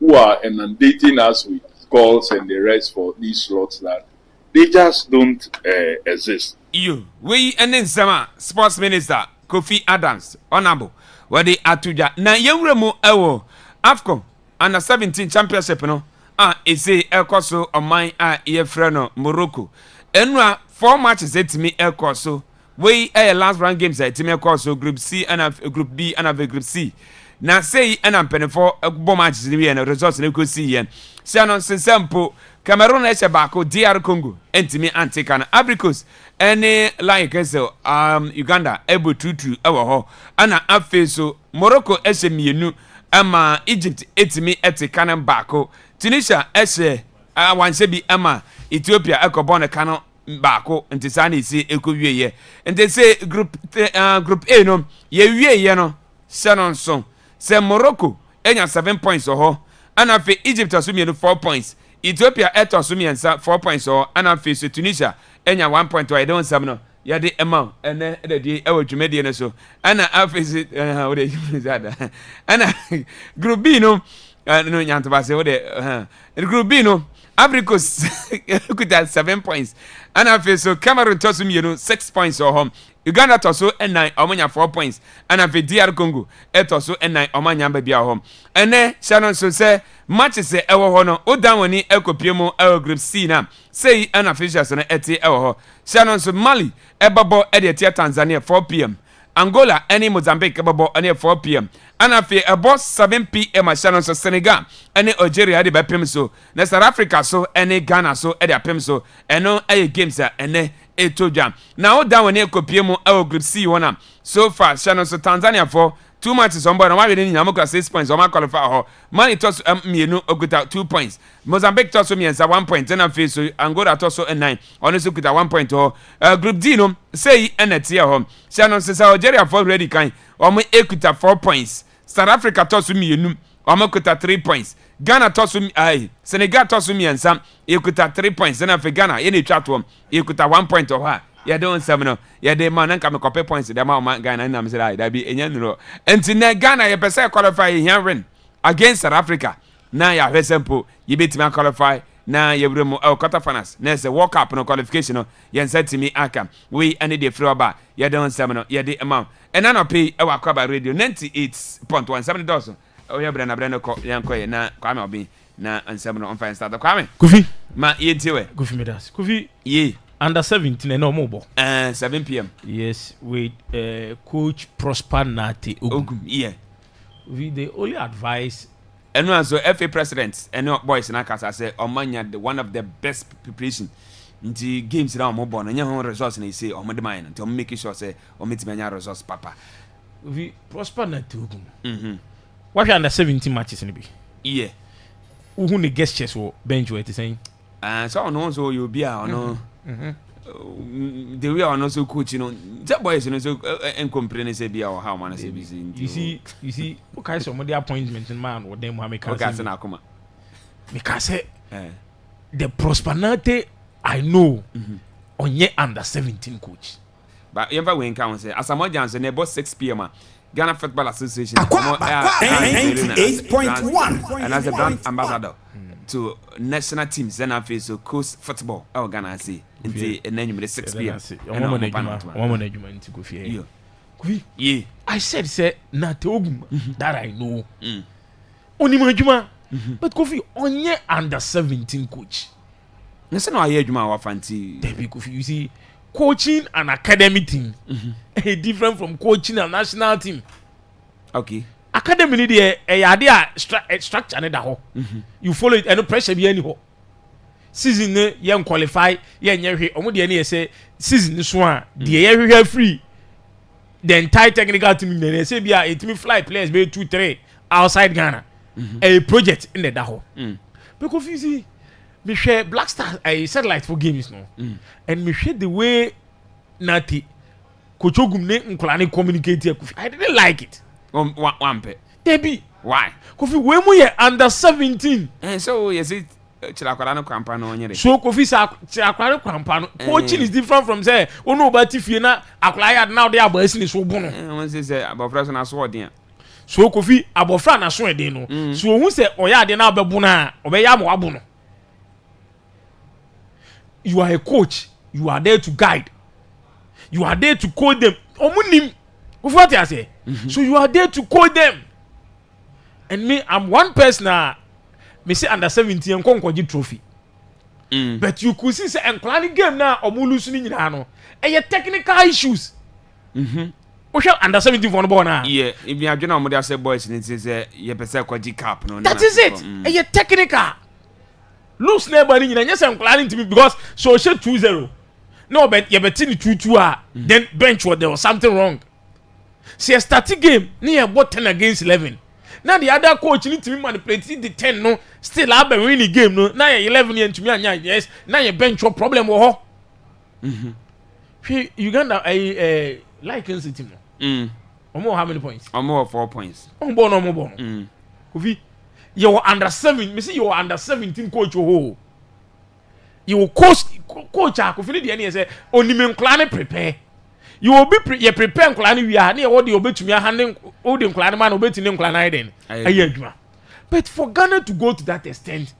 who are inundating us with calls and the rest for these slots that they just don't exist. You, we and then some sports minister Kofi Adams, honorable, where they are to that. Now, young Remo, AFCON under 17 championship, no, it's a Elcoso on my friend Morocco. And 4 matches at me Elcoso. We last round games at me Elcoso, Group C and Group B and Group C. Now say and I'm penny for a bomb matches and results in a see and Shannon Sampo, Cameroon Eshabako, DR Congo, and to me Antican Abricos, any like Uganda, able to our ho, Anna Afeso, Morocco SMU, Emma Egypt, me at the cannon bako, Tunisia Eshe, I want to be Emma, Ethiopia, Ecobona Canon. Bako and Tisani see Eco and they say group A no ye no Shannon song say Morocco enya 7 points or and afi Egypt assume 4 points Ethiopia assume 4 points or and afi Tunisia enya 1 point I don't some no ya de amount and then the e dwumedie so and afi what dey and group B no no nyanto say what dey group B no Africa's look at 7 points. And I feel so Cameroon toss me 6 points or home. Uganda toss and 9 Omanya 4 points. And I feel DR Congo toss and 9 Omanya baby at home. And then Shannon so say matches say our honor o down when he Piemo our group C now. Say an officials on eti our Shannon so Mali Ebabo Edia Tanzania 4 p.m. Angola any Mozambique Ebabo any 4 p.m. And I feel about 7 p.m. at Shannon so Senegal any Algeria had by PM so na South Africa so any Ghana so at their PM so and no a games and a to jam now down when he Piemo our group C one so far Shannon so Tanzania for 2 matches on board na we ni nyamo ka 6 points o ma qualify ho Mali toss mienu okuta 2 points Mozambique toss miensa 1 point na face so Angola toss 9 ono so okuta 1 point ho group D no say enetie ho se no se Algeria for ready kan o mo ekuta 4 points South Africa toss mienu o mo okuta 3 points Ghana toss Senegal toss miensa ekuta 3 points na fe Ghana ye ne twa to ekuta 1 point ho ha ya don sam no ya de man nka me copy points de ma Ghana na me say da bi enya nuro enti na Ghana ye pese qualify here win against South Africa na ya hwesempo ye betima qualify na ye bremo quarter finals na say World Cup no qualification no ye setimi aka we any dey free ba ya don sam no ye de amount and na pay e wa Akwaaba radio 98.17 dollars o ya bra na ko yan ko ye na Kwame Obi na ansam no on fine start Kwame Kofi ma ye tiwe Kofi Medas Kofi ye under 17 and no more 7 p.m. Yes, with Coach Prosper Nate Ogum. Yeah. We the only advice. And also FA president and boys in Akasa say Omanya the one of the best preparation in the games around mobile and your results and they say on the mind until making sure say or meet many results papa. We Prosper Nate Ogum. What under 17 matches in the be? Yeah. Who the guest chess or bench where it's saying? So on also you'll be out no. The way on also coach, you know, that boys, you know, so and complain say be our how man say busy. You see, okay, some of the appointments in man or them make us na kuma. Because the prosperity I know on ye under 17 coach. But you ever win count say as a Johnson about 6 p.m. Ghana Football Association 98.1 and as a brand ambassador to national teams then I face so coast football Ghana say into and then you 6 p.m. Yeah. I said say Nate Ogum that I know. Only Majuma. But Kofi onye under 17 coach. Listen no aye adwuma wa fanti. Debi Kofi you see coaching an academy team different from coaching a national team. Okay. Academy ni dey ade a structure ne da ho. You follow it and no pressure be any ho. Season ne ye qualify ye nyehwe omo de ne say season so a de ye hwehwe free. The entire technical team ne say bia it me fly players be 2-3 outside Ghana. A project in the da ho. Because you see me share Black Stars a satellite for games no. And me share the way Nati Coach Ogum ne nkola ne communicate. I didn't like it. One pet. Debbie. Why? Kofi we mu ye under 17. So you see Chilakwara no kwampa no nyere. So Kofi sa Chilakwara kwampa no. Coaching is different from say ono ba tifie na akwara now dey abasi ni so bo no. One say abofra so na so odin. So Kofi abofra na so edin no. So ohun say oya ade na obebu na obeya ma wabo no. You are a coach. You are there to guide. You are there to coach them. Omunim. What I say? So you are there to coach them. And me, I'm one person. Me say under 17 and konkoji trophy. But you could see say and planning game now or lose ni nyina no. E technical issues. What under 17 for the ball now? Yeah, if you adwena omo dey say boys ni say ye pese kwaji cap no. That is it. E technical. Lose neighbor ni nyina say planning to me because so she 2-0. No, but you bet ni 2-2 then bench what there was something wrong. See a static game near what 10 against 11. Now the other coach need to manipulate the 10 no still have a winning game no now 11 and to me yes now you bench your problem ho. Uganda a like City no. Omo how many points? Omo 4 points. Omo bon. Kofi you under 7 me see you under 17 coach ho. You coach Kofi the any say onime nkla prepare. You will be prepare nkola we are na what you obetumi handle all the nkola man obetini nkola na den ayaduma. But for Ghana to go to that extent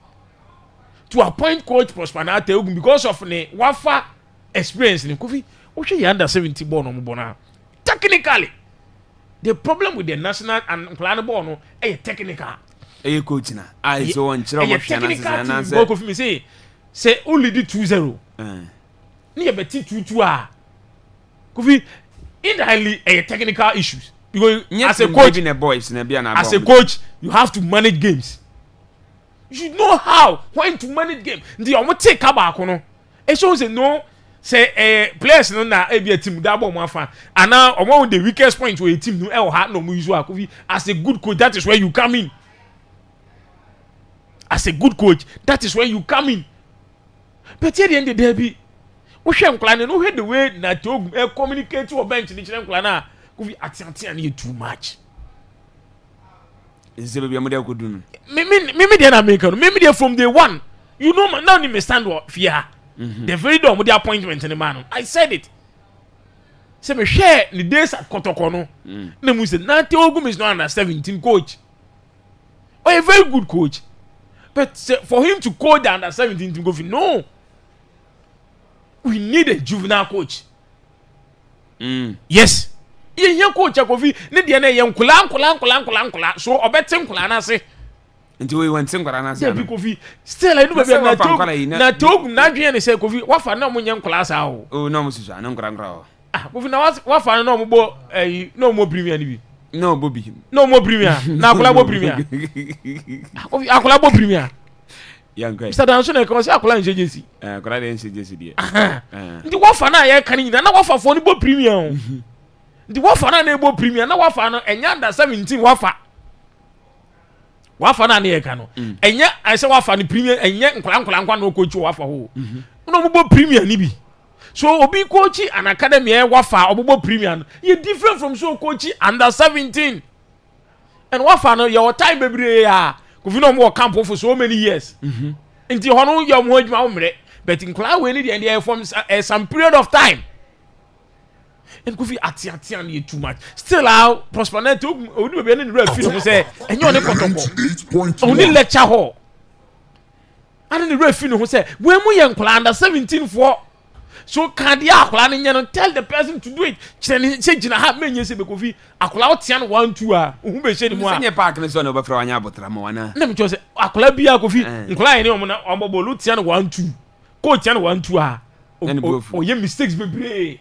to appoint coach Prosper Nate Ogum because of ne wafa experience ni Kofi o hwe under 70 ball no mo na technically the problem with the national and nkola ball no technical coach na I so on chira mo hwe na say Kofi me say only the 2-0 ni e beti 2-2 Kofi indirectly technical issues because as a coach you have to manage games. You should know how when to manage game. The omo take back no. E show say no say players no na e be a team that bomb afa and now among the weakest point where a team no e ha no mu use Kofi as a good coach that is where you come in. As a good coach that is where you come in. But at the end of the day be we hwe nkla no hwe the way na Togum communicate to bench ni kire nkla na Kofi atiantia na too much. Is be amode akodu no. Me dey na make no. Me dey from day one. You know now ni me stand what fear. The very door with the appointment in the man. I said it. Say me share the days at Kotoko no. No mu say Togum is not under 17 coach. Or a very good coach. But for him to coach the under 17 team go no. We need a juvenile coach. Yes. Ye coach Kofi ne de na ye nkula so obete nkula na se. Nti we want sing na se. Yeah, Kofi still I know be na Togum na dwen ne say Kofi wafa na mo nye nkula sa o. Oh no mo susu na nkura o. Ah Kofi na wafa na mo bo no mo premier ni bi. No Bobby. No more premier. Na akula bo premier. Kofi akula bo premier. Yankai. Mr. Danson e ko say akula njejensi. Akula de njejensi die. Ndi wafa na ye kan nyina na wafa fo ni bo premier o. Ndi wafa na na bo premier na wafa no enya under 17 wafa. Wafa na na ye kan no. Enya I say wafa ni premier enya nkula na coach wafa ho. No bo premier ni bi. So obi coach an academy wafa obo premier you different from so coach under 17 and wafa no your time bebre ya Kofi no mo camp for so many years nti hono your mo adwuma umre but in class we need the form some period of time and Kofi ati and you too much still out prosperity to odi be any real feel say enyo ne kotoko only lecture hall and the real feel who say we mu ye under 17 for so can the akula no tell the person to do it say gina ha menye se be Kofi akula o tia no 1 2 a hu be she ni mu a senye park ne so na obafra wanya abotra ma wana na me say akula bia Kofi nkula ene o na ombobolu tia no 1 2 ko tia no 1 2 a o ye mistakes bebre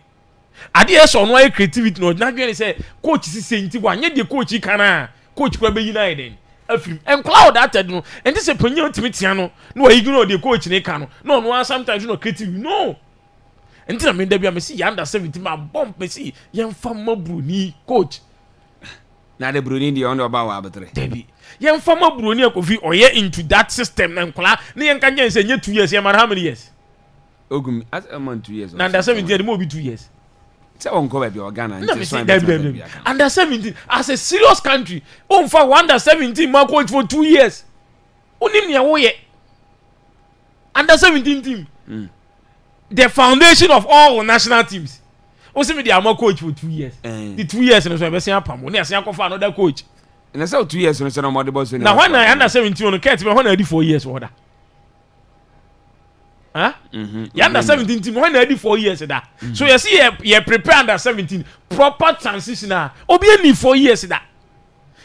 ade e so no e creativity no na dwen say coach si senti bo anye de coach kana coach kwa be yina den afrim nkula o that no and this panyin otimi tia no no wa ignore the coach ne ka no no sometimes no creative no until I mean, there be see under 17 man bomb me see young farmer Bruni coach. Now the Bruni the under about Abattre. Debbie. Young farmer Bruni Kofi or ye into that system and kla. Ni young can say 2 years, man how many years? Ogum as a month 2 years. Under 17 the more be 2 years. Say on cover be Ghana. Under 17 as a serious country. On for under 17 man coach for 2 years. Onim nia wo ye. Under 17 team. The foundation of all national teams. Also, me the coach for 2 years. The 2 years, and so I say, "Pam, only I say I go for another coach." And I say 2 years, and so no more the boss. Now when I under 17 on the cat, when I did 4 years order. Huh? You under 17 team when I did 4 years that. So you see, you prepare under 17 proper transitional. Obi need 4 years that.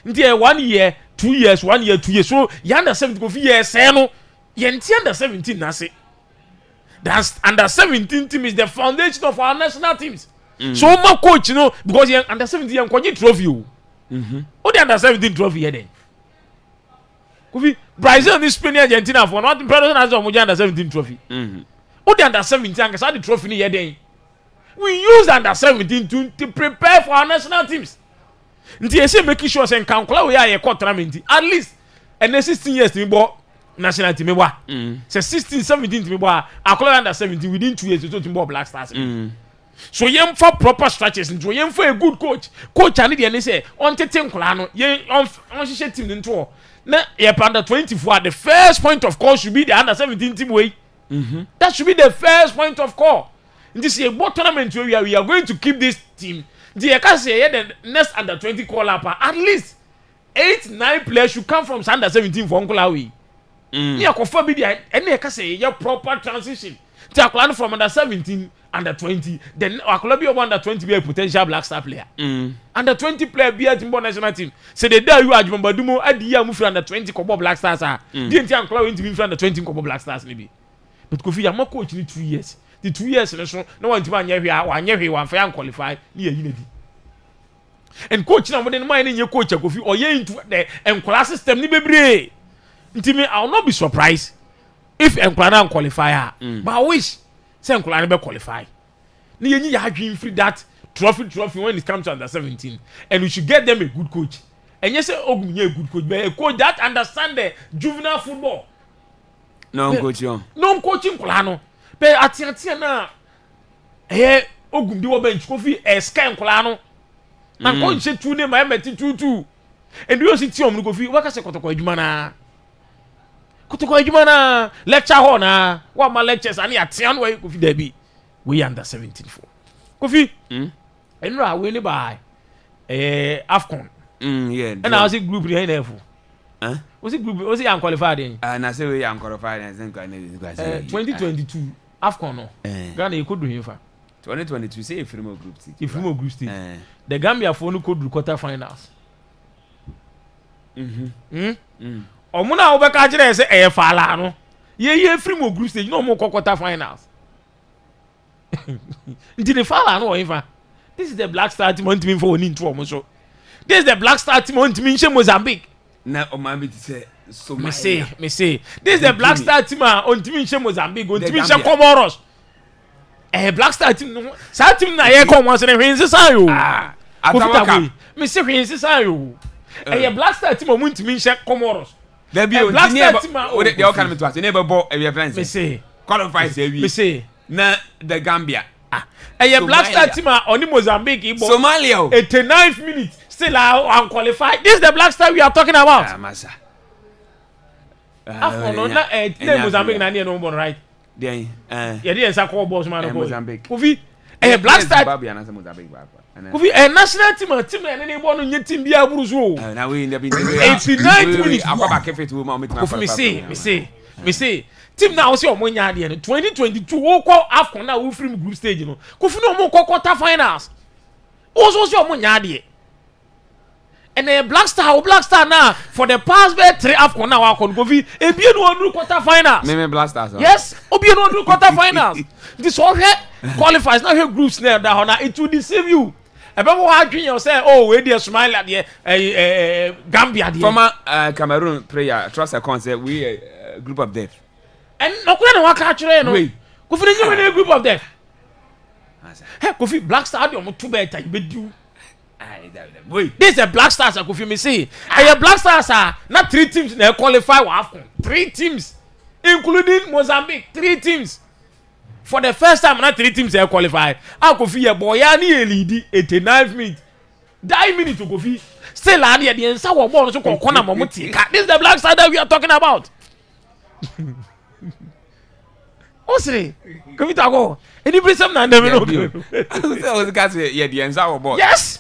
Until 1 year, 2 years, 1 year, 2 years. So you under 17 go for years, no. You under 17 na say. That's under 17 team is the foundation of our national teams. So my coach, you know, because you under 17 you can trophy. What the under 17 trophy here then? Kofi Brazil and Spain Argentina for not president has under 17 trophy. What the under 17 can the trophy here then? We use under 17 to prepare for our national teams. Until you say making sure say can we are a tournament at least and 16 years to be national team wa say 16 17 team wa akọla under 17 within 2 years to team Black Stars. So yem for proper structures into yem for a good coach and the say on tete nkọla no ye on hye team into na ye under 24 the first point of call should be the under 17 team way. That should be the first point of call. In this year what tournament we are going to keep this team the can say the next under 20 call up at least 8-9 players should come from under 17 for nkọla we. Yeah, confirm be there. Any can say your proper transition. Take one from under 17, under 20. Then Akwaaba be under 20 be a potential Black Star player. Under 20 player be a team national team. Say the day you are Jumbadumo at the year move under 20 Kobo Black Stars. Didn't Akwaaba to be under 20 Kobo Black Stars maybe. But Kofi Yama coach in 2 years. The 2 years no one to man here one fair qualify near unity. And coach now wouldn't mind in your coach Kofi or ye into the class system ni bebre. I will not be surprised if Nkwana qualifier. But I wish say nkola ne be qualify na yenyi ya adwin free that trophy when it comes to under 17 and we should get them a good coach and yes Ogum a good coach but a coach that understand the juvenile football no coach yo no coaching nkola no but atiatia na Ogum di wo bench Kofi sky nkola no na ko nche tu ne ma meti tutu and you see Tiom Kofi waka se kotoko adwuma na lecture hall na wa ma lectures ani atia no Kofi da bi we under 17 for Kofi enra we ni by Afcon yeah and I was a group here na for was it group was it unqualified na say we unqualified and think 2022 Afcon no Ghana e could do him fa 2022 say if group stage if group stage the Gambia for no could do quarter finals omuna obeka kire say fala no ye free mo group stage no mo quarter finals Until the fala no infa this is the Black Star team on team for oni nto omo so this is the Black Star team on team in Mozambique na o ma be say so me say this is the Black Star team on team in Mozambique on team in Comoros Black Star team no sa team na ye come once na hwense san yo atawaka me say hwense san yo Black Star team on team in Comoros there be o Black Star team they all can me to us never ball e friends me say qualify say we me say na the Gambia Black Star team on Mozambique Somalia 89th minute still unqualified this is the Black Star we are talking about massa Mozambique na no born right there yeah dey say call boss man Mozambique Kofi Black Star Zimbabwe na Mozambique ba Kofi national team na ne born no team bia buru so na we in the 89th minute Akwaaba kefe to ma me say team na say omo nya de no 2022 wo call Afcon na wo free group stage no Kofi no mo quarter finals wo so say omo nya de and Black Star now for the past 3 Afcon now Akon Kofi ebie no do quarter finals me Black Stars yes obie no do quarter finals this all qualifies now here groups now that it will deceive you Ebebo wa adwin you say oh we dey Somalia dey Gambia dey former Cameroon player trust account say we a group of death and no kwa na waka kire no Kofi dey win a group of death hey Kofi Black Star dey omo too better you be do this is a Black Stars Kofi me say Black Stars not 3 teams na qualify wa Afcon 3 teams including Mozambique 3 teams for the first time not 3 teams qualify Kofi ye boy ya ni lead 89 minutes 9 minutes Kofi still and the ensa wo ball so corner momuti this is the Black Stars that we are talking about Osre Kofi tago any place na dem no so got yeah the ensa wo ball yes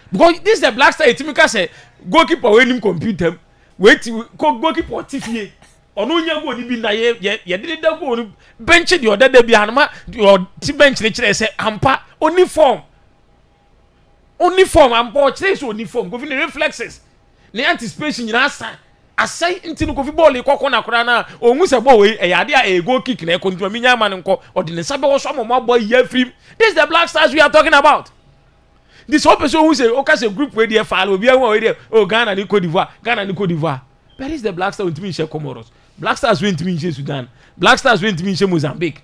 because this is the Black Star team ka say goalkeeper wey nim computer wait goalkeeper tifie ono nya go ni bi na ye de da go bench the other day bi anama your team bench le kire say ampa uniform ampa kire say uniform go fi the reflexes the anticipation nyina asai ntinu ko fi ball ikoko na kora na ohun se ball we yade a goal kick na kontu mi nya man nko odi ne sabe wo so mo boy ya free this is the Black Stars we are talking about. This whole person who say okay say group wey dey follow be one wey dey Ghana ni Cote d'Ivoire but is the Black Stars went to share Comoros Black Stars went to share Sudan Black Stars went to share Mozambique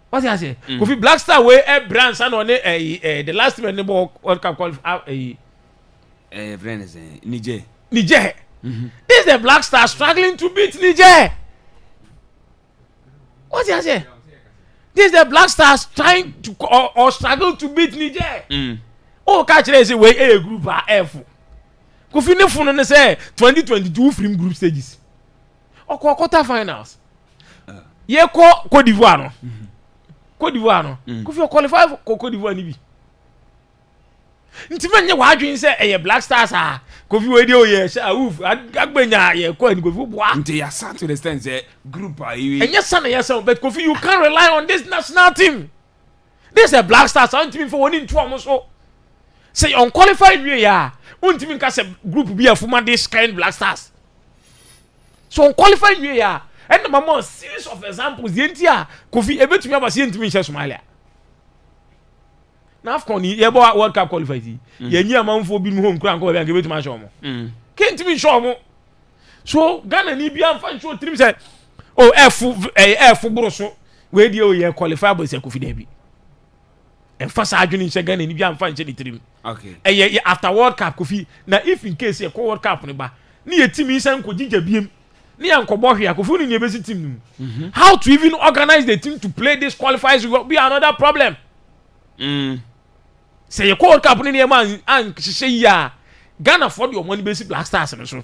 what you say Kofi Black Star wey brands and on the last time the World Cup qualify friends Niger this is the Black Stars struggling to beat Niger what you say this is the Black Stars trying to or struggle to beat Niger. Catch it say we a group F. Kofi ne funu ne say 2022 free group stages. Quarter finals. Ye Cote d'Ivoire no. Kofi qualify for Cote d'Ivoire ni bi. Nti menye wa adwin say Black Stars Kofi we dey oye agbenya ye ko ni Kofi boa. Nti ya start to understand say group and yes but Kofi you can't rely on this national team. This is a Black Stars on team for one in 2 almost so. Say unqualified we ya. Un team ka say group be a former this kind Black Stars. So unqualified we ya. And mama series of examples the entire Kofi ebetumi abasi team in Somalia. Na Afcon ye bo World Cup qualified ye nyi amanfo bi mu home kran ko be an gebetuma show mo kentimi show mo so Ghana ni bi an fan show team say F bro so we dey o ye qualify but say Kofi Dabi emphasize adwene nche Ghana ni bi amfa nche ni tirim okay after World Cup Kofi na if in case ye ko World Cup ne ba ni ye team nsan ko gigya biem ni yankobɔ hwe Kofi ni ebesi team no how to even organize the team to play this qualifiers will be another problem say ye ko World Cup ni man an hye ya Ghana for the money basic Black Stars no so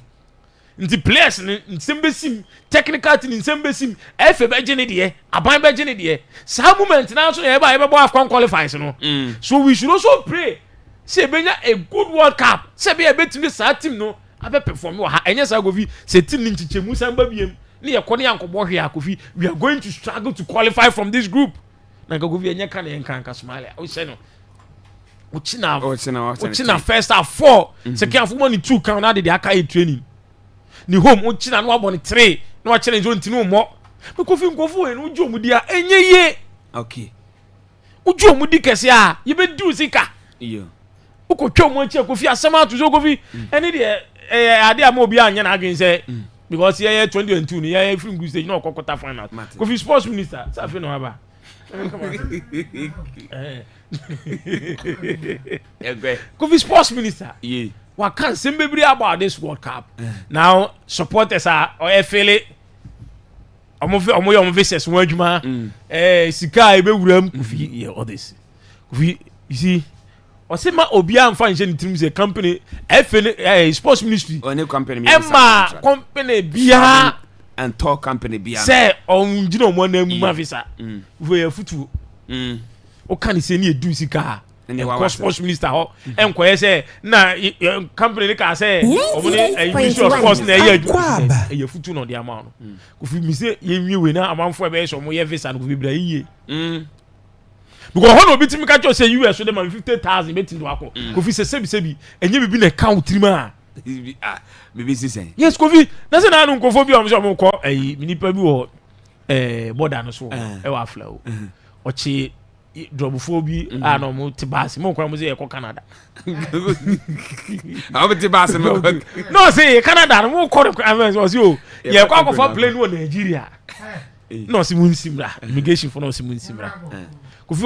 nti players ni nsembesim technical team nsembesim efe be gene de aban be gene de sa moment na so e ba e be AFCON qualifiers no so we should also pray say benya a good World Cup say be e betimi sa team no abe perform wa ha enye sa Kofi say team ni nchichemu samba biem ni ye kone yankobɔ hwe a Kofi we are going to struggle to qualify from this group na Kofi enye kan en kan ka Somalia o say no Uchina first half 4 second half 2 kan na de aka e training ni home Uchina no abɔ ne 3 na wa challenge on tinu mo me Kofi nkofo en ujo mu dia enye ye okay ujo mu di kese a ye be du sika iyo ukotwa mu achi Kofi asema to so Kofi ene de ade am obi anya na adwen say because ye 2022 ni ye film group stage na okokota final Kofi sports minister safi no aba Kofi sports minister what can somebody about this World Cup now supporters are or feel omo versus one adwuma sika e be wuram Kofi yeah all this Kofi you see osema obi amfa nje ni team say company sports ministry or new company Emma company bia and talk company bia say on jino mo na mu mafisa we futu o kan say ni edu sika sports minister ho enkoye say na company ka say omuni ministry of sports na ye futu no dia ma no Kofi mi say ye nwie we na amanfo e be so mo ye visa no Kofi bra yiye because when obi timi ka cho say US so dem 50,000 betim do akọ Kofi say sebi enye bibi na count trima bibi say yes Kofi na say na anu nkofo bi o mo ko minipa bi wo border no so e wa afla o ochi drobufo bi no mo tibasi mo kwa mo say e ko Canada how tibasi mo no say Canada no mo ko o say o ye kwa ko for plane wo Nigeria no si mun simra immigration for no si mun simra Kofi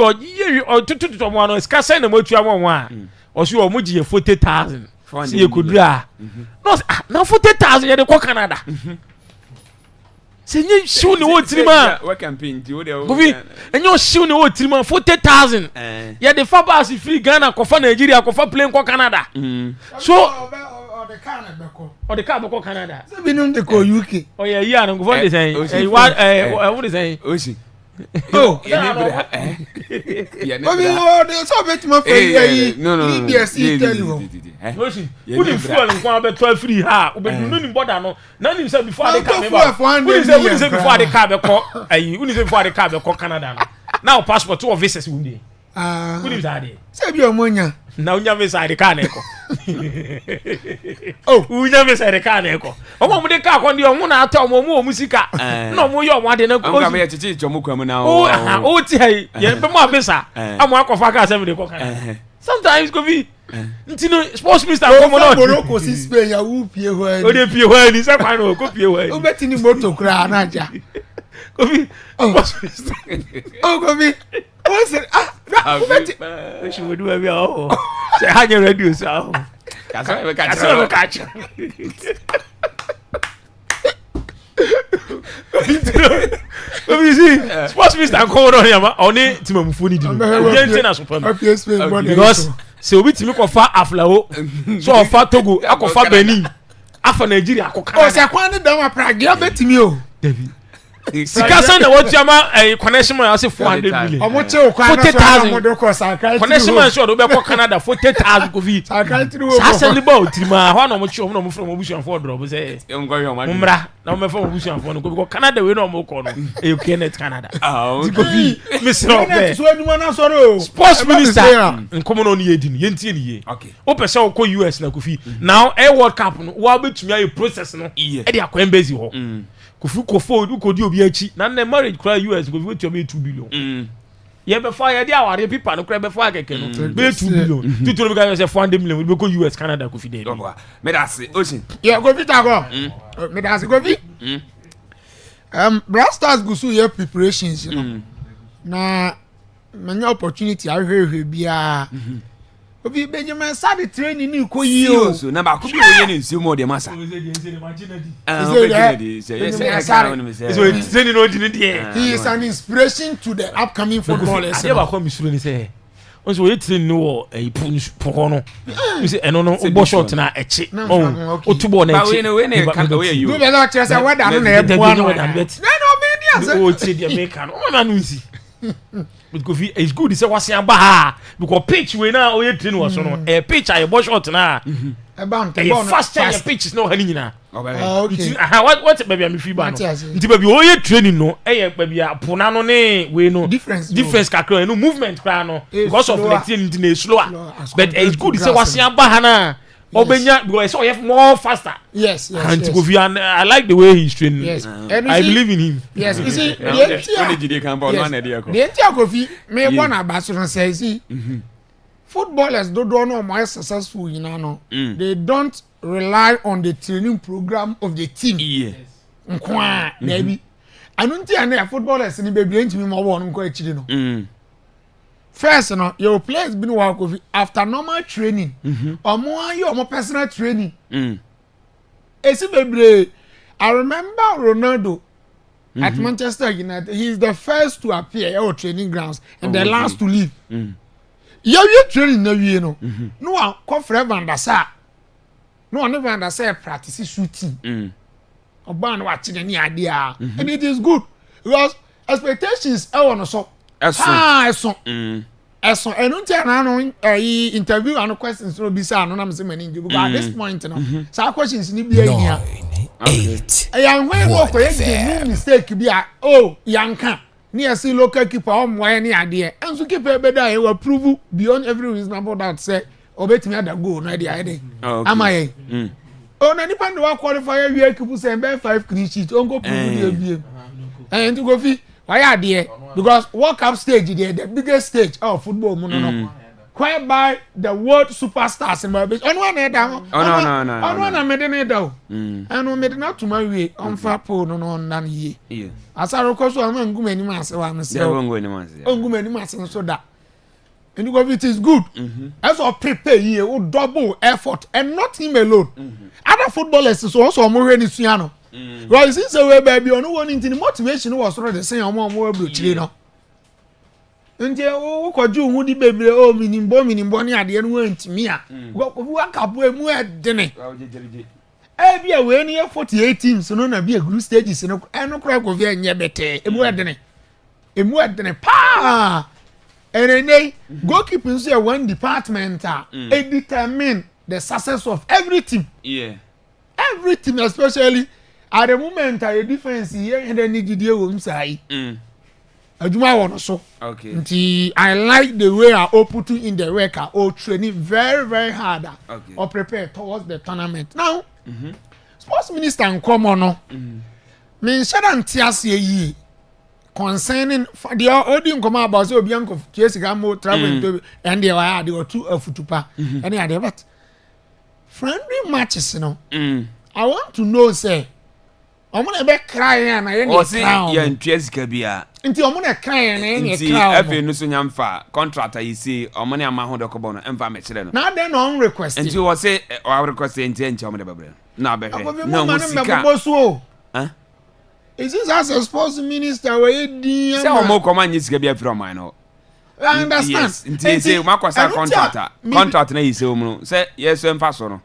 o tutu mo ano ska say na mo tua mo a o say o mo giye 40,000 si ye kodura no na 40,000 ye de ko Canada se nye shiw ni wo tirima what campaign di wo de Kofi enyo shiw ni wo tirima 40,000 ye de fa pass free Ghana ko fa Nigeria ko fa plane ko Canada so or the car be ko Canada se bi no de ko UK oh yeah yeah no go for the say what say oshi oh so bet my friend no DBS tell you oshi who the fuel nko be to free ha obedu no ni border no na ni say before the car be who say before the car be ko who say before the car be ko Canada no now passport to visas who dey who dey say say bi omonya na unya visa de car na eko oh unya visa de car na eko omo mo de car ko ndi omo na ata omo musika na omo yo omo de na ko me chichi chomo kwamu na o ti hai ye be mo visa amo akofa car 7 de ko car sometimes Kofi ntino sports minister ko mo no Morocco si Spain ya wu pie ho ani o de pie ho ani se kwa no ko pie ho ani o beti ni moto kura na aja Kofi sports minister Kofi o se o beti o shi wo do bia o se hanye radio sa o ka catch Obviously, sports minister come on here, oni timamufu ni dinu. Obi na so pam. Because se obi timi ko fa aflawo, so fa Togo, akofa Benin, afa Nigeria akoka. O se kwan ni dan wa Prague ya betimi o. David. Sika san na what yama connection man say 400 million. Omo che o kwan na so mo do ko sakrai. Connection man so do be ko Canada 40,000 Kofi. Sakrai tiri wo. Sa send ba o tirima, ho na mo che mo from obusuan for drop say. Em go yo ma. Mra, na mo from obusuan for no ko Canada we no mo ko no. E Kenneth Canada. Kofi. Mr. Obe. So enu na so ro. Sports minister. Nkomo no ye din, ye ntie ni ye. Okay. O pese o ko US na Kofi. Now a World Cup no, wa betumi aye process no. E dey akwa embassy ho. Kofi ko fold ko di obi achi na na marriage kra US Kofi we tumi 2 billion ye be fa ye dey aware people no kra be fa keke no be 2 billion titoro be ka say 400 million we go US Canada Kofi dey me da se ocean ye Kofi ta go me da se Kofi Blasters go so ye preparations you know na many opportunity ahwehwe bia obi Benjamin Sadi training ni ko yi o so na ba ko bi o ye ni nsi mo de masa he is an inspiration to the upcoming footballers ade ba ko misuro ni say on so ye training no e po no you say eno no bo short na eche o tubo na eche we can we you do be not say whether no na e bo no na me dia o ti dia make am o na no nsi because it's good say wasia ba ha because pitch we na o ye train was no e pitch ay bo short na e ba nte bo fast pitch is no hani nyina okay what baby am fi ba no nti baby o ye training no e ye baby apona no ne we no difference kakra no movement kra no because of letting the slower but it's good say wasia ba ha na obenya because so more faster yes and Kofi and I like the way he's training. Yes, I believe in him. Yes, you see, the Kofi me one about say see footballers don't know more successful, you know. They don't rely on the training program of the team. Yes. Maybe I don't think footballers in the baby to me more one go actually no. First, you know, your players been work with after normal training or more personal training. I remember Ronaldo at Manchester United. He is the first to appear at training grounds and the last to leave. You training now, you know. No one come forever under sa. No one ever under say practice shooting. Or ban watching any idea, and it is good because expectations are on so. So I don't tell no interview and questions will be say no na me say many but at this point no some questions need be here 8 and when work we the mistake be yanka near see local keeper on why any ade and so keeper be there will prove beyond every reasonable doubt say obetimi ada goal no dey ade am I na nipa no qualify we keep say 5 clean sheet on go prove the biem and to go fi why are there because World Cup stage there the biggest stage of football no quite by the world superstars in my base on one head down on one made down and made not to my way on far pole no nan ye as I recall so I'm going many months one say many months so that and you go it is good as all prepare here double effort and not him alone other footballers is also more any suano. Well, since we baby on one into the motivation was already the same more blue no. Until ko ju hu di bebre o minimbo ni ade no antimi a. Go akapo emu edene. E bia we ni 48 teams no na bia group stages no eno kra ko vi anye bete. Emu edene pa. Enene goalkeeping say one department it determine the success of every team. Yeah. Every team especially at the moment a defense here and then need the wo msai aduma won so okay nti I like the way I put in the work or training very hard or prepare towards the tournament now sports minister nkomo no me shada ntiase yi concerning the odi nkomo about so obianko chase gamo travel to and they were the two afutupa and they but friendly matches no I want to know say omo na be cry na ye ne crown ya ntwezika bia nti omo na cry na ye ne crown nti afi no so nyamfa contractor yi say omo na ama ho de kobo no emfa me kire no na den no request nti wo say o request nti enche omo de bebre na be he na mo sika is this as a sports minister we din say omo koma nyi sika bia from mine no I understand nti say o makwasa contract na yi say omo say yes emfa so no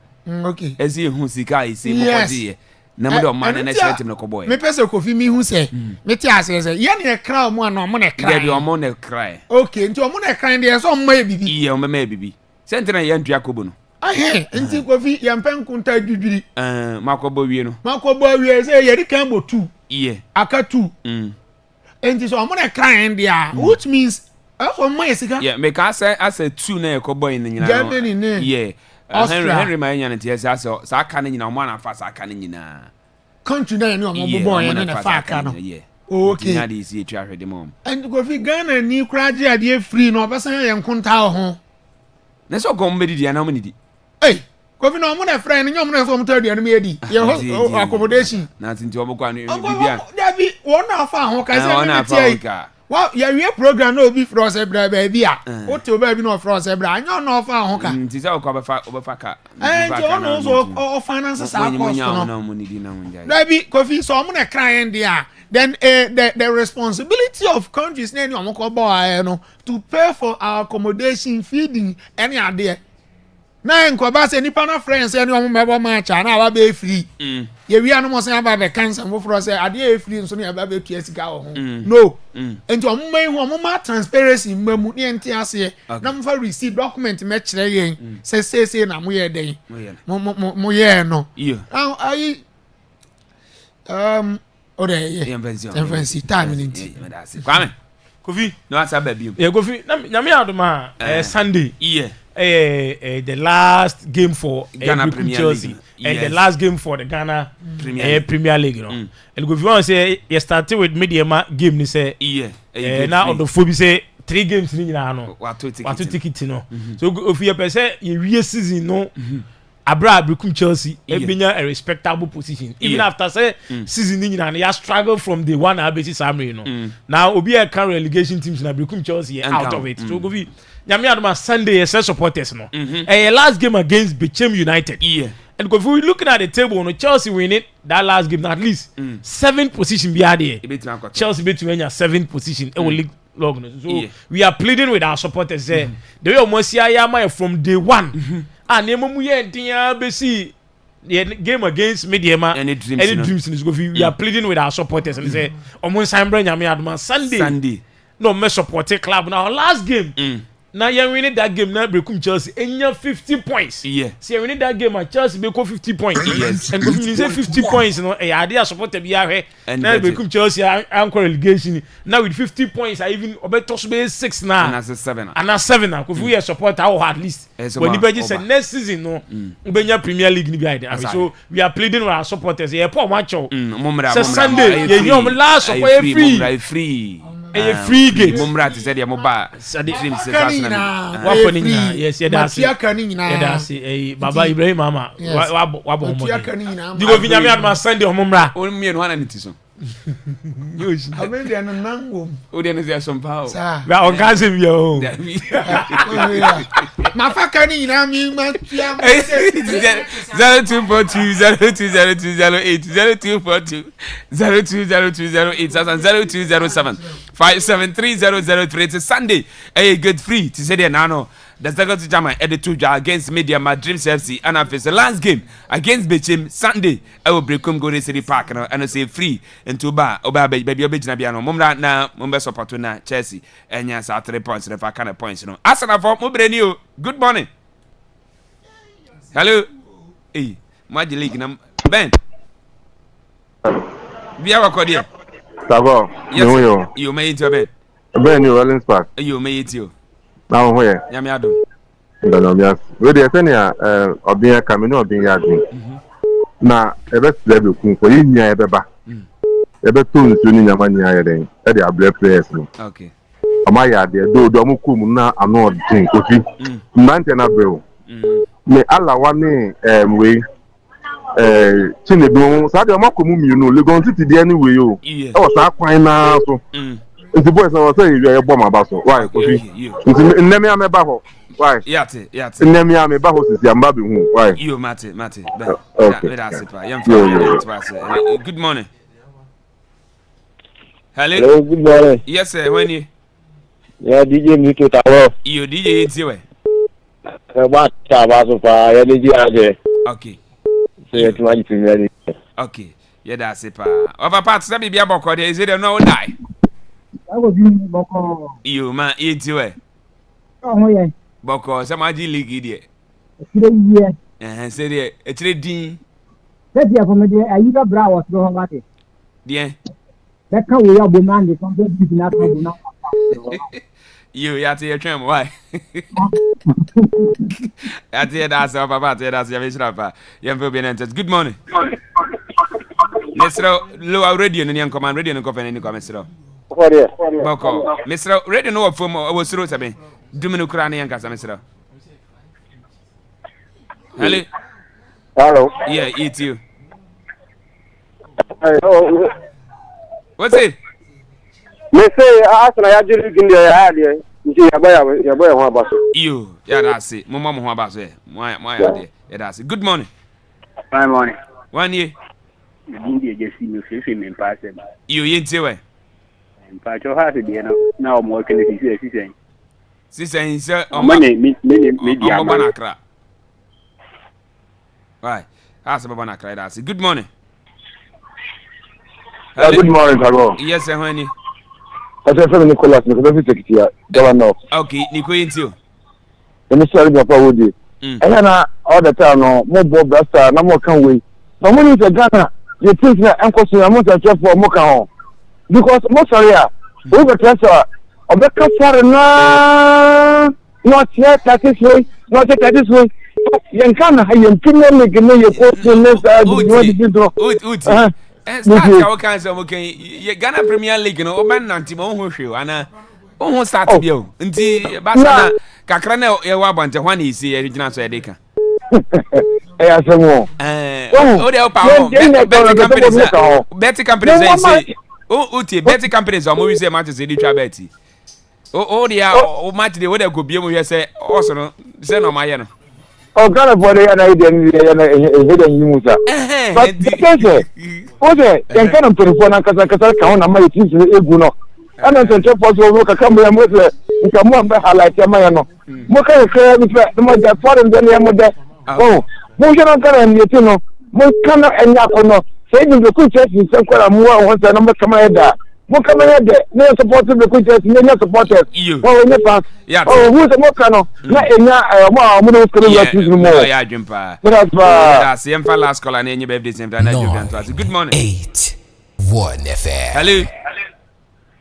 okay ezi hu sika yi say mo kodi na mo do man na chere tim no ko boy me pese Kofi mi hu se me ti ase se ye ne kra mo na mo ne kra ye bi o mo ne kra okay nti o mo ne kra de so mo bibi iye o me bibi se ntina ye ntua kobo no nti Kofi ye mpen kunta dwudwiri makobo wie no makobo wie se ye di kan bo 2 iye aka 2 nti so o mo ne kra de which means so mo yesika yeah me ka say as a 2 na ye ko boy ni nyina no yeah Henry Manya and TSA so aka na nyina o na fa aka na nyina country na ni o mo boy na fa aka no okay na dey see twa hwede mom and Kofi Ghana ni kuraje ade free no obesan ye nkonta ho na so go mbedi dia na mo ni di Kofi no mo na friend nyom na so mo ta dia no me di ye accommodation na tinti o bo kwa no bibia Dabi won na fa ho ka se me tie Well, your program no be for us baby. What to baby no for us I know no for hoka. Ti say Akwaaba ka. And you also all finances are cost no. Baby, coffee so I'm gonna cry in there. Then the responsibility of countries name to pay for our accommodation, feeding, any idea. Now in Kwaba say nipa na friends any omo mebo match na aba be free. Ye wi anu mo say aba be cancer mo for say ade free so na aba be tua sika ho. No. Enti omo mai hu omo ma transparency mamu ne enti ase na mo fa receipt document me kire yen say na mo ye den. Mo ye no. I Invention time ninti. Kwame. Kofi, no answer baby. Yeah, Kofi. Na me adoma Sunday. Yeah. The last game for Ghana Premier Chelsea League. And the last game for the Ghana Premier League, you know. And if you want to say you started with Mediama game, you say now on the phobia say 3 games in no. What to ticket no. So if you say you season no Abra Brikum Chelsea a respectable position. Even after say season in and you struggle from the one basis you know. Now obi a current relegation teams na Brikum Chelsea out of it. So go be Nyame adoma Sunday as supporters no. Last game against Bechem United. And if we looking at the table, no Chelsea win it that last game at least 7th position be there. Chelsea between 7th position. It will league log. So we are pleading with our supporters there. The way almost see from day one. And nemu ye ntia besi the game against Mediama any dreams in this go. We are pleading with our supporters and say almost Nyame adoma Sunday. No me support a club now last game. Now you win that game now Brikum Chelsea and you 50 points. Yeah. See you win that game at Chelsea be 50 points. Yes. And if you say 50 points, you know, idea support to be here. Now Brikum Chelsea anchor relegation. Now with 50 points, I even about 6 now. And that's 7. And that's 7 now. If we are support our at least. When the budget said next season, no, we Premier League ni behind. So we are pleading with our supporters. Yeah, poor match. So Sunday, you last support free. A free gate. Mumra ti said ya moba. Yes, that's Baba Ibrahim Mama. Wabo Momo. Digo Vinyame adma Sunday Mumra. Only one and it is. I mean, they are nango. Odian is some power. We are on Kazim yo. Mafakani na mi matia. 0242 020208 0242 020208 0207 5730003. It's a Sunday. Hey, good free. To say there now. The second to Jama at the 2 against Media Madrid FC and after the last game against Bechem Sunday. I will break go to City Park and I say free into bar oba baby obejina mumra na mumbe support na Chelsea and yes 3 points if I kind of points you know. Asana for Mubreni. Good morning. Hello. Hey, Magic League nam Ben. Bia wakodia. Sabo. Yes. You may it Ben. Ben you Rollins Park. You may it you. Now where? Nyame adom. Ndanomias. We dey say na obia kamino obia adin. Na ebe tlebe kun ko yinya ebe ba. Ebe to nsu ni nyama ni ayeden. E dey able players no. Okay. Ama ya dey do mo kum na ano din kofi. Mante na brew. Me ala wani we Chinedu sa dey mo komu mi no le gon titi dey anyway o. E o sa kwan na so. The boys are saying you are bomb about why? Nemi ame baho. Why? Yate. Nemi ame baho is Yambabi. Why? You Mate. Good morning. Hello, good morning. Yes, sir. When you? Yeah, DJ Mito Tawo. You DJ it's you. What so far? Okay. So you can Premier League. Okay. Yeah, that's it. Over parts, let me be about there. Is it a no die? I will be Boko. You man, eat you. Oh, yeah. Boko, some Magic League idiot. 3 years. Say it's ready. That's the accommodation. I use a brow was going on it. Yeah. That can we have demanded something is not now. You have to your trim, why? I tell that's our papa, that's your mission. Young be entered. Good morning. Mr. Low radio and young command radio and coffee and Mr. Boko. Mr. Radio no from was through Sabi. Dumino Crani and Casa Mr. Hello. Hello. Yeah, eat you. Hello. What's it? Me say Arsenal ya jiri gindi ya de. Nti ya boy ho abaso. You, yeah, that's it. Mama mo abaso e. My idea. Yeah, that's it. Good morning. Fine morning. 1 year. Gindi je si me fi me pass e. You yinti we. Pa cho ha se de na o mo kele si. Sister say me dia man akra. Right. That's Baba Nakra. That's it. Good morning. Good morning, Kago. Yes, sir, honey. I just said Nicholas, because take it here. Okay, Nico into. The Mr. Papa would you. And then all the time, no more Bob Blaster, no more can we. No money is a Ghana. You think that Uncle Simon for Moka because most area over transfer of the Casar not yet that is way, not yet that is way. Young Ghana, I am killing me, give me your post in this. Start our cancer, okay. Ghana Premier League, no, man, Nantimo, who Anna. Oh, start you. Until Basana Kakrana, Ewabanta, when he see original Sadeka. I some more. Oh, the power. Betty companies say, oh, Uti, Betty companies are movies a match as a Betty. Oh, the oh, match the weather could be able to say, also, send on my end. Oh, Ghana for the hidden news. But okay, can come to the phone and count on my team to Eguno. And then the possible work a company and come on by highlight Yamayano. Moka clear with the mother foreign than your mother. Oh, Motion on Ghana and Yatino, Mokana and Yakono, saying the good church in some kind of more once a number come ahead. Mokamaya, no supported the good church, no supported you. Oh, in the past. Yeah, oh, who's a Mokano? Not in yeah, Jumpa. That's the empire last call and any baby same time. Good morning. 8-1 FM. Hello.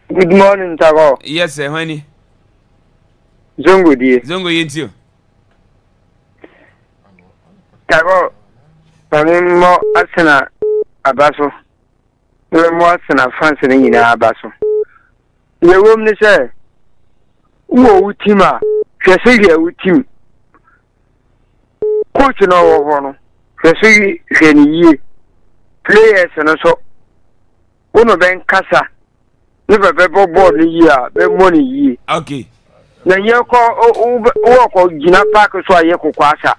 Good morning, Tago. Yes, sir, honey. Zongo, dear. Zongo, you. Tago, Panimo Asana Abaso. No more Asana fancy in Abaso. The woman say, who Tima, Cassilia with Tim. Coach no one, Cassilia, players and also. One of them Casa. Never ever board the year, the money ye. Okay. Then you call walk Gina Park so I kwasa.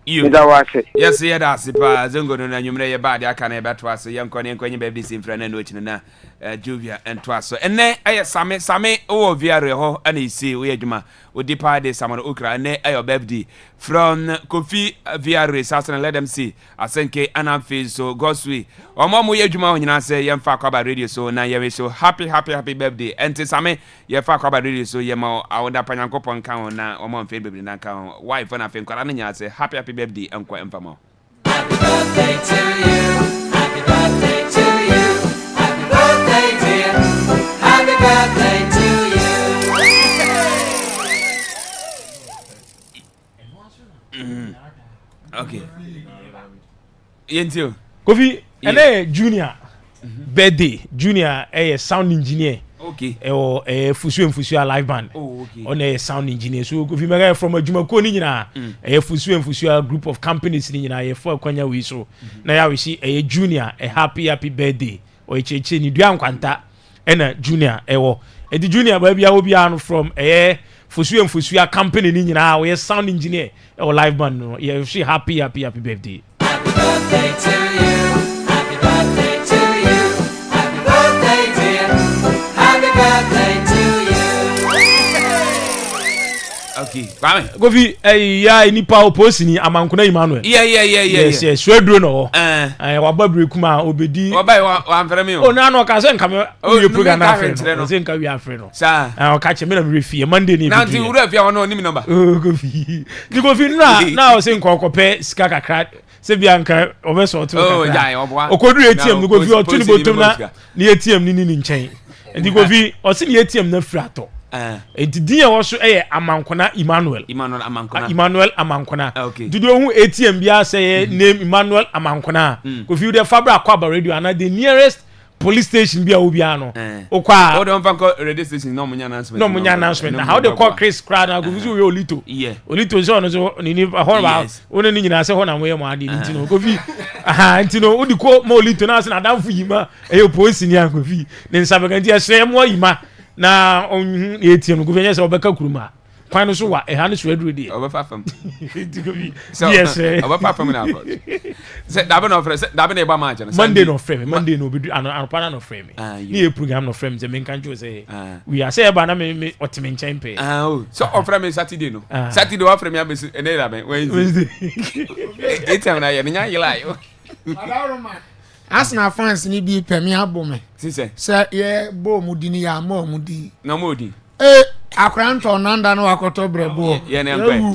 You that was it. Yes, yeah, that's it. Zongo no you may bad I can ever twas a young Connie when you baby in friend and which na Juvia and twas. And then I Same oh via ho and he see we juma would depart this summer Ukra and I baby from Kofi via race and let them see. I think Anna feels so Goswe. Or mom we juma when you say young Akwaaba radio so now you so happy birthday. And to Same your Akwaaba radio so yemo I would up and couple count now or mom baby na count wife and I think I say happy birthday and quite infamo. Happy birthday to you. Happy birthday to you. Happy birthday, dear. Happy birthday to you. Okay. Yentio. Kofi, and Junior birthday. Junior a sound engineer. Okay. Or a Fusu live band. Oh, okay. On a sound engineer. So if you make from a Jumako Nina, a Fusu group of companies in a for Konya we so. Now we see a junior, a happy birthday. Or a Chechini Duan Quanta and a junior. A the junior baby I will be on from a Fusu company in Nina, we a sound engineer or live band. Yeah, she happy birthday. Happy birthday to you. Happy birthday to you. Happy birthday, dear. Happy birthday to you. Okay, Kwame. Govi, ya nipa oposini amankuna Emmanuel. Yeah. Yes, swedro no. Wababri kuma obedi. Wabai wa amfere me o. O na no ka se nka me we program na afre no. Se nka we afre no. Sa. O ka che me na me refie Monday ni. Na ti wura fia wono ni mi number. Govi. Di govi na o se nka okope sika kakra. Se bia nka obeso to. Oh, yeah, oboa. Okodu ATM no govi o tuni botom na ni ATM ni nchen. Ndi govi o se ni ATM na frato. Enti ya woso Amankona Emmanuel Amankona okay. Dudu hu ATM bia say name Emmanuel Amankona. Go view the Akwaaba radio and the nearest police station bi a obi ano okwa o don fan ko radio station no munya announcement how they call Chris crowd na go visit we olito olito so no so ni horba one ni nyina se ho na mo ade ntino go fi ntino udi ko mo olito na se na danfo yima e police ni an go fi ne nsabe nti esre mo yima na etie no go fi nyese obeka kuruma kwan no so wa e ha no so aduru die obefa fam yes obefa fam na ko se dabe no frame dabe na eba match Monday no frame Monday no be anopana no frame ni e program no frame je men kan jo say we are say eba na me otime nchen pe so o frame Saturday no Saturday wa frame ya be ene da ben Wednesday etem na ye nya yila yo Arsenal fans ni bi pemi abome se ye bo mudini ya mo mudi na mudi Akranto nanda no akoto brebo ye ne mpe